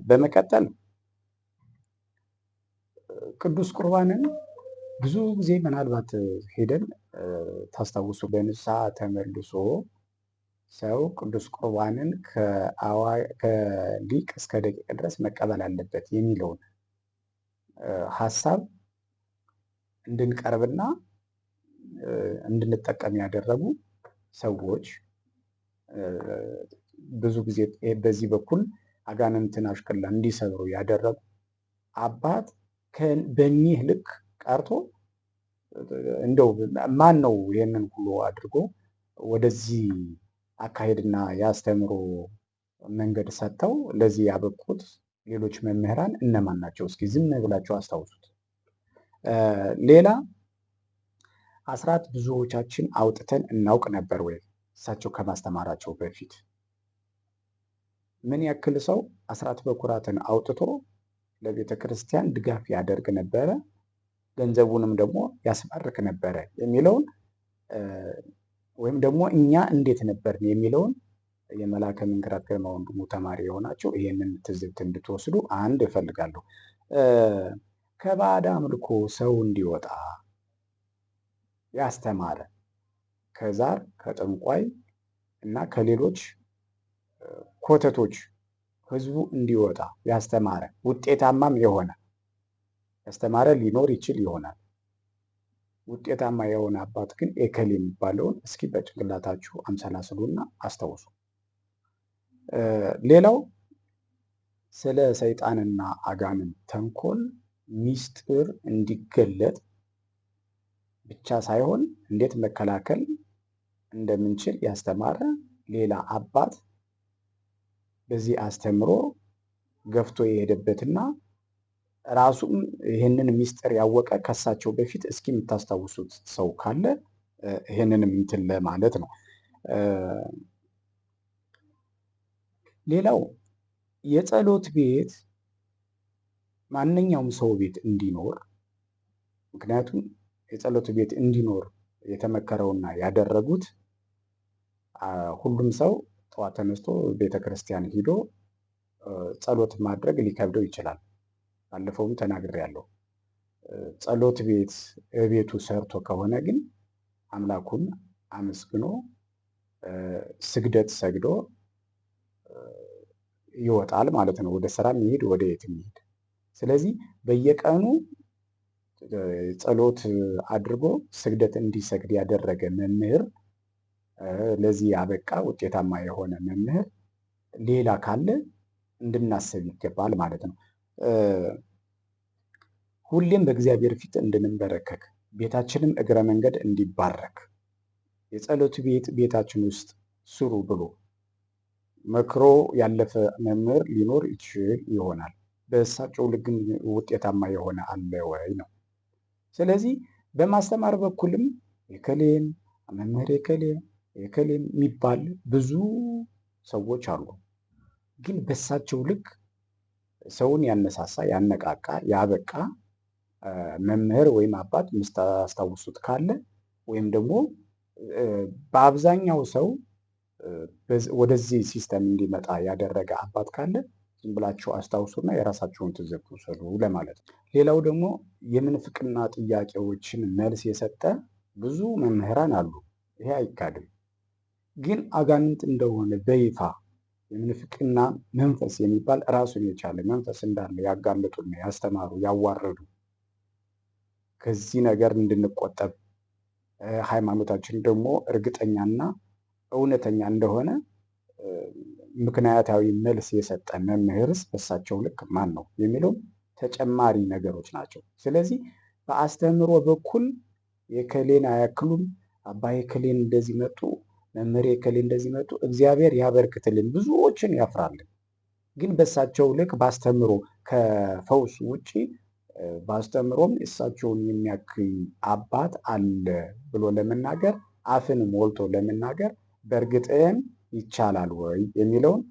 በመቀጠል ቅዱስ ቁርባንን ብዙ ጊዜ ምናልባት ሄደን ታስታውሱ፣ በንስሐ ተመልሶ ሰው ቅዱስ ቁርባንን ከሊቅ እስከ ደቂቅ ድረስ መቀበል አለበት የሚለውን ሀሳብ እንድንቀርብና እንድንጠቀም ያደረጉ ሰዎች ብዙ ጊዜ በዚህ በኩል አጋንንትን አሽከላ እንዲሰብሩ ያደረጉ አባት በኒህ ልክ ቀርቶ እንደው ማን ነው ይህንን ሁሉ አድርጎ ወደዚህ አካሄድና የአስተምሮ መንገድ ሰጥተው ለዚህ ያበቁት ሌሎች መምህራን እነማን ናቸው? እስኪ ዝም ብላችሁ አስታውሱት። ሌላ አስራት ብዙዎቻችን አውጥተን እናውቅ ነበር ወይ? እሳቸው ከማስተማራቸው በፊት ምን ያክል ሰው አስራት በኩራትን አውጥቶ ለቤተ ክርስቲያን ድጋፍ ያደርግ ነበረ፣ ገንዘቡንም ደግሞ ያስባርክ ነበረ የሚለውን ወይም ደግሞ እኛ እንዴት ነበርን የሚለውን የመልአከ መንክራት ግርማ ወንድሙ ተማሪ የሆናቸው ይሄንን ትዝብት እንድትወስዱ አንድ እፈልጋለሁ። ከባዕድ አምልኮ ሰው እንዲወጣ ያስተማረ ከዛር ከጠንቋይ እና ከሌሎች ኮተቶች ህዝቡ እንዲወጣ ያስተማረ ውጤታማም የሆነ ያስተማረ ሊኖር ይችል ይሆናል። ውጤታማ የሆነ አባት ግን ኤከል የሚባለውን እስኪ በጭንቅላታችሁ አምሰላስሉና አስታውሱ። ሌላው ስለ ሰይጣንና አጋንንት ተንኮል ሚስጥር እንዲገለጥ ብቻ ሳይሆን እንዴት መከላከል እንደምንችል ያስተማረ ሌላ አባት በዚህ አስተምሮ ገፍቶ የሄደበትና ራሱም ይህንን ሚስጥር ያወቀ ከሳቸው በፊት እስኪ የምታስታውሱት ሰው ካለ ይህንንም እንትን ለማለት ነው። ሌላው የጸሎት ቤት ማንኛውም ሰው ቤት እንዲኖር፣ ምክንያቱም የጸሎት ቤት እንዲኖር የተመከረውና ያደረጉት ሁሉም ሰው ጠዋት ተነስቶ ቤተክርስቲያን ሂዶ ጸሎት ማድረግ ሊከብደው ይችላል። ባለፈውም ተናግሬያለሁ። ጸሎት ቤት ቤቱ ሰርቶ ከሆነ ግን አምላኩን አመስግኖ ስግደት ሰግዶ ይወጣል ማለት ነው። ወደ ስራም ይሄድ ወደ የትም ይሄድ። ስለዚህ በየቀኑ ጸሎት አድርጎ ስግደት እንዲሰግድ ያደረገ መምህር፣ ለዚህ ያበቃ ውጤታማ የሆነ መምህር ሌላ ካለ እንድናስብ ይገባል ማለት ነው። ሁሌም በእግዚአብሔር ፊት እንድንበረከክ ቤታችንም እግረ መንገድ እንዲባረክ የጸሎት ቤት ቤታችን ውስጥ ስሩ ብሎ መክሮ ያለፈ መምህር ሊኖር ይችል ይሆናል። በእሳቸው ልክ ግን ውጤታማ የሆነ አለ ወይ ነው። ስለዚህ በማስተማር በኩልም የከሌን መምህር የከሌን የሚባል ብዙ ሰዎች አሉ። ግን በእሳቸው ልክ ሰውን ያነሳሳ ያነቃቃ ያበቃ መምህር ወይም አባት የምታስታውሱት ካለ ወይም ደግሞ በአብዛኛው ሰው ወደዚህ ሲስተም እንዲመጣ ያደረገ አባት ካለ ዝም ብላችሁ አስታውሱና የራሳችሁን ትዝብት ውሰዱ ለማለት ነው። ሌላው ደግሞ የምንፍቅና ጥያቄዎችን መልስ የሰጠ ብዙ መምህራን አሉ። ይሄ አይካድም። ግን አጋንንት እንደሆነ በይፋ የምንፍቅና መንፈስ የሚባል ራሱን የቻለ መንፈስ እንዳለ ያጋለጡና ያስተማሩ ያዋረዱ፣ ከዚህ ነገር እንድንቆጠብ ሃይማኖታችን ደግሞ እርግጠኛና እውነተኛ እንደሆነ ምክንያታዊ መልስ የሰጠ መምህርስ በሳቸው ልክ ማን ነው የሚለው ተጨማሪ ነገሮች ናቸው። ስለዚህ በአስተምሮ በኩል የከሌን አያክሉም፣ አባ የከሌን እንደዚህ መጡ፣ መምህር የከሌ እንደዚህ መጡ፣ እግዚአብሔር ያበርክትልን፣ ብዙዎችን ያፍራልን። ግን በሳቸው ልክ በአስተምሮ ከፈውስ ውጪ በአስተምሮም እሳቸውን የሚያክል አባት አለ ብሎ ለመናገር አፍን ሞልቶ ለመናገር በእርግጥም ይቻላል ወይ የሚለውን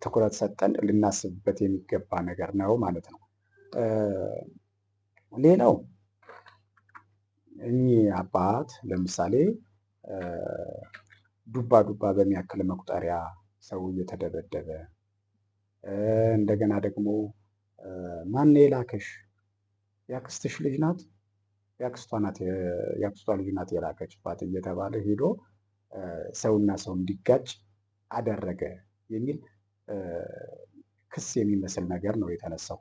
ትኩረት ሰጠን ልናስብበት የሚገባ ነገር ነው ማለት ነው። ሌላው እኚህ አባት ለምሳሌ ዱባ ዱባ በሚያክል መቁጠሪያ ሰው እየተደበደበ እንደገና ደግሞ ማን የላከሽ ያክስትሽ ልጅ ናት ያክስቷ ልጅ ናት የላከችባት እየተባለ ሄዶ ሰውና ሰው እንዲጋጭ አደረገ የሚል ክስ የሚመስል ነገር ነው የተነሳው።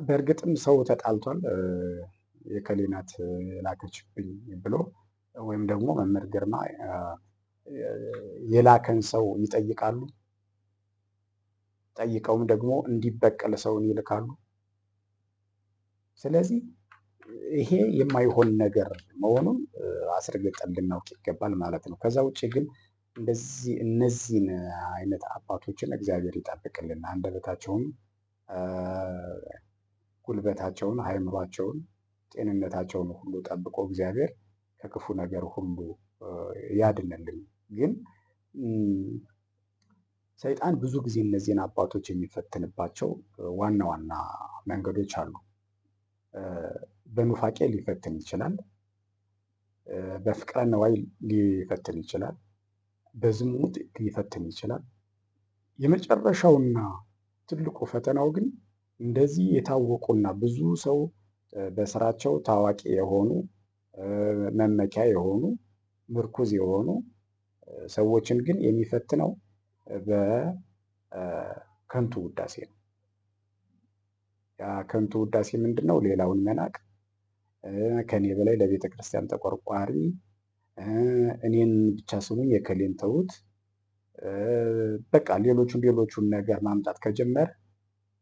በእርግጥም ሰው ተጣልቷል። የከሌ ናት የላከችብኝ ብሎ ወይም ደግሞ መምህር ግርማ የላከን ሰው ይጠይቃሉ። ጠይቀውም ደግሞ እንዲበቀል ሰውን ይልካሉ። ስለዚህ ይሄ የማይሆን ነገር መሆኑን አስረግጠን ልናውቅ ይገባል ማለት ነው። ከዛ ውጭ ግን እነዚህን አይነት አባቶችን እግዚአብሔር ይጠብቅልን። አንደበታቸውን፣ ጉልበታቸውን፣ አእምሯቸውን፣ ጤንነታቸውን ሁሉ ጠብቆ እግዚአብሔር ከክፉ ነገር ሁሉ ያድንልን። ግን ሰይጣን ብዙ ጊዜ እነዚህን አባቶች የሚፈትንባቸው ዋና ዋና መንገዶች አሉ። በኑፋቄ ሊፈትን ይችላል። በፍቅረ ነዋይ ሊፈትን ይችላል። በዝሙት ሊፈትን ይችላል። የመጨረሻውና ትልቁ ፈተናው ግን እንደዚህ የታወቁና ብዙ ሰው በስራቸው ታዋቂ የሆኑ መመኪያ የሆኑ ምርኩዝ የሆኑ ሰዎችን ግን የሚፈትነው በከንቱ ውዳሴ ነው። ያ ከንቱ ውዳሴ ምንድን ነው? ሌላውን መናቅ፣ ከኔ በላይ ለቤተ ክርስቲያን ተቆርቋሪ፣ እኔን ብቻ ስሙኝ የከሌን ተዉት፣ በቃ ሌሎቹን ነገር ማምጣት ከጀመረ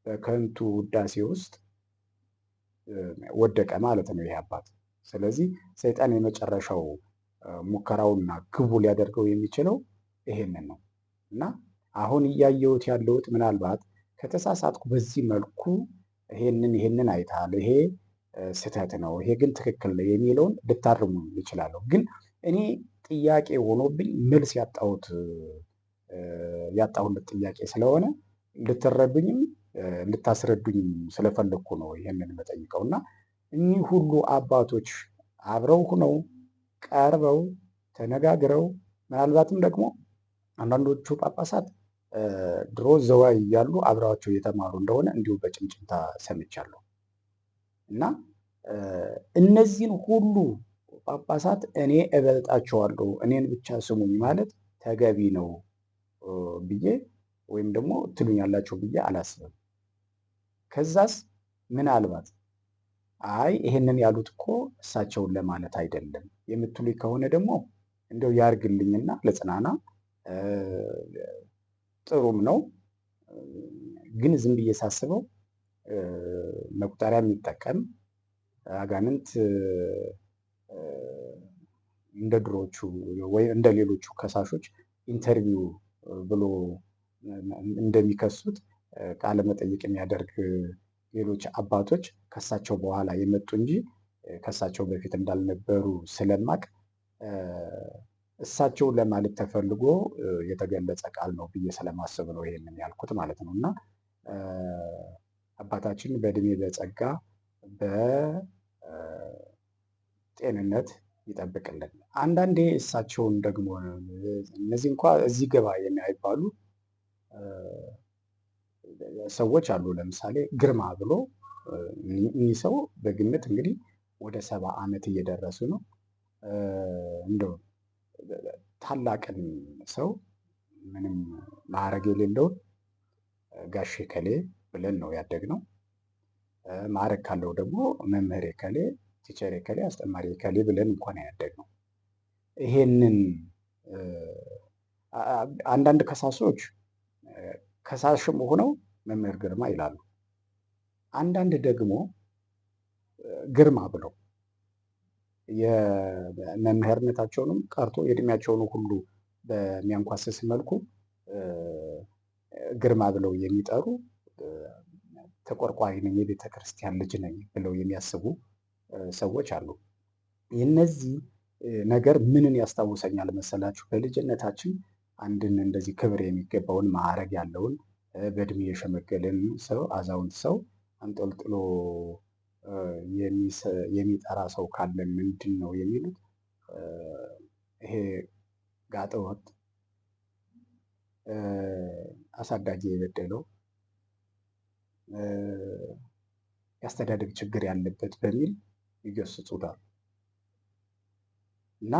በከንቱ ውዳሴ ውስጥ ወደቀ ማለት ነው ይሄ አባት። ስለዚህ ሰይጣን የመጨረሻው ሙከራውና ግቡ ሊያደርገው የሚችለው ይሄንን ነው እና አሁን እያየሁት ያለሁት ምናልባት ከተሳሳትኩ በዚህ መልኩ ይሄንን አይተሃል፣ ይሄ ስህተት ነው፣ ይሄ ግን ትክክል ነው የሚለውን ልታርሙ ይችላለሁ። ግን እኔ ጥያቄ ሆኖብኝ መልስ ያጣሁለት ጥያቄ ስለሆነ ልትረዱኝም ልታስረዱኝም ስለፈለግኩ ነው ይሄንን የምጠይቀው እና እኚህ ሁሉ አባቶች አብረው ሁነው ቀርበው ተነጋግረው ምናልባትም ደግሞ አንዳንዶቹ ጳጳሳት ድሮ ዘዋይ እያሉ አብረዋቸው የተማሩ እንደሆነ እንዲሁ በጭምጭምታ ሰምቻለሁ እና እነዚህን ሁሉ ጳጳሳት እኔ እበልጣቸዋለሁ እኔን ብቻ ስሙኝ ማለት ተገቢ ነው ብዬ ወይም ደግሞ ትሉኛላችሁ ብዬ አላስብም። ከዛስ ምናልባት አይ ይሄንን ያሉት እኮ እሳቸውን ለማለት አይደለም የምትሉኝ ከሆነ ደግሞ እንደው ያርግልኝና ለጽናና ጥሩም ነው። ግን ዝም ብዬ ሳስበው መቁጠሪያ የሚጠቀም አጋንንት እንደ ድሮቹ ወይ እንደ ሌሎቹ ከሳሾች ኢንተርቪው ብሎ እንደሚከሱት ቃለ መጠይቅ የሚያደርግ ሌሎች አባቶች ከሳቸው በኋላ የመጡ እንጂ ከሳቸው በፊት እንዳልነበሩ ስለማቅ እሳቸውን ለማለት ተፈልጎ የተገለጸ ቃል ነው ብዬ ስለማስብ ነው ይሄንን ያልኩት ማለት ነው። እና አባታችን በእድሜ በጸጋ በጤንነት ይጠብቅልን። አንዳንዴ እሳቸውን ደግሞ እነዚህ እንኳ እዚህ ገባ የማይባሉ ሰዎች አሉ። ለምሳሌ ግርማ ብሎ እኚህ ሰው በግምት እንግዲህ ወደ 70 ዓመት እየደረሱ ነው። እንደው ታላቅን ሰው ምንም ማዕረግ የሌለውን ጋሼ ከሌ ብለን ነው ያደግነው። ማዕረግ ካለው ደግሞ መምህሬ ከሌ፣ ቲቸሬ ከሌ፣ አስተማሪ ከሌ ብለን እንኳን ያደግነው። ይሄንን አንዳንድ ከሳሾች ከሳሽም ሆነው መምህር ግርማ ይላሉ። አንዳንድ ደግሞ ግርማ ብለው የመምህርነታቸውንም ቀርቶ የእድሜያቸውን ሁሉ በሚያንኳስስ መልኩ ግርማ ብለው የሚጠሩ ተቆርቋሪ ነኝ የቤተ ክርስቲያን ልጅ ነኝ ብለው የሚያስቡ ሰዎች አሉ። የነዚህ ነገር ምንን ያስታውሰኛል መሰላችሁ? በልጅነታችን አንድን እንደዚህ ክብር የሚገባውን ማዕረግ ያለውን በእድሜ የሸመገለን ሰው አዛውንት ሰው አንጠልጥሎ የሚጠራ ሰው ካለ ምንድን ነው የሚሉት? ይሄ ጋጠወጥ፣ አሳዳጊ የበደለው፣ የአስተዳደግ ችግር ያለበት በሚል ይገስጹታል። እና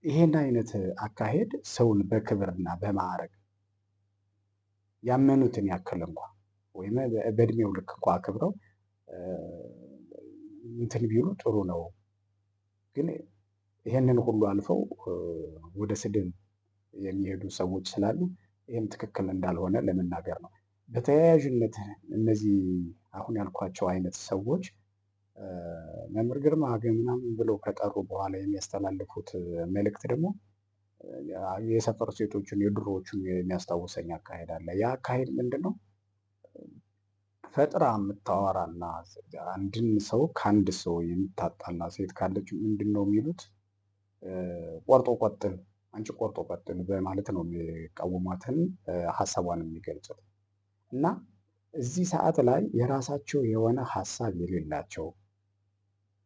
ይሄን አይነት አካሄድ ሰውን በክብርና በማዕረግ ያመኑትን ያክል እንኳ ወይም በእድሜው ልክ እንኳ አክብረው እንትን ቢሉ ጥሩ ነው። ግን ይሄንን ሁሉ አልፈው ወደ ስድብ የሚሄዱ ሰዎች ስላሉ ይህም ትክክል እንዳልሆነ ለመናገር ነው። በተያያዥነት እነዚህ አሁን ያልኳቸው አይነት ሰዎች መምህር ግርማ ምናምን ብለው ከጠሩ በኋላ የሚያስተላልፉት መልእክት ደግሞ የሰፈር ሴቶችን የድሮዎቹን የሚያስታውሰኝ አካሄድ አለ። ያ አካሄድ ምንድን ነው? ፈጥራ የምታወራና አንድን ሰው ከአንድ ሰው የምታጣላ ሴት ካለች ምንድን ነው የሚሉት? ቆርጦ ቆጥል፣ አንቺ ቆርጦ ቆጥል በማለት ነው የሚቃወሟትን ሀሳቧን የሚገልጹት። እና እዚህ ሰዓት ላይ የራሳቸው የሆነ ሀሳብ የሌላቸው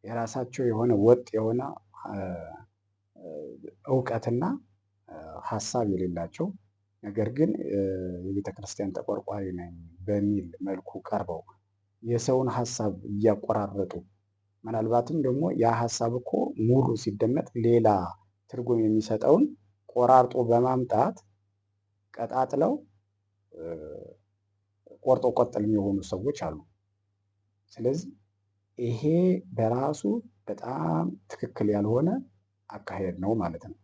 የራሳቸው የሆነ ወጥ የሆነ እውቀትና ሀሳብ የሌላቸው ነገር ግን የቤተ ክርስቲያን ተቆርቋሪ ነኝ በሚል መልኩ ቀርበው የሰውን ሀሳብ እያቆራረጡ ምናልባትም ደግሞ ያ ሀሳብ እኮ ሙሉ ሲደመጥ ሌላ ትርጉም የሚሰጠውን ቆራርጦ በማምጣት ቀጣጥለው ቆርጦ ቆጥል የሚሆኑ ሰዎች አሉ። ስለዚህ ይሄ በራሱ በጣም ትክክል ያልሆነ አካሄድ ነው ማለት ነው።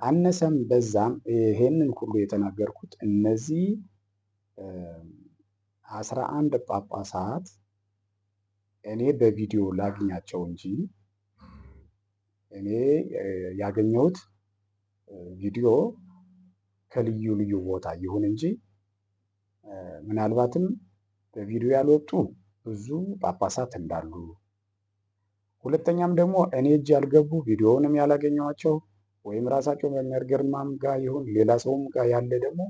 አነሰም በዛም ይሄንን ሁሉ የተናገርኩት እነዚህ 11 ጳጳሳት እኔ በቪዲዮ ላግኛቸው እንጂ እኔ ያገኘሁት ቪዲዮ ከልዩ ልዩ ቦታ ይሁን እንጂ ምናልባትም በቪዲዮ ያልወጡ ብዙ ጳጳሳት እንዳሉ፣ ሁለተኛም ደግሞ እኔ እጅ ያልገቡ ቪዲዮውንም ያላገኘኋቸው ወይም ራሳቸው መምህር ግርማም ጋር ይሁን ሌላ ሰውም ጋር ያለ ደግሞ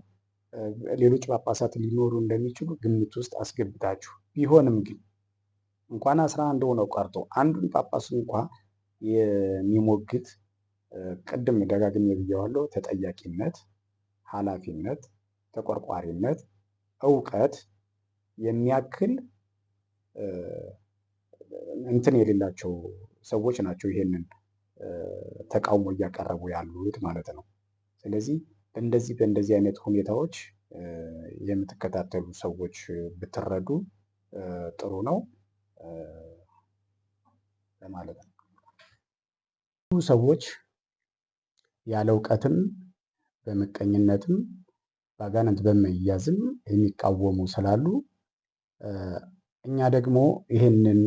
ሌሎች ጳጳሳት ሊኖሩ እንደሚችሉ ግምት ውስጥ አስገብታችሁ ቢሆንም ግን እንኳን 11 ሆነው ቀርቶ አንዱን ጳጳስ እንኳ የሚሞግት ቅድም ደጋግሜ ብየዋለሁ፣ ተጠያቂነት፣ ኃላፊነት፣ ተቆርቋሪነት፣ እውቀት የሚያክል እንትን የሌላቸው ሰዎች ናቸው ይሄንን ተቃውሞ እያቀረቡ ያሉት ማለት ነው። ስለዚህ በእንደዚህ አይነት ሁኔታዎች የምትከታተሉ ሰዎች ብትረዱ ጥሩ ነው ለማለት ነው። ብዙ ሰዎች ያለ እውቀትም በምቀኝነትም በአጋንንት በመያዝም የሚቃወሙ ስላሉ እኛ ደግሞ ይህንን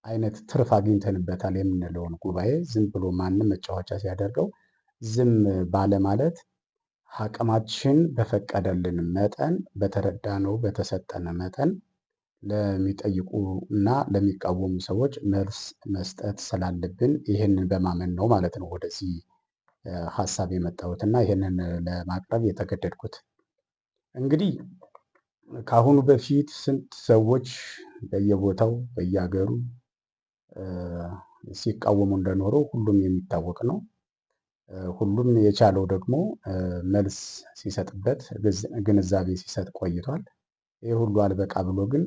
አይነት ትርፍ አግኝተንበታል የምንለውን ጉባኤ ዝም ብሎ ማንም መጫወቻ ሲያደርገው ዝም ባለማለት አቅማችን በፈቀደልን መጠን በተረዳነው በተሰጠን መጠን ለሚጠይቁ እና ለሚቃወሙ ሰዎች መልስ መስጠት ስላለብን ይህንን በማመን ነው ማለት ነው ወደዚህ ሀሳብ የመጣሁት እና ይህንን ለማቅረብ የተገደድኩት። እንግዲህ ከአሁኑ በፊት ስንት ሰዎች በየቦታው በየሀገሩ ሲቃወሙ እንደኖሩ ሁሉም የሚታወቅ ነው። ሁሉም የቻለው ደግሞ መልስ ሲሰጥበት ግንዛቤ ሲሰጥ ቆይቷል። ይህ ሁሉ አልበቃ ብሎ ግን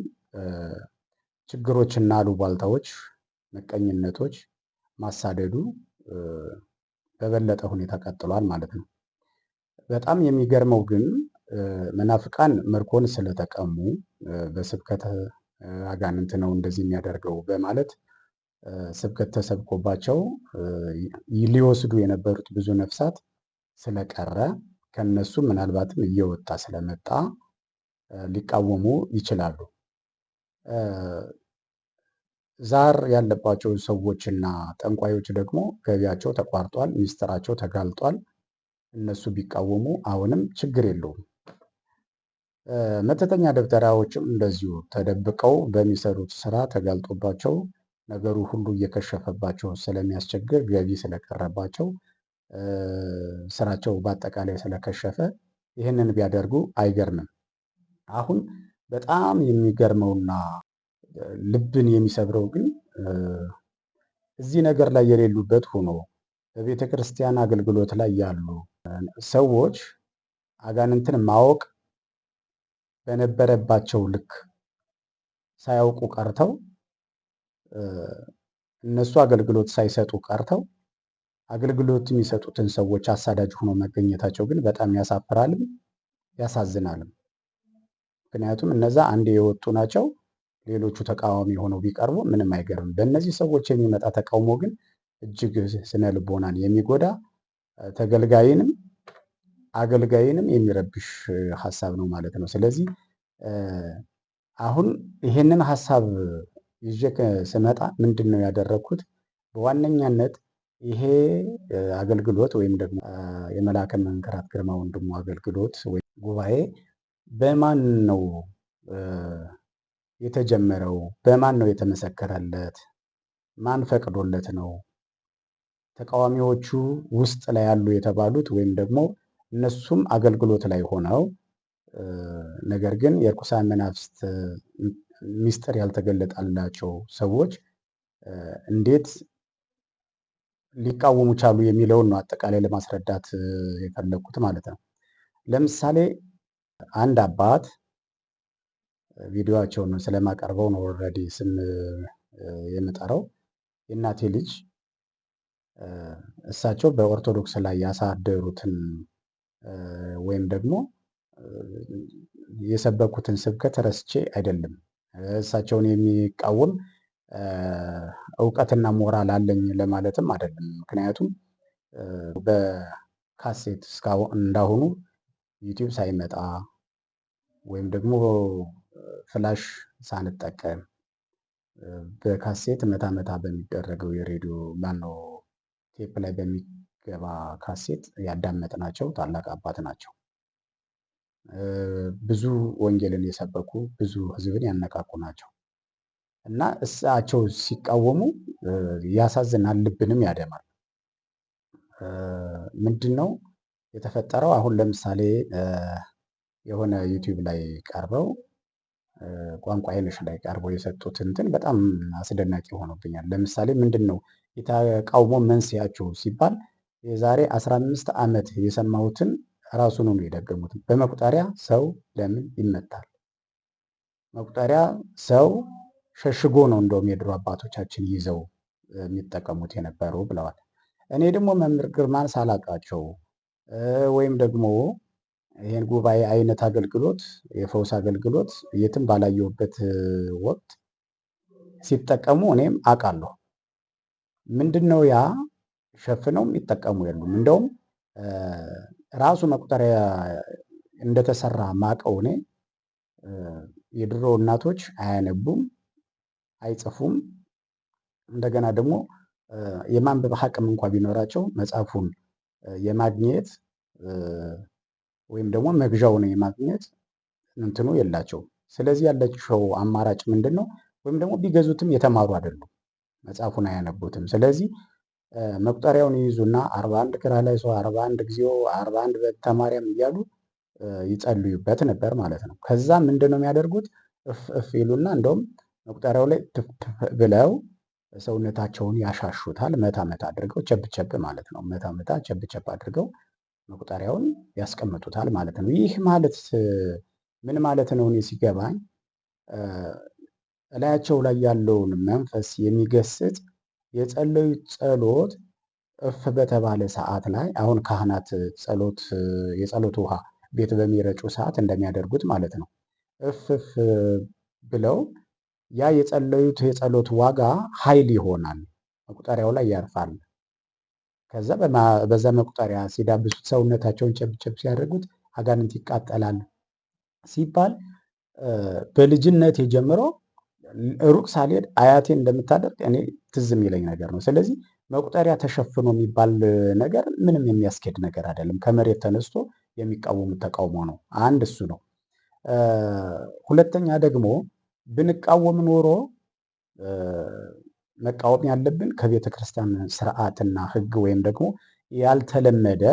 ችግሮችና አሉባልታዎች፣ ምቀኝነቶች፣ ማሳደዱ በበለጠ ሁኔታ ቀጥሏል ማለት ነው። በጣም የሚገርመው ግን መናፍቃን ምርኮን ስለተቀሙ በስብከተ አጋንንት ነው እንደዚህ የሚያደርገው በማለት ስብከት ተሰብኮባቸው ሊወስዱ የነበሩት ብዙ ነፍሳት ስለቀረ ከነሱ ምናልባትም እየወጣ ስለመጣ ሊቃወሙ ይችላሉ። ዛር ያለባቸው ሰዎችና ጠንቋዮች ደግሞ ገቢያቸው ተቋርጧል፣ ሚስጥራቸው ተጋልጧል። እነሱ ቢቃወሙ አሁንም ችግር የለውም። መተተኛ ደብተራዎችም እንደዚሁ ተደብቀው በሚሰሩት ስራ ተጋልጦባቸው ነገሩ ሁሉ እየከሸፈባቸው ስለሚያስቸግር ገቢ ስለቀረባቸው ስራቸው በአጠቃላይ ስለከሸፈ ይህንን ቢያደርጉ አይገርምም። አሁን በጣም የሚገርመውና ልብን የሚሰብረው ግን እዚህ ነገር ላይ የሌሉበት ሆኖ በቤተ ክርስቲያን አገልግሎት ላይ ያሉ ሰዎች አጋንንትን ማወቅ በነበረባቸው ልክ ሳያውቁ ቀርተው እነሱ አገልግሎት ሳይሰጡ ቀርተው አገልግሎት የሚሰጡትን ሰዎች አሳዳጅ ሆኖ መገኘታቸው ግን በጣም ያሳፍራልም ያሳዝናልም። ምክንያቱም እነዛ አንዴ የወጡ ናቸው። ሌሎቹ ተቃዋሚ ሆነው ቢቀርቡ ምንም አይገርምም። በእነዚህ ሰዎች የሚመጣ ተቃውሞ ግን እጅግ ስነ ልቦናን የሚጎዳ ተገልጋይንም አገልጋይንም የሚረብሽ ሀሳብ ነው ማለት ነው። ስለዚህ አሁን ይሄንን ሀሳብ ይዤ ስመጣ ምንድን ነው ያደረግኩት? በዋነኛነት ይሄ አገልግሎት ወይም ደግሞ የመልአከ መንክራት ግርማ ወንድሙ አገልግሎት ወይም ጉባኤ በማን ነው የተጀመረው? በማን ነው የተመሰከረለት? ማን ፈቅዶለት ነው? ተቃዋሚዎቹ ውስጥ ላይ ያሉ የተባሉት ወይም ደግሞ እነሱም አገልግሎት ላይ ሆነው ነገር ግን የርኩሳን መናፍስት ሚስጥር ያልተገለጠላቸው ሰዎች እንዴት ሊቃወሙ ቻሉ የሚለውን ነው አጠቃላይ ለማስረዳት የፈለኩት ማለት ነው። ለምሳሌ አንድ አባት ቪዲዮአቸውን ስለማቀርበው ነው ኦልሬዲ ስም የምጠራው። የእናቴ ልጅ እሳቸው በኦርቶዶክስ ላይ ያሳደሩትን ወይም ደግሞ የሰበኩትን ስብከት ረስቼ አይደለም። እሳቸውን የሚቃወም እውቀትና ሞራል አለኝ ለማለትም አይደለም። ምክንያቱም በካሴት እስካሁን እንዳሁኑ ዩቲዩብ ሳይመጣ ወይም ደግሞ ፍላሽ ሳንጠቀም በካሴት መታ መታ በሚደረገው የሬዲዮ ማነው ቴፕ ላይ በሚገባ ካሴት ያዳመጥናቸው ታላቅ አባት ናቸው። ብዙ ወንጌልን የሰበኩ ብዙ ሕዝብን ያነቃቁ ናቸው እና እሳቸው ሲቃወሙ ያሳዝናል፣ ልብንም ያደማል። ምንድን ነው የተፈጠረው? አሁን ለምሳሌ የሆነ ዩቲዩብ ላይ ቀርበው ቋንቋ አይነሽ ላይ ቀርበው የሰጡት እንትን በጣም አስደናቂ ሆኖብኛል። ለምሳሌ ምንድን ነው የተቃውሞ መንስኤያቸው ሲባል የዛሬ 15 ዓመት የሰማሁትን ራሱን ነው የደገሙት። በመቁጠሪያ ሰው ለምን ይመታል? መቁጠሪያ ሰው ሸሽጎ ነው እንደውም የድሮ አባቶቻችን ይዘው የሚጠቀሙት የነበሩ ብለዋል። እኔ ደግሞ መምህር ግርማን ሳላቃቸው ወይም ደግሞ ይህን ጉባኤ አይነት አገልግሎት የፈውስ አገልግሎት የትም ባላየሁበት ወቅት ሲጠቀሙ እኔም አውቃለሁ። ምንድን ነው ያ ሸፍነው የሚጠቀሙ የሉም። እንደውም ራሱ መቁጠሪያ እንደተሰራ ማቀው እኔ የድሮ እናቶች አያነቡም፣ አይጽፉም። እንደገና ደግሞ የማንበብ አቅም እንኳ ቢኖራቸው መጽሐፉን የማግኘት ወይም ደግሞ መግዣውን የማግኘት እንትኑ የላቸውም። ስለዚህ ያላቸው አማራጭ ምንድን ነው? ወይም ደግሞ ቢገዙትም የተማሩ አይደሉም፣ መጽሐፉን አያነቡትም። ስለዚህ መቁጠሪያውን ይይዙና 41 ክርያላይሶ፣ 41 እግዚኦ፣ 41 በእንተ ማርያም እያሉ ይጸልዩበት ነበር ማለት ነው። ከዛ ምንድን ነው የሚያደርጉት? እፍ እፍ ይሉና እንደውም መቁጠሪያው ላይ ትፍትፍ ብለው ሰውነታቸውን ያሻሹታል። መታ መታ አድርገው ቸብቸብ ማለት ነው። መታ መታ ቸብቸብ አድርገው መቁጠሪያውን ያስቀምጡታል ማለት ነው። ይህ ማለት ምን ማለት ነው? እኔ ሲገባኝ እላያቸው ላይ ያለውን መንፈስ የሚገስጽ የጸለዩት ጸሎት እፍ በተባለ ሰዓት ላይ አሁን ካህናት ጸሎት የጸሎት ውሃ ቤት በሚረጩ ሰዓት እንደሚያደርጉት ማለት ነው። እፍ እፍ ብለው ያ የጸለዩት የጸሎት ዋጋ ኃይል ይሆናል፣ መቁጠሪያው ላይ ያርፋል። ከዛ በዛ መቁጠሪያ ሲዳብሱት ሰውነታቸውን ጨብጨብ ሲያደርጉት አጋንንት ይቃጠላል ሲባል በልጅነት ጀምሮ ሩቅ ሳልሄድ አያቴ እንደምታደርግ እኔ ትዝ የሚለኝ ነገር ነው። ስለዚህ መቁጠሪያ ተሸፍኖ የሚባል ነገር ምንም የሚያስኬድ ነገር አይደለም። ከመሬት ተነስቶ የሚቃወሙት ተቃውሞ ነው። አንድ እሱ ነው። ሁለተኛ ደግሞ ብንቃወም ኖሮ መቃወም ያለብን ከቤተ ክርስቲያን ስርዓትና ሕግ ወይም ደግሞ ያልተለመደ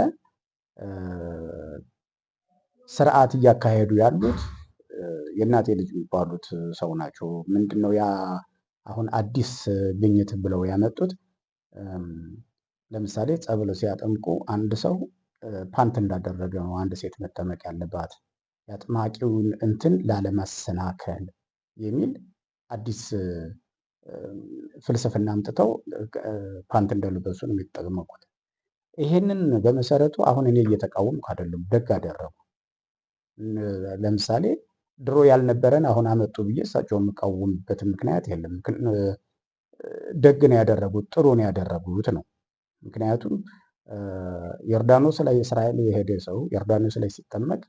ስርዓት እያካሄዱ ያሉት የእናቴ ልጅ የሚባሉት ሰው ናቸው። ምንድነው ያ አሁን አዲስ ግኝት ብለው ያመጡት? ለምሳሌ ጸበል ሲያጠምቁ አንድ ሰው ፓንት እንዳደረገ ነው አንድ ሴት መጠመቅ ያለባት፣ የአጥማቂውን እንትን ላለማሰናከል የሚል አዲስ ፍልስፍና አምጥተው ፓንት እንደለበሱ ነው የሚጠመቁት። ይሄንን በመሰረቱ አሁን እኔ እየተቃወምኩ አይደለም፣ ደግ አደረጉ። ለምሳሌ ድሮ ያልነበረን አሁን አመጡ ብዬ እሳቸው የምቃወምበት ምክንያት የለም። ደግ ነው ያደረጉት፣ ጥሩ ነው ያደረጉት ነው። ምክንያቱም ዮርዳኖስ ላይ እስራኤል የሄደ ሰው ዮርዳኖስ ላይ ሲጠመቅ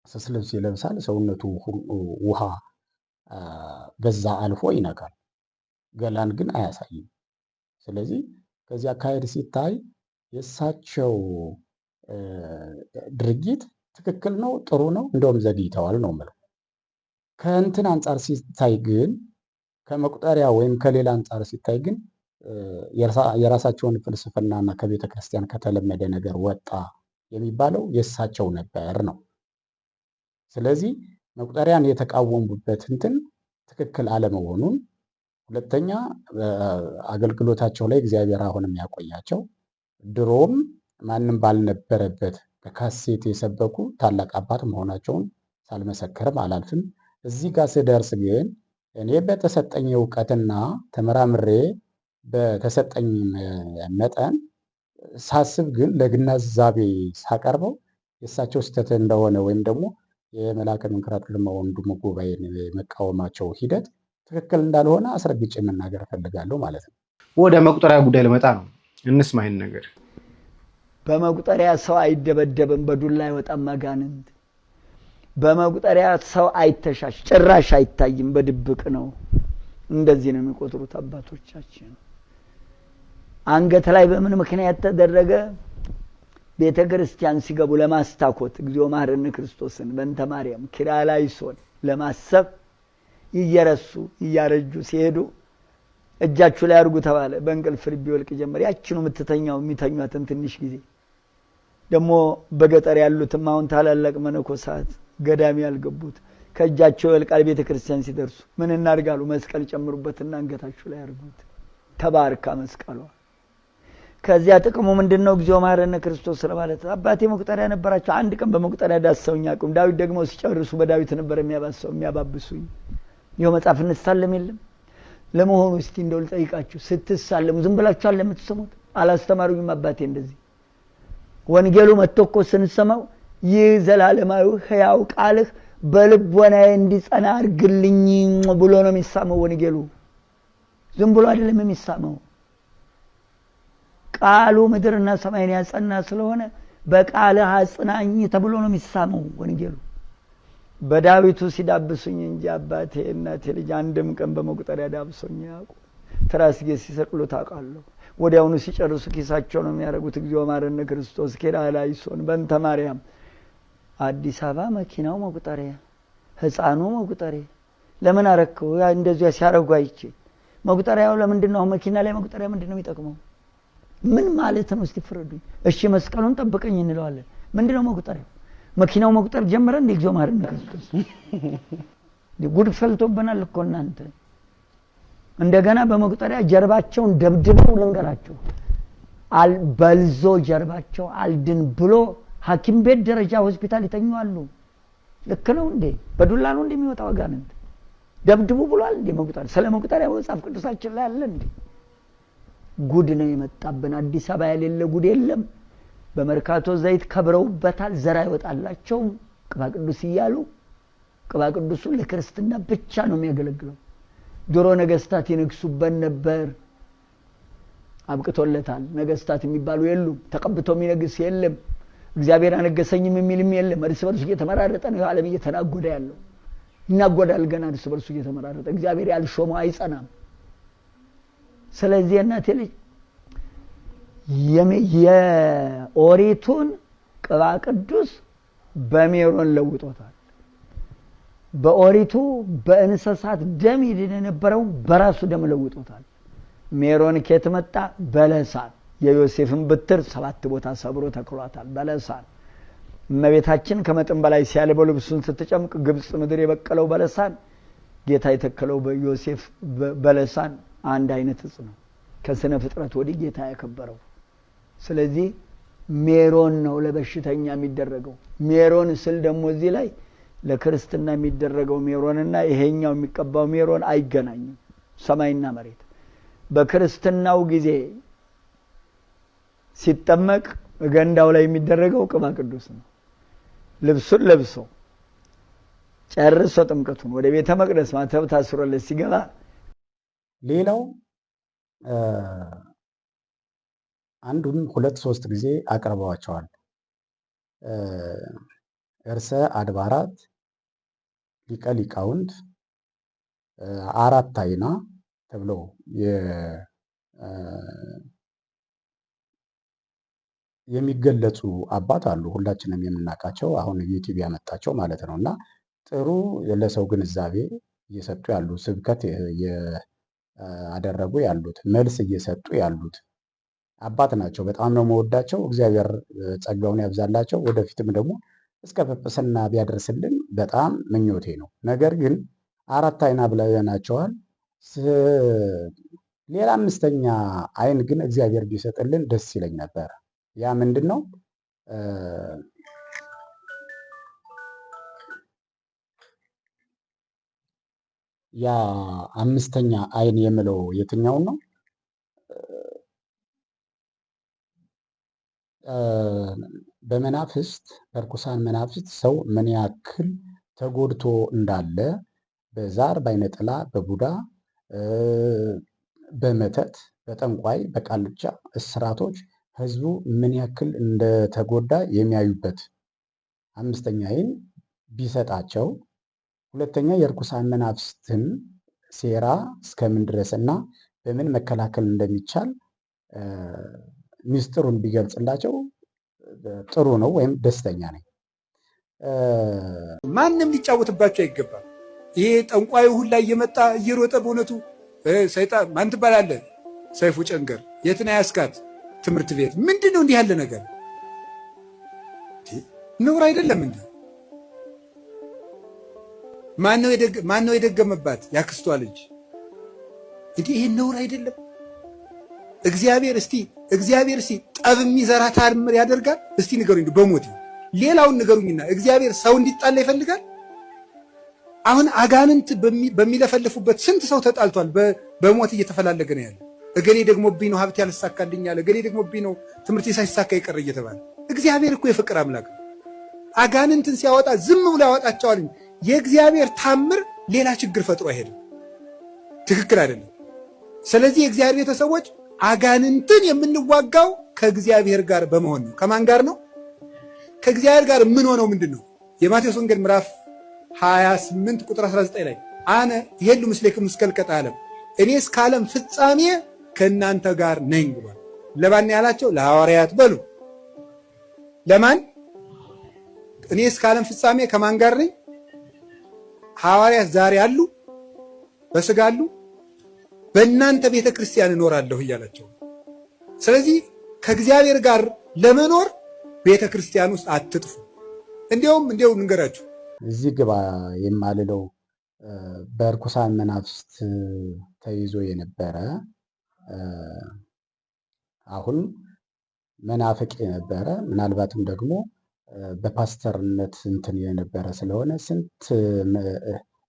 ስስ ልብስ ይለብሳል፣ ሰውነቱ ውሃ በዛ አልፎ ይነካል፣ ገላን ግን አያሳይም። ስለዚህ ከዚህ አካሄድ ሲታይ የእሳቸው ድርጊት ትክክል ነው፣ ጥሩ ነው፣ እንደውም ዘግይተዋል ነው የምለው። ከእንትን አንጻር ሲታይ ግን ከመቁጠሪያ ወይም ከሌላ አንጻር ሲታይ ግን የራሳቸውን ፍልስፍናና ከቤተ ክርስቲያን ከተለመደ ነገር ወጣ የሚባለው የእሳቸው ነበር ነው። ስለዚህ መቁጠሪያን የተቃወሙበት እንትን ትክክል አለመሆኑን፣ ሁለተኛ አገልግሎታቸው ላይ እግዚአብሔር አሁንም ያቆያቸው፣ ድሮም ማንም ባልነበረበት በካሴት የሰበኩ ታላቅ አባት መሆናቸውን ሳልመሰክርም አላልፍም። እዚህ ጋር ስደርስ ግን እኔ በተሰጠኝ እውቀትና ተመራምሬ በተሰጠኝ መጠን ሳስብ ግን ለግንዛቤ ሳቀርበው የእሳቸው ስህተት እንደሆነ ወይም ደግሞ የመልአከ መንክራት ግርማ ወንድሙ ጉባኤን የመቃወማቸው ሂደት ትክክል እንዳልሆነ አስረግጬ መናገር እፈልጋለሁ ማለት ነው። ወደ መቁጠሪያ ጉዳይ ልመጣ ነው። እንስማ ይህን ነገር። በመቁጠሪያ ሰው አይደበደብም፣ በዱላ አይወጣም አጋንንት። በመቁጠሪያ ሰው አይተሻሽ፣ ጭራሽ አይታይም፣ በድብቅ ነው። እንደዚህ ነው የሚቆጥሩት አባቶቻችን። አንገት ላይ በምን ምክንያት ተደረገ? ቤተ ክርስቲያን ሲገቡ ለማስታኮት እግዚኦ መሐረነ ክርስቶስን በእንተ ማርያም ኪርያላይሶን ለማሰብ እየረሱ እያረጁ ሲሄዱ እጃችሁ ላይ አድርጉ ተባለ። በእንቅልፍ ልብ ይወልቅ ጀመር። ያችኑ የሚተኟትን ትንሽ ጊዜ ደግሞ በገጠር ያሉትም አሁን ታላላቅ መነኮሳት ገዳሚ ያልገቡት ከእጃቸው ይወልቃል። ቤተ ክርስቲያን ሲደርሱ ምን እናድርጋሉ? መስቀል ጨምሩበትና አንገታችሁ ላይ አድርጉት። ተባርካ መስቀሏ። ከዚያ ጥቅሙ ምንድነው? እግዚኦ መሐረነ ክርስቶስ ለማለት። አባቴ መቁጠሪያ ነበራቸው። አንድ ቀን በመቁጠሪያ ዳሰውኝ አቁም። ዳዊት ደግሞ ሲጨርሱ በዳዊት ነበር የሚያባብሱኝ። ይኸው መጽሐፍ እንሳለም የለም። ለመሆኑ እስቲ እንደው ልጠይቃችሁ፣ ስትሳለሙ ዝም ብላችሁ አለ የምትሰሙት? አላስተማሩኝም አባቴ እንደዚህ። ወንጌሉ መጥቶ እኮ ስንሰማው ይህ ዘላለማዊ ሕያው ቃልህ በልቦናዬ እንዲጸና አድርግልኝ ብሎ ነው የሚሳመው ወንጌሉ። ዝም ብሎ አይደለም የሚሳመው። ቃሉ ምድርና ሰማይን ያጸና ስለሆነ በቃልህ አጽናኝ ተብሎ ነው የሚሳመው ወንጌሉ። በዳዊቱ ሲዳብሱኝ እንጂ አባቴ እናቴ ልጅ አንድም ቀን በመቁጠሪያ ዳብሶኝ ያውቁ። ትራስጌ ሲሰቅሉ ታውቃለሁ። ወዲያውኑ ሲጨርሱ ኪሳቸው ነው የሚያደርጉት። እግዚኦ መሐረነ ክርስቶስ ኪርያላይሶን በእንተ ማርያም። አዲስ አበባ መኪናው መቁጠሪያ፣ ህፃኑ መቁጠሪያ። ለምን አረከው? ያ እንደዚያ ሲያረጉ አይቼ። መቁጠሪያው ለምንድን ነው? መኪና ላይ መቁጠሪያ ምንድን ነው የሚጠቅመው? ምን ማለት ነው? እስቲ ፍረዱኝ። እሺ መስቀሉን ጠብቀኝ እንለዋለን። ምንድነው መቁጠሪያው? መኪናው መቁጠር ጀመረ እንደ እግዚኦ መሐረነ ክርስቶስ። ጉድ ፈልቶብናል እኮ እናንተ። እንደገና በመቁጠሪያ ጀርባቸውን ደብድበው ልንገራቸው በልዞ ጀርባቸው አልድን ብሎ ሐኪም ቤት ደረጃ ሆስፒታል ይተኛሉ። ልክ ነው እንዴ? በዱላ ነው እንደሚወጣው አጋንንት። ደብድቡ ብሏል እንዴ መቁጠሪያ? ስለ መቁጠሪያ መጽሐፍ ቅዱሳችን ላይ አለ እንዴ? ጉድ ነው የመጣብን። አዲስ አበባ የሌለ ጉድ የለም። በመርካቶ ዘይት ከብረውበታል። ዘራ ይወጣላቸው ቅባ ቅዱስ እያሉ። ቅባ ቅዱሱ ለክርስትና ብቻ ነው የሚያገለግለው። ድሮ ነገስታት ይነግሱበት ነበር፣ አብቅቶለታል። ነገስታት የሚባሉ የሉም። ተቀብቶ የሚነግስ የለም። እግዚአብሔር አነገሰኝም የሚልም የለም። እርስ በርሱ እየተመራረጠ ነው ዓለም እየተናጎደ ያለው። ይናጎዳል ገና እርስ በርሱ እየተመራረጠ። እግዚአብሔር ያልሾመው አይጸናም። ስለዚህ እናቴ ልጅ የኦሪቱን ቅባ ቅዱስ በሜሮን ለውጦታል። በኦሪቱ በእንስሳት ደም ይድን የነበረው በራሱ ደም ለውጦታል። ሜሮን ከየት መጣ? በለሳን። የዮሴፍን በትር 7 ቦታ ሰብሮ ተክሏታል። በለሳን። እመቤታችን ከመጠን በላይ ሲያልበው ልብሱን ስትጨምቅ ግብጽ ምድር የበቀለው በለሳን፣ ጌታ የተከለው በዮሴፍ በለሳን አንድ አይነት እጽ ነው። ከስነ ፍጥረት ወዲህ ጌታ ያከበረው። ስለዚህ ሜሮን ነው ለበሽተኛ የሚደረገው። ሜሮን ስል ደግሞ እዚህ ላይ ለክርስትና የሚደረገው ሜሮንና ይሄኛው የሚቀባው ሜሮን አይገናኝም። ሰማይና መሬት። በክርስትናው ጊዜ ሲጠመቅ ገንዳው ላይ የሚደረገው ቅባ ቅዱስ ነው። ልብሱን ለብሶ ጨርሶ ጥምቀቱን ወደ ቤተ መቅደስ ማተብ ታስሮለት ሲገባ ሌላው አንዱን 2-3 ጊዜ አቅርበዋቸዋል። እርሰ አድባራት ሊቀ ሊቃውንት አራት አይና ተብለው የሚገለጹ አባት አሉ። ሁላችንም የምናውቃቸው አሁን ዩቲዩብ ያመጣቸው ማለት ነው። እና ጥሩ ለሰው ግንዛቤ እየሰጡ ያሉ ስብከት አደረጉ ያሉት መልስ እየሰጡ ያሉት አባት ናቸው። በጣም ነው መወዳቸው። እግዚአብሔር ጸጋውን ያብዛላቸው። ወደፊትም ደግሞ እስከ ጵጵስና ቢያደርስልን በጣም ምኞቴ ነው። ነገር ግን 4 አይና ብለናቸዋል። ሌላ 5ኛ አይን ግን እግዚአብሔር ቢሰጥልን ደስ ይለኝ ነበር። ያ ምንድን ነው? ያ 5ኛ አይን የምለው የትኛውን ነው? በመናፍስት በርኩሳን መናፍስት ሰው ምን ያክል ተጎድቶ እንዳለ በዛር በአይነጥላ በቡዳ በመተት በጠንቋይ በቃልቻ እስራቶች ህዝቡ ምን ያክል እንደተጎዳ የሚያዩበት 5ኛ አይን ቢሰጣቸው፣ 2ኛ የርኩሳን መናፍስትን ሴራ እስከምን ድረስ እና በምን መከላከል እንደሚቻል ሚስጥሩን ቢገልጽላቸው ጥሩ ነው፣ ወይም ደስተኛ ነኝ። ማንም ሊጫወትባቸው አይገባም። ይሄ ጠንቋዩ ሁላ እየመጣ እየሮጠ በእውነቱ ሰይጣን ማን ትባላለህ? ሰይፉ ጨንገር የትን ያስካት ትምህርት ቤት ምንድን ነው? እንዲህ ያለ ነገር ነውር አይደለም እንዴ? ማን ነው የደገመባት? ያክስቷ ልጅ እንዲህ ይሄ ነውር አይደለም? እግዚአብሔር እስቲ ጠብ የሚዘራ ታምር ያደርጋል? እስቲ ንገሩኝ በሞት ሌላውን ንገሩኝና እግዚአብሔር ሰው እንዲጣላ ይፈልጋል? አሁን አጋንንት በሚለፈልፉበት ስንት ሰው ተጣልቷል። በሞት እየተፈላለገ ነው ያለ። እገሌ ደግሞብኝ ነው ሀብት ያልሳካልኝ አለ፣ እገሌ ደግሞብኝ ነው ትምህርት ሳይሳካ የቀረ እየተባለ። እግዚአብሔር እኮ የፍቅር አምላክ ነው። አጋንንትን ሲያወጣ ዝም ብሎ ያወጣቸዋል። የእግዚአብሔር ታምር ሌላ ችግር ፈጥሮ አይሄድም። ትክክል አይደለም። ስለዚህ የእግዚአብሔር ቤተሰቦች አጋንንትን የምንዋጋው ከእግዚአብሔር ጋር በመሆን ነው። ከማን ጋር ነው? ከእግዚአብሔር ጋር የምንሆነው ምንድን ነው? የማቴዎስ ወንጌል ምዕራፍ 28 ቁጥር 19 ላይ አነ ይሄሉ ምስሌክም እስከ ልቀት ዓለም፣ እኔ እስከ ዓለም ፍጻሜ ከእናንተ ጋር ነኝ ብሏል። ለማን ያላቸው? ለሐዋርያት በሉ። ለማን? እኔ እስከ ዓለም ፍጻሜ ከማን ጋር ነኝ? ሐዋርያት ዛሬ አሉ፣ በስጋ አሉ፣ በእናንተ ቤተ ክርስቲያን እኖራለሁ እያላቸው። ስለዚህ ከእግዚአብሔር ጋር ለመኖር ቤተ ክርስቲያን ውስጥ አትጥፉ። እንዲያው እንገራችሁ እዚህ ግባ የማልለው በርኩሳን መናፍስት ተይዞ የነበረ አሁን መናፍቅ የነበረ ምናልባትም ደግሞ በፓስተርነት እንትን የነበረ ስለሆነ ስንት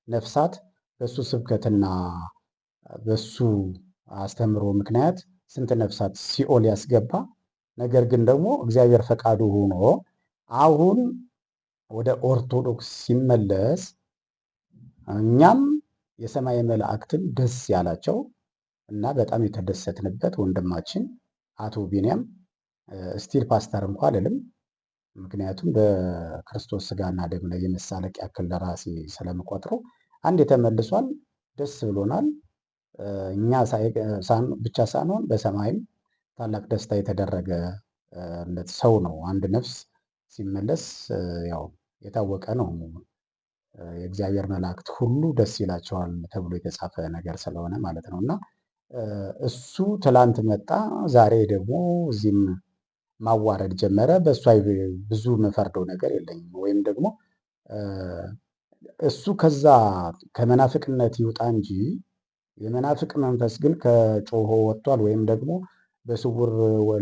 ነፍሳት በሱ ስብከትና በሱ አስተምሮ ምክንያት ስንት ነፍሳት ሲኦል ያስገባ። ነገር ግን ደግሞ እግዚአብሔር ፈቃዱ ሆኖ አሁን ወደ ኦርቶዶክስ ሲመለስ እኛም የሰማይ መላእክትን ደስ ያላቸው እና በጣም የተደሰትንበት ወንድማችን አቶ ቢንያም ስቲል ፓስተር እንኳ አልልም፣ ምክንያቱም በክርስቶስ ስጋና ደም ላይ የመሳለቅ ያክል ለራሴ ስለምቆጥረው አንድ ተመልሷል። ደስ ብሎናል። እኛ ብቻ ሳንሆን በሰማይም ታላቅ ደስታ የተደረገለት ሰው ነው። አንድ ነፍስ ሲመለስ ያው የታወቀ ነው። የእግዚአብሔር መላእክት ሁሉ ደስ ይላቸዋል ተብሎ የተጻፈ ነገር ስለሆነ ማለት ነው። እና እሱ ትላንት መጣ፣ ዛሬ ደግሞ እዚህም ማዋረድ ጀመረ። በእሱ ብዙ መፈርደው ነገር የለኝም። ወይም ደግሞ እሱ ከዛ ከመናፍቅነት ይውጣ እንጂ የመናፍቅ መንፈስ ግን ከጮሆ ወጥቷል፣ ወይም ደግሞ በስውር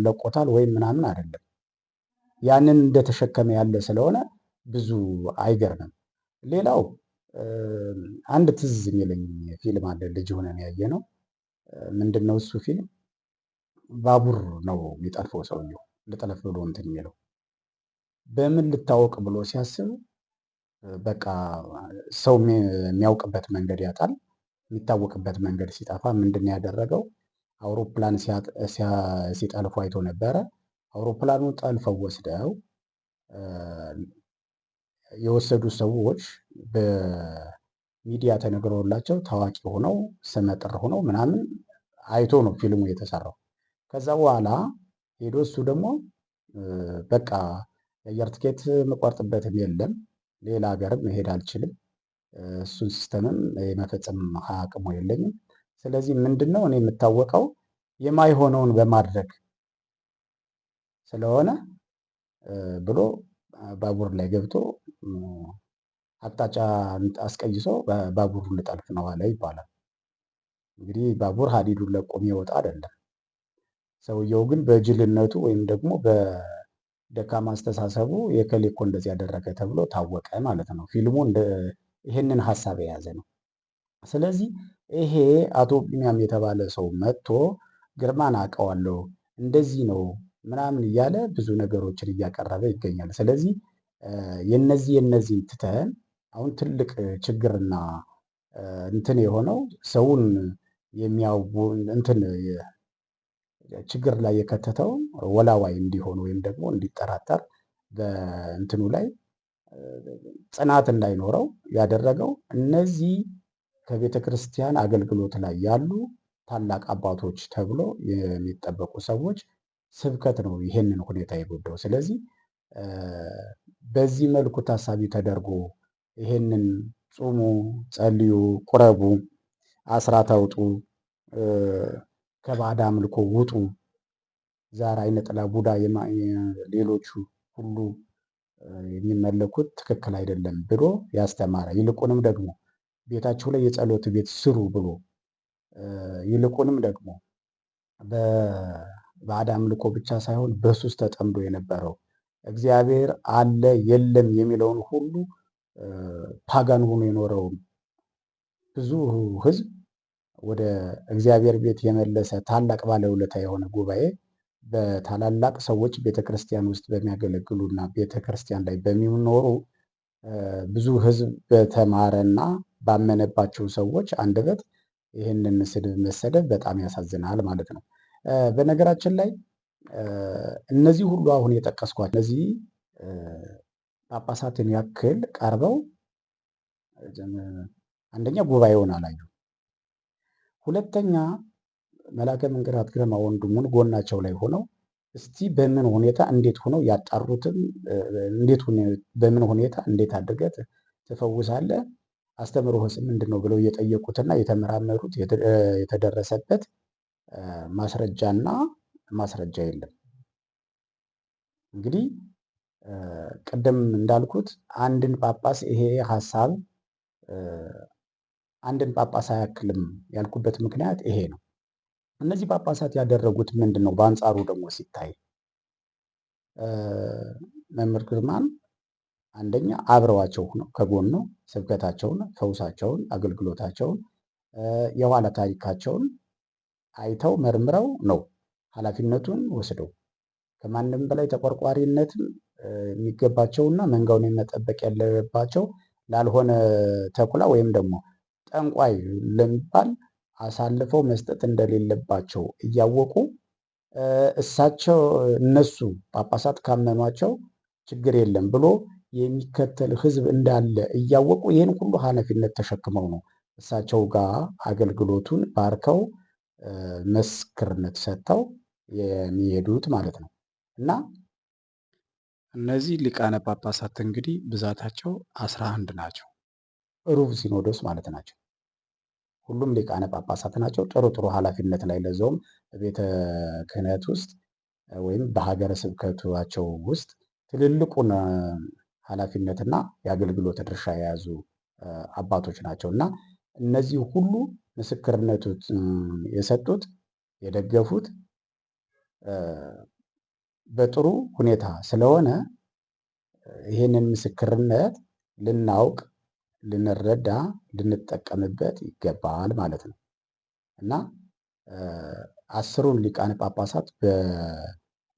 ለቆታል ወይም ምናምን አይደለም። ያንን እንደተሸከመ ያለ ስለሆነ ብዙ አይገርምም። ሌላው አንድ ትዝ የሚለኝ ፊልም አለ፣ ልጅ ሆነን ያየ ነው። ምንድን ነው እሱ ፊልም? ባቡር ነው የሚጠልፈው ሰውየው፣ ልጠለፍ ብሎ እንትን የሚለው በምን ልታወቅ ብሎ ሲያስብ በቃ ሰው የሚያውቅበት መንገድ ያጣል። የሚታወቅበት መንገድ ሲጠፋ ምንድን ነው ያደረገው? አውሮፕላን ሲጠልፉ አይቶ ነበረ። አውሮፕላኑን ጠልፈው ወስደው የወሰዱ ሰዎች በሚዲያ ተነግረውላቸው ታዋቂ ሆነው ስመጥር ሆነው ምናምን አይቶ ነው ፊልሙ የተሰራው። ከዛ በኋላ ሄዶ እሱ ደግሞ በቃ የአየር ትኬት መቆርጥበትም የለም፣ ሌላ ሀገርም መሄድ አልችልም፣ እሱን ሲስተምም የመፈጸም አቅሙ የለኝም። ስለዚህ ምንድነው እኔ የምታወቀው የማይሆነውን በማድረግ ስለሆነ ብሎ ባቡር ላይ ገብቶ አቅጣጫ አስቀይሶ ባቡሩን ልጠልፍ ነው አለ ይባላል። እንግዲህ ባቡር ሀዲዱን ለቆ የሚወጣ አይደለም። ሰውየው ግን በጅልነቱ ወይም ደግሞ በደካማ አስተሳሰቡ የከሌ እኮ እንደዚህ ያደረገ ተብሎ ታወቀ ማለት ነው። ፊልሙ ይሄንን ሀሳብ የያዘ ነው። ስለዚህ ይሄ አቶ ቢኒያም የተባለ ሰው መጥቶ ግርማን አውቀዋለሁ እንደዚህ ነው ምናምን እያለ ብዙ ነገሮችን እያቀረበ ይገኛል። ስለዚህ የነዚህን ትተን አሁን ትልቅ ችግርና እንትን የሆነው ሰውን እንትን ችግር ላይ የከተተው ወላዋይ እንዲሆን ወይም ደግሞ እንዲጠራጠር በእንትኑ ላይ ጽናት እንዳይኖረው ያደረገው እነዚህ ከቤተ ክርስቲያን አገልግሎት ላይ ያሉ ታላቅ አባቶች ተብሎ የሚጠበቁ ሰዎች ስብከት ነው ይሄንን ሁኔታ የጎዳው። ስለዚህ በዚህ መልኩ ታሳቢ ተደርጎ ይሄንን ጹሙ፣ ጸልዩ፣ ቁረቡ፣ አስራት አውጡ፣ ከባዕድ አምልኮ ውጡ፣ ዛር፣ አይነ ጥላ፣ ቡዳ ሌሎቹ ሁሉ የሚመለኩት ትክክል አይደለም ብሎ ያስተማረ ይልቁንም ደግሞ ቤታችሁ ላይ የጸሎት ቤት ስሩ ብሎ ይልቁንም ደግሞ በባዕድ አምልኮ ብቻ ሳይሆን በሱስ ተጠምዶ የነበረው እግዚአብሔር አለ የለም የሚለውን ሁሉ ፓጋን ሆኖ የኖረውን ብዙ ሕዝብ ወደ እግዚአብሔር ቤት የመለሰ ታላቅ ባለውለታ የሆነ ጉባኤ በታላላቅ ሰዎች ቤተክርስቲያን ውስጥ በሚያገለግሉና ቤተክርስቲያን ላይ በሚኖሩ ብዙ ሕዝብ በተማረና ባመነባቸው ሰዎች አንደበት ይህንን ስድብ መሰደብ በጣም ያሳዝናል ማለት ነው። በነገራችን ላይ እነዚህ ሁሉ አሁን የጠቀስኳቸው እነዚህ ጳጳሳትን ያክል ቀርበው አንደኛ ጉባኤውን አላዩ፣ ሁለተኛ መላከ መንክራት ግርማ ወንድሙን ጎናቸው ላይ ሆነው እስቲ በምን ሁኔታ እንዴት ሆነው ያጣሩትም በምን ሁኔታ እንዴት አድርገህ ትፈውሳለህ አስተምህሮህስ ምንድን ነው ብለው እየጠየቁትና የተመራመሩት የተደረሰበት ማስረጃ የለም። እንግዲህ ቅድም እንዳልኩት አንድን ጳጳስ ይሄ ሀሳብ አንድን ጳጳስ አያክልም ያልኩበት ምክንያት ይሄ ነው። እነዚህ ጳጳሳት ያደረጉት ምንድን ነው? በአንጻሩ ደግሞ ሲታይ መምህር ግርማን አንደኛ አብረዋቸው ነው ከጎን ነው ስብከታቸውን፣ ፈውሳቸውን፣ አገልግሎታቸውን፣ የኋላ ታሪካቸውን አይተው መርምረው ነው ኃላፊነቱን ወስደው ከማንም በላይ ተቆርቋሪነትም የሚገባቸውና መንጋውን መጠበቅ ያለባቸው ላልሆነ ተኩላ ወይም ደግሞ ጠንቋይ ለሚባል አሳልፈው መስጠት እንደሌለባቸው እያወቁ እነሱ ጳጳሳት ካመኗቸው ችግር የለም ብሎ የሚከተል ሕዝብ እንዳለ እያወቁ ይህን ሁሉ ኃላፊነት ተሸክመው ነው እሳቸው ጋር አገልግሎቱን ባርከው ምስክርነት ሰጥተው የሚሄዱት ማለት ነው። እና እነዚህ ሊቃነ ጳጳሳት እንግዲህ ብዛታቸው 11 ናቸው። ሩብ ሲኖዶስ ማለት ናቸው። ሁሉም ሊቃነ ጳጳሳት ናቸው። ጥሩ ኃላፊነት ላይ ለዛውም በቤተ ክህነት ውስጥ ወይም በሀገረ ስብከታቸው ውስጥ ትልልቁን ኃላፊነትና የአገልግሎት ድርሻ የያዙ አባቶች ናቸው እና እነዚህ ሁሉ ምስክርነቱ የሰጡት የደገፉት በጥሩ ሁኔታ ስለሆነ ይህንን ምስክርነት ልናውቅ፣ ልንረዳ፣ ልንጠቀምበት ይገባል ማለት ነው እና 10ሩን ሊቃነ ጳጳሳት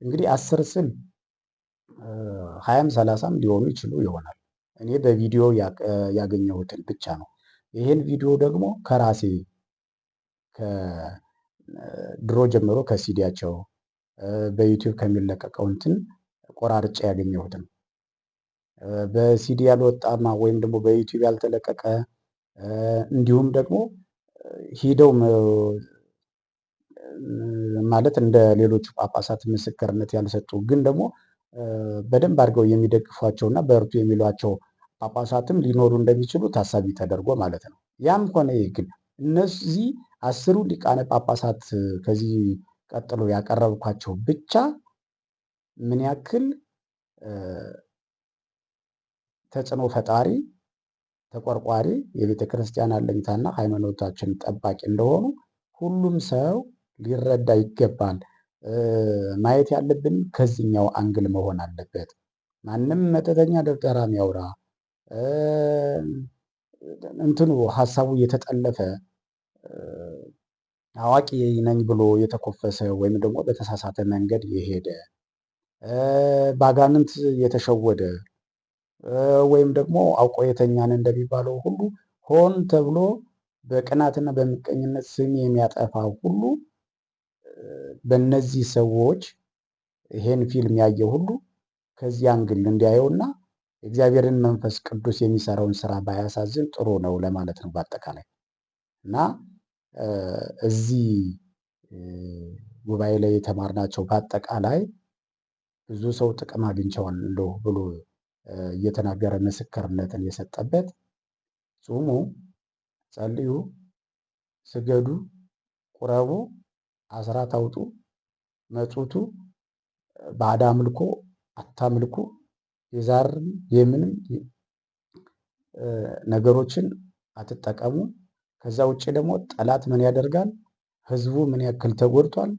እንግዲህ 10 ስል 20ም 30ም ሊሆኑ ይችሉ ይሆናል። እኔ በቪዲዮ ያገኘሁትን ብቻ ነው። ይህን ቪዲዮ ደግሞ ከራሴ ከድሮ ጀምሮ ከሲዲያቸው በዩቲዩብ ከሚለቀቀው እንትን ቆራርጬ ያገኘሁት ነው። በሲዲ ያልወጣማ ወይም ደግሞ በዩቲዩብ ያልተለቀቀ እንዲሁም ደግሞ ሂደው ማለት እንደ ሌሎቹ ጳጳሳት ምስክርነት ያልሰጡ ግን ደግሞ በደንብ አድርገው የሚደግፏቸውና በርቱ የሚሏቸው ጳጳሳትም ሊኖሩ እንደሚችሉ ታሳቢ ተደርጎ ማለት ነው። ያም ሆነ ይህ ግን እነዚህ 10ሩ ሊቃነ ጳጳሳት ከዚህ ቀጥሎ ያቀረብኳቸው ብቻ ምን ያክል ተጽዕኖ ፈጣሪ፣ ተቆርቋሪ፣ የቤተ ክርስቲያን አለኝታና ሃይማኖታችን ጠባቂ እንደሆኑ ሁሉም ሰው ሊረዳ ይገባል። ማየት ያለብን ከዚህኛው አንግል መሆን አለበት። ማንም መተተኛ ደብተራ የሚያወራ እንትኑ ሀሳቡ የተጠለፈ አዋቂ ነኝ ብሎ የተኮፈሰ ወይም ደግሞ በተሳሳተ መንገድ የሄደ ባጋንንት የተሸወደ ወይም ደግሞ አውቆ የተኛን እንደሚባለው ሁሉ ሆን ተብሎ በቅናትና በምቀኝነት ስም የሚያጠፋ ሁሉ በእነዚህ ሰዎች ይሄን ፊልም ያየ ሁሉ ከዚህ አንግል እንዲያየውና እግዚአብሔርን መንፈስ ቅዱስ የሚሰራውን ስራ ባያሳዝን ጥሩ ነው ለማለት ነው በአጠቃላይ። እና እዚህ ጉባኤ ላይ የተማርናቸው በአጠቃላይ ብዙ ሰው ጥቅም አግኝቼዋለሁ ብሎ እየተናገረ ምስክርነትን የሰጠበት ጹሙ፣ ጸልዩ፣ ስገዱ፣ ቁረቡ፣ አስራት አውጡ፣ መጹቱ፣ ባዕድ አምልኮ አታምልኩ፣ የዛርም የምንም ነገሮችን አትጠቀሙ። ከዛ ውጭ ደግሞ ጠላት ምን ያደርጋል፣ ህዝቡ ምን ያክል ተጎድቷል፣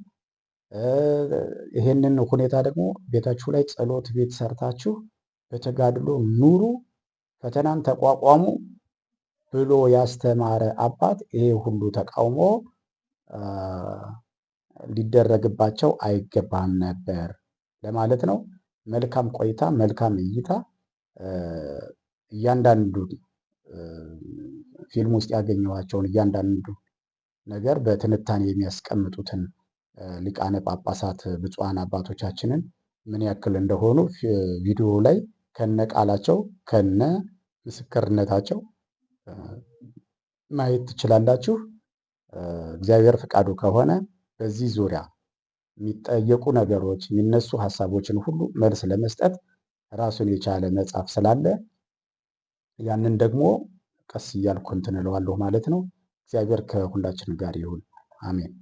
ይሄንን ሁኔታ ደግሞ ቤታችሁ ላይ ጸሎት ቤት ሰርታችሁ በተጋድሎ ኑሩ፣ ፈተናን ተቋቋሙ ብሎ ያስተማረ አባት ይሄ ሁሉ ተቃውሞ ሊደረግባቸው አይገባም ነበር ለማለት ነው። መልካም ቆይታ፣ መልካም እይታ። እያንዳንዱ ፊልም ውስጥ ያገኘኋቸውን እያንዳንዱ ነገር በትንታኔ የሚያስቀምጡትን ሊቃነ ጳጳሳት ብፁዓን አባቶቻችንን ምን ያክል እንደሆኑ ቪዲዮ ላይ ከነ ቃላቸው ከነ ምስክርነታቸው ማየት ትችላላችሁ። እግዚአብሔር ፈቃዱ ከሆነ በዚህ ዙሪያ የሚጠየቁ ነገሮች፣ የሚነሱ ሀሳቦችን ሁሉ መልስ ለመስጠት ራሱን የቻለ መጽሐፍ ስላለ ያንን ደግሞ ቀስ እያልኩ እንትን እለዋለሁ ማለት ነው። እግዚአብሔር ከሁላችን ጋር ይሁን። አሜን።